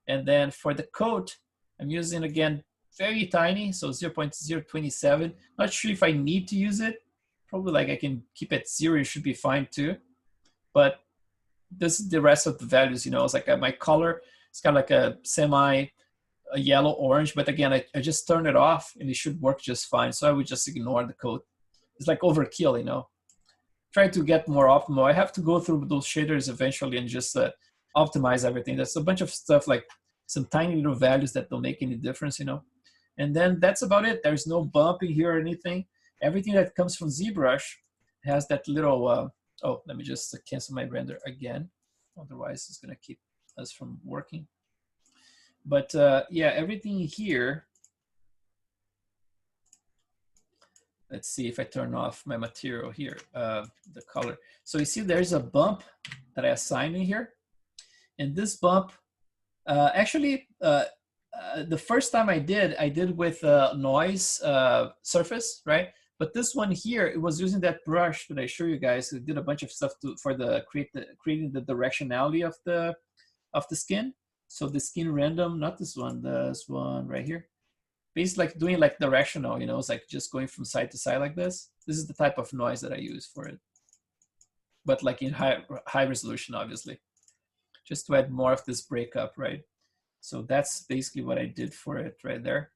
And then for the coat, I'm using, again, very tiny, so 0.027. Not sure if I need to use it. Probably like I can keep it 0, it should be fine too. But this is the rest of the values, you know, it's like my color, it's kind of like a yellow orange, but again, I just turned it off and it should work just fine. So I would just ignore the coat. It's like overkill, you know. Try to get more optimal. I have to go through those shaders eventually and just optimize everything. There's a bunch of stuff, like some tiny little values that don't make any difference, you know. And then that's about it. There's no bump in here or anything. Everything that comes from ZBrush has that little, oh, let me just cancel my render again. Otherwise, it's gonna keep us from working. But yeah, everything here, let's see if I turn off my material here, the color. So you see there's a bump that I assigned in here. And this bump, actually, the first time I did with noise surface, right? But this one here, it was using that brush that I show you guys. It did a bunch of stuff for creating the directionality of the skin. So the skin random, not this one right here. Basically like doing like directional, you know, it's like just going from side to side like this. This is the type of noise that I use for it. But like in high resolution, obviously. Just to add more of this breakup, right? So that's basically what I did for it right there.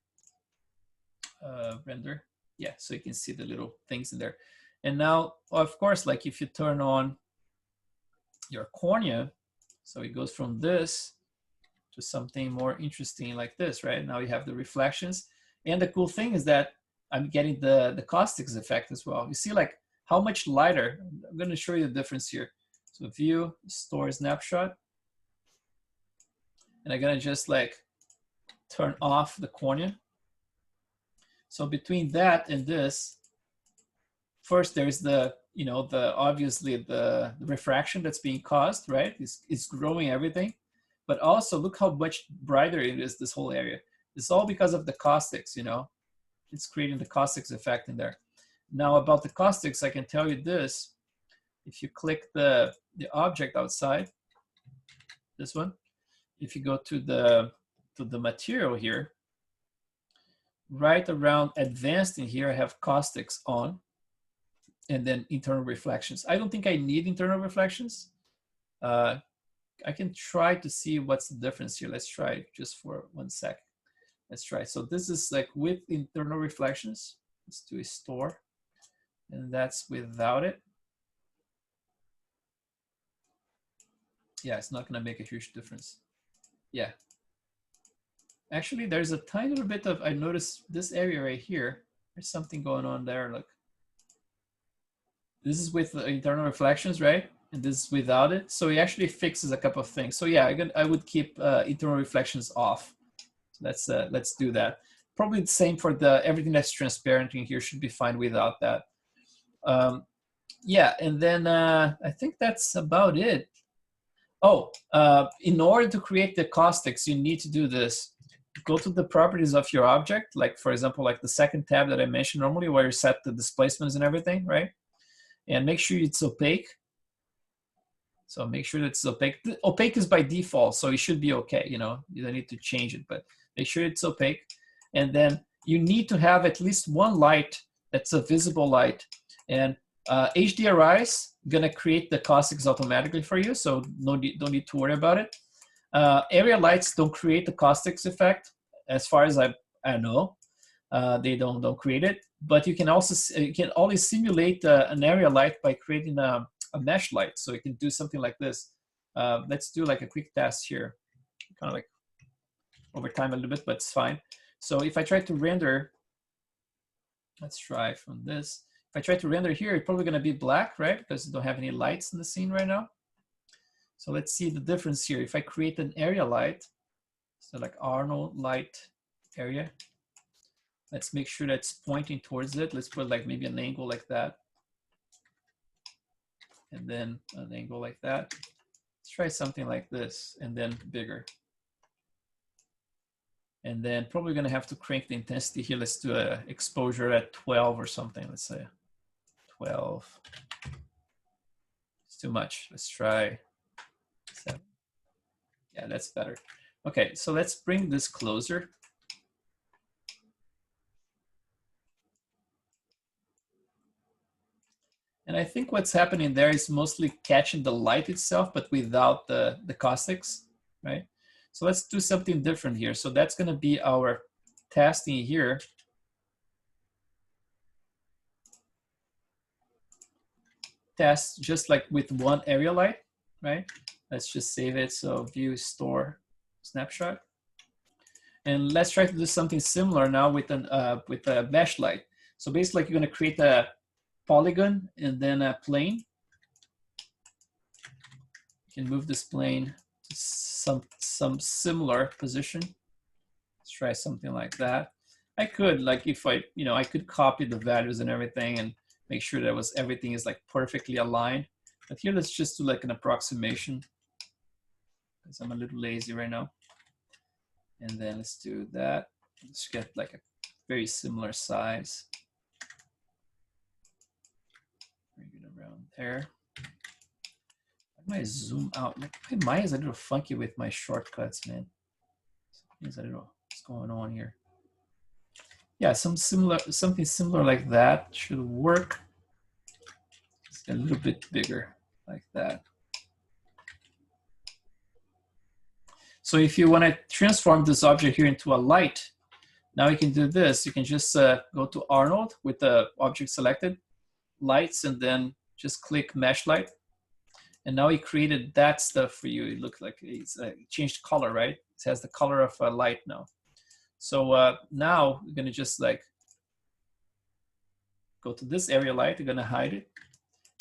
Render. Yeah, so you can see the little things in there. And now, of course, like if you turn on your cornea, so it goes from this to something more interesting like this, right? Now you have the reflections. And the cool thing is that I'm getting the caustics effect as well. You see like how much lighter. I'm gonna show you the difference here. So view, store snapshot. And I'm gonna just like turn off the cornea. So between that and this, first there's the you know, obviously the refraction that's being caused, right? It's growing everything. But also look how much brighter it is, this whole area. It's all because of the caustics, you know. It's creating the caustics effect in there. Now about the caustics, I can tell you this. If you click the object outside, this one, if you go to the material here, right around advanced in here, I have caustics on, and then internal reflections. I don't think I need internal reflections. I can try to see what's the difference here. Let's try just for 1 sec. Let's try. So this is like with internal reflections. Let's do a store, and that's without it. Yeah, it's not going to make a huge difference. Yeah. Actually, there's a tiny little bit of, I noticed this area right here. There's something going on there. Look. This is with the internal reflections, right? And this is without it. So it actually fixes a couple of things. So yeah, I would keep internal reflections off. So let's do that. Probably the same for everything that's transparent in here should be fine without that. Yeah, and then I think that's about it. Oh, in order to create the caustics, you need to do this. Go to the properties of your object, like for example, like the second tab that I mentioned normally, where you set the displacements and everything, right? And make sure it's opaque. So make sure that it's opaque. Opaque is by default, so it should be okay. You know, you don't need to change it, but make sure it's opaque. And then you need to have at least one light that's a visible light. And HDRI is gonna create the caustics automatically for you, so don't need to worry about it. Area lights don't create the caustics effect, as far as I know. They don't create it, but you can always simulate an area light by creating a mesh light. So you can do something like this. Let's do like a quick test here, kind of like over time a little bit, but it's fine. So if I try to render, let's try from this. If I try to render here, it's probably going to be black, right? Because you don't have any lights in the scene right now. So let's see the difference here. If I create an area light, so like Arnold light area, let's make sure that's pointing towards it. Let's put like maybe an angle like that. And then an angle like that. Let's try something like this and then bigger. And then probably gonna have to crank the intensity here. Let's do a exposure at 12 or something. Let's say 12. It's too much. Let's try 7. Yeah, that's better. Okay, so let's bring this closer. And I think what's happening there is mostly catching the light itself, but without the caustics, right? So let's do something different here. So that's gonna be our testing here. Test just like with one area light, right? Let's just save it. So view, store, snapshot. And let's try to do something similar now with a mesh light. So basically you're gonna create a polygon and then a plane. You can move this plane to some similar position. Let's try something like that. I could, like, if I could copy the values and everything and make sure that everything is like perfectly aligned. But here, let's just do like an approximation because I'm a little lazy right now. And then let's do that. Let's get like a very similar size. Bring it around there. How do I zoom out? My mind is a little funky with my shortcuts, man. I don't know what's going on here. Yeah, something similar like that should work. Just a little bit bigger, like that. So if you want to transform this object here into a light, now you can do this. You can just go to Arnold with the object selected, lights, and then just click mesh light. And now he created that stuff for you. It looked like it's changed color, right? It has the color of a light now. So now we're gonna just like go to this area light. We're gonna hide it.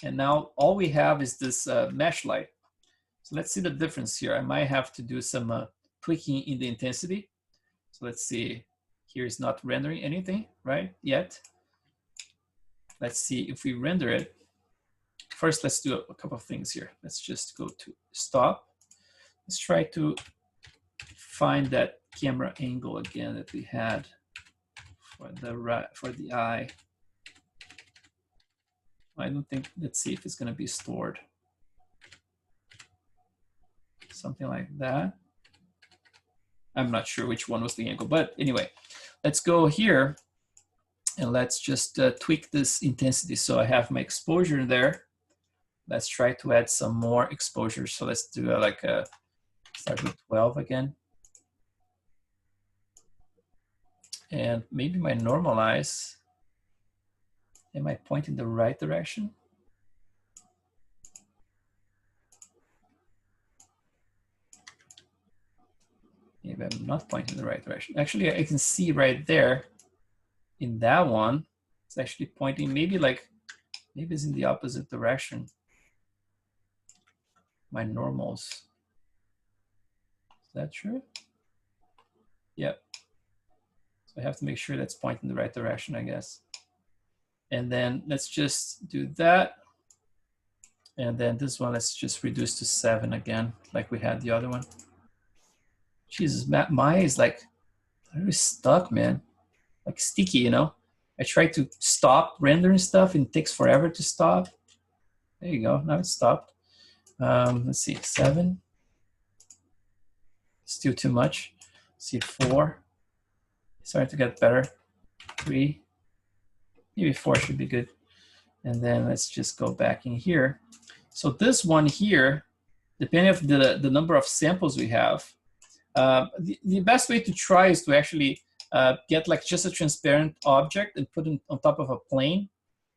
And now all we have is this mesh light. So let's see the difference here. I might have to do some tweaking in the intensity. So let's see, here is not rendering anything, right, yet. Let's see if we render it. first let's do a couple of things here. Let's just go to stop. Let's try to find that camera angle again that we had for the eye. I don't think, let's see if it's going to be stored. Something like that. I'm not sure which one was the angle, but anyway, let's go here and let's just tweak this intensity. So I have my exposure there. Let's try to add some more exposure. So let's do like a, start with 12 again. And maybe my normalize, am I pointing the right direction? Maybe I'm not pointing the right direction. Actually, I can see right there in that one, it's actually pointing maybe like, maybe it's in the opposite direction. My normals. Is that true? Yep. So I have to make sure that's pointing the right direction, I guess. And then let's just do that. And then this one, let's just reduce to 7 again, like we had the other one. Jesus, my eye is like very stuck, man. Like sticky, you know? I try to stop rendering stuff and it takes forever to stop. There you go, now it's stopped. Let's see, 7. Still too much. Let's see, 4. Starting to get better. 3. Maybe 4 should be good. And then let's just go back in here. So this one here, depending on the number of samples we have, the best way to try is to actually get like just a transparent object and put it on top of a plane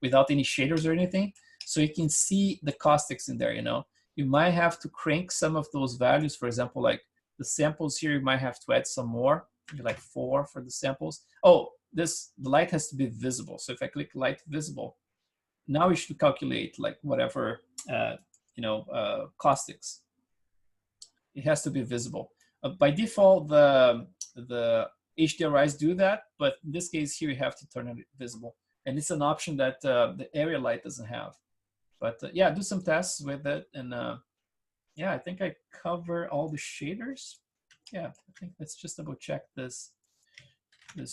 without any shaders or anything. So you can see the caustics in there, you know. You might have to crank some of those values. For example, like the samples here, you might have to add some more, maybe like 4 for the samples. Oh, the light has to be visible. So if I click light visible, now we should calculate like whatever, caustics. It has to be visible. By default, the HDRIs do that, but in this case here, you have to turn it visible. And it's an option that the area light doesn't have. But yeah, do some tests with it. And yeah, I think I cover all the shaders. Yeah, I think let's just double check this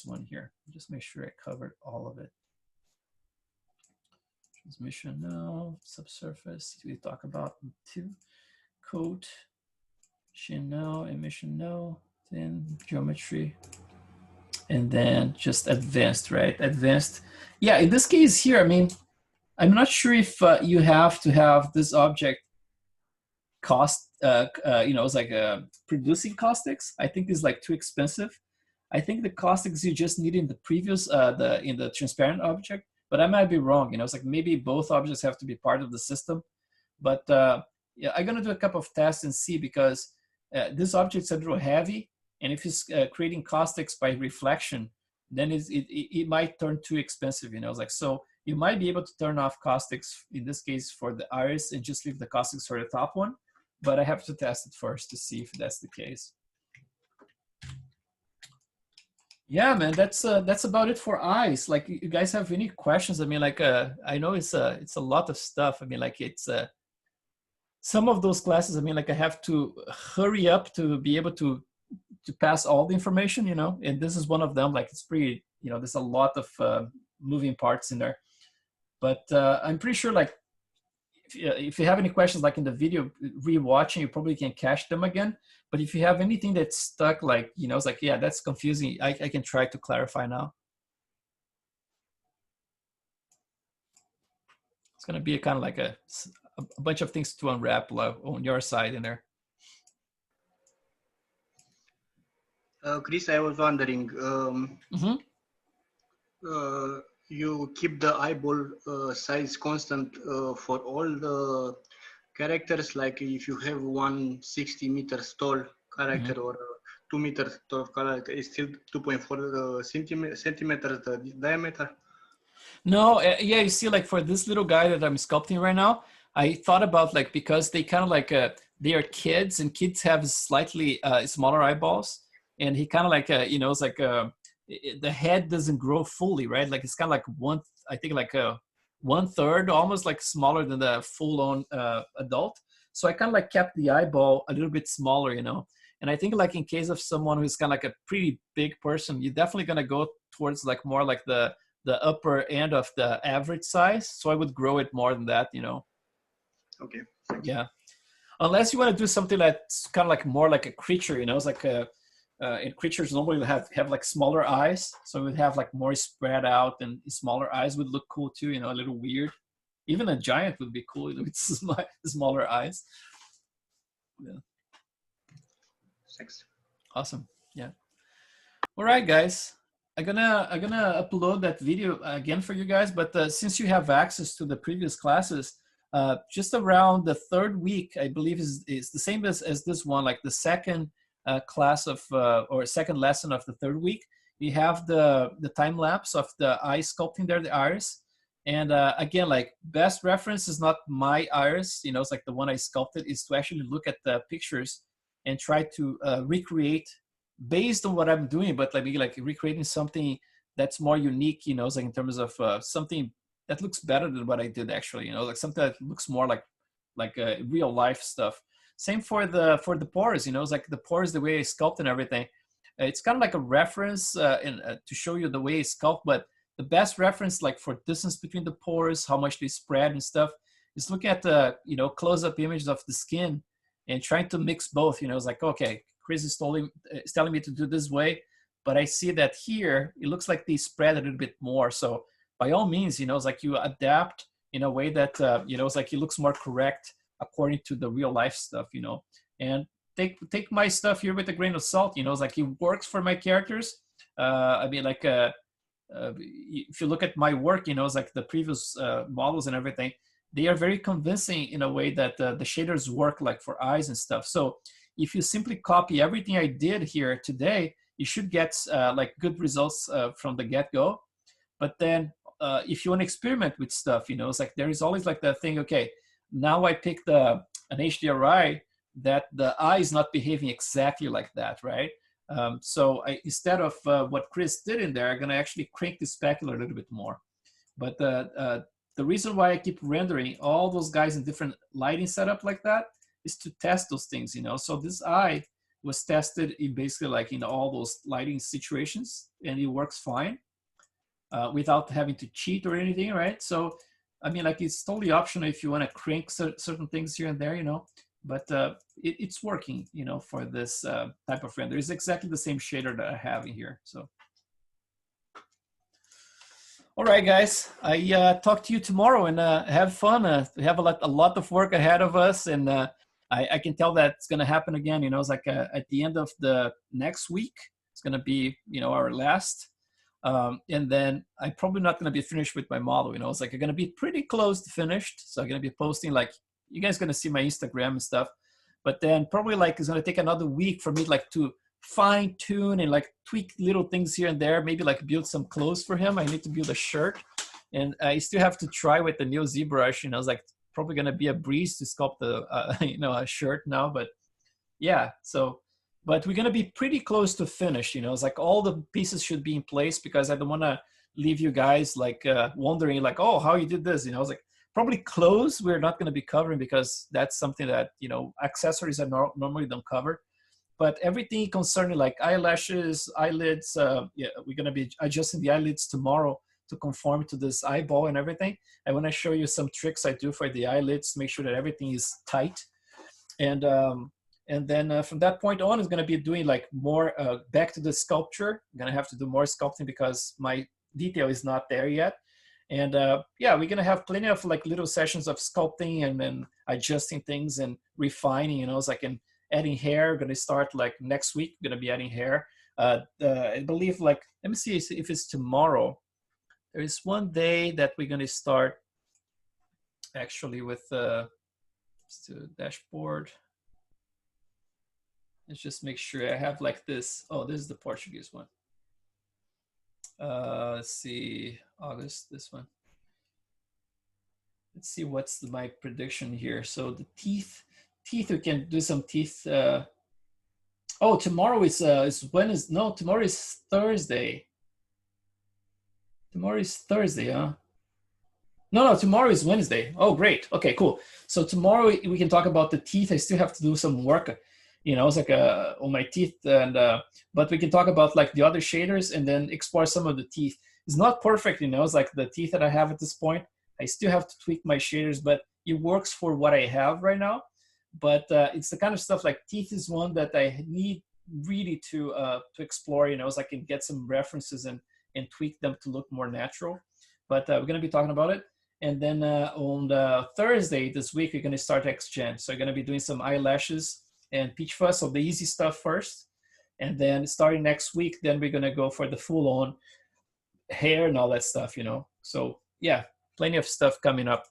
one here. Just make sure I covered all of it. Transmission, no. Subsurface, we talk about 2. Coat, no. Emission, no. Then geometry. And then just advanced, right? Advanced. Yeah, in this case here, I mean, I'm not sure if you have to have this object cost, it's like producing caustics. I think is like too expensive. I think the caustics you just need in the previous, in the transparent object, but I might be wrong. You know, it's like maybe both objects have to be part of the system. But yeah, I'm gonna do a couple of tests and see, because this object's a little heavy, and if it's creating caustics by reflection, then it might turn too expensive. You know, it's like, so you might be able to turn off caustics in this case for the iris and just leave the caustics for the top one. But I have to test it first to see if that's the case. Yeah, man, that's about it for eyes. Like, you guys have any questions? I mean, like, I know it's a lot of stuff. I mean, like, it's some of those classes. I mean, like, I have to hurry up to be able to pass all the information, you know. And this is one of them. Like, it's pretty, you know, there's a lot of moving parts in there. But I'm pretty sure, like, if you have any questions, like in the video rewatching, you probably can catch them again. But if you have anything that's stuck, like, you know, it's like, yeah, that's confusing, I can try to clarify now. It's going to be a kind of like a bunch of things to unwrap on your side in there. Chris, I was wondering, you keep the eyeball size constant for all the characters? Like if you have 160 meters tall character or 2 meters tall character, it's still 2.4 centimeters the diameter? No, yeah, you see, like for this little guy that I'm sculpting right now, I thought about, like, because they kind of like, they are kids, and kids have slightly smaller eyeballs, and he kind of like, you know, it's like, the head doesn't grow fully, right? Like, it's kind of like I think like 1/3, almost like smaller than the full-on adult. So I kind of like kept the eyeball a little bit smaller, you know. And I think like in case of someone who's kind of like a pretty big person, you're definitely gonna go towards like more like the upper end of the average size. So I would grow it more than that, you know. Okay. Yeah. Unless you want to do something that's kind of like more like a creature, you know, it's like and creatures normally have like smaller eyes, so it would have like more spread out, and smaller eyes would look cool too, you know, a little weird. Even a giant would be cool with smaller eyes. Yeah. Thanks. Awesome. Yeah. All right, guys. I'm gonna upload that video again for you guys, but since you have access to the previous classes, just around the 3rd week, I believe is the same as this one, like the second class of or second lesson of the 3rd week. You have the time lapse of the eye sculpting there, the iris. And again, like best reference is not my iris, you know, it's like the one I sculpted, is to actually look at the pictures and try to recreate based on what I'm doing, but like recreating something that's more unique, you know, it's like in terms of something that looks better than what I did actually, you know, like something that looks more like real life stuff. Same for the pores, you know, it's like the pores, the way I sculpt and everything. It's kind of like a reference to show you the way I sculpt, but the best reference like for distance between the pores, how much they spread and stuff, is looking at the, you know, close-up images of the skin and trying to mix both, you know, it's like, okay, Chris is telling me to do this way, but I see that here, it looks like they spread a little bit more. So by all means, you know, it's like you adapt in a way that, you know, it's like it looks more correct according to the real life stuff, you know, and take my stuff here with a grain of salt, you know, it's like it works for my characters. I mean, like, if you look at my work, you know, it's like the previous models and everything, they are very convincing in a way that the shaders work like for eyes and stuff. So if you simply copy everything I did here today, you should get like good results from the get-go. But then if you want to experiment with stuff, you know, it's like there is always like that thing, okay, now I picked an HDRI that the eye is not behaving exactly like that, right? So instead of what Chris did in there, I'm going to actually crank the specular a little bit more. But the reason why I keep rendering all those guys in different lighting setup like that is to test those things, you know. So this eye was tested in basically like in all those lighting situations, and it works fine without having to cheat or anything, right? So, I mean, like it's totally optional if you want to crank certain things here and there, you know. But it's working, you know, for this type of render. It's exactly the same shader that I have in here. So, all right, guys. I talk to you tomorrow, and have fun. We have a lot of work ahead of us, and I can tell that it's going to happen again. You know, it's like at the end of the next week, it's going to be, you know, our last. And then I'm probably not going to be finished with my model. You know, it's like I'm going to be pretty close to finished. So I'm going to be posting, like, you guys going to see my Instagram and stuff. But then probably like it's going to take another week for me like to fine tune and like tweak little things here and there. Maybe like build some clothes for him. I need to build a shirt. And I still have to try with the new ZBrush. You know, it's like probably going to be a breeze to sculpt the, you know, a shirt now. But yeah, so, but we're going to be pretty close to finish. You know, it's like all the pieces should be in place, because I don't want to leave you guys like wondering like, oh, how you did this. You know, it's like probably clothes we're not going to be covering, because that's something that, you know, accessories are normally don't cover. But everything concerning like eyelashes, eyelids, yeah, we're going to be adjusting the eyelids tomorrow to conform to this eyeball and everything. I want to show you some tricks I do for the eyelids to make sure that everything is tight. And then from that point on, it's going to be doing like more back to the sculpture. I'm going to have to do more sculpting because my detail is not there yet. And yeah, we're going to have plenty of like little sessions of sculpting and then adjusting things and refining, you know, it's like adding hair. Going to start like next week, going to be adding hair. I believe like, let me see if it's tomorrow. There is one day that we're going to start actually with the dashboard. Let's just make sure I have like this. Oh, this is the Portuguese one. Let's see, August, this one. Let's see what's my prediction here. So the teeth, we can do some teeth. Oh, tomorrow is Wednesday. No, tomorrow is Thursday. Tomorrow is Thursday, huh? No, tomorrow is Wednesday. Oh, great. Okay, cool. So tomorrow we can talk about the teeth. I still have to do some work, it's like on my teeth, and but we can talk about like the other shaders and then explore some of the teeth. It's not perfect, it's like the teeth that I have at this point. I still have to tweak my shaders, but it works for what I have right now. But it's the kind of stuff like teeth is one that I need really to explore, so I can get some references and tweak them to look more natural. But we're going to be talking about it. And then on the Thursday this week, we're going to start XGen. So I'm going to be doing some eyelashes and peach fuzz, so the easy stuff first. And then starting next week, then we're going to go for the full-on hair and all that stuff, So yeah, plenty of stuff coming up.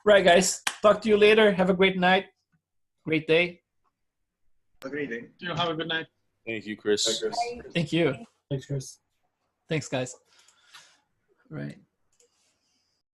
Right, guys. Talk to you later. Have a great night. Great day. Have a great day. You have a good night. Thank you, Chris. Thank you. Thanks, Chris. Thanks, guys. Right.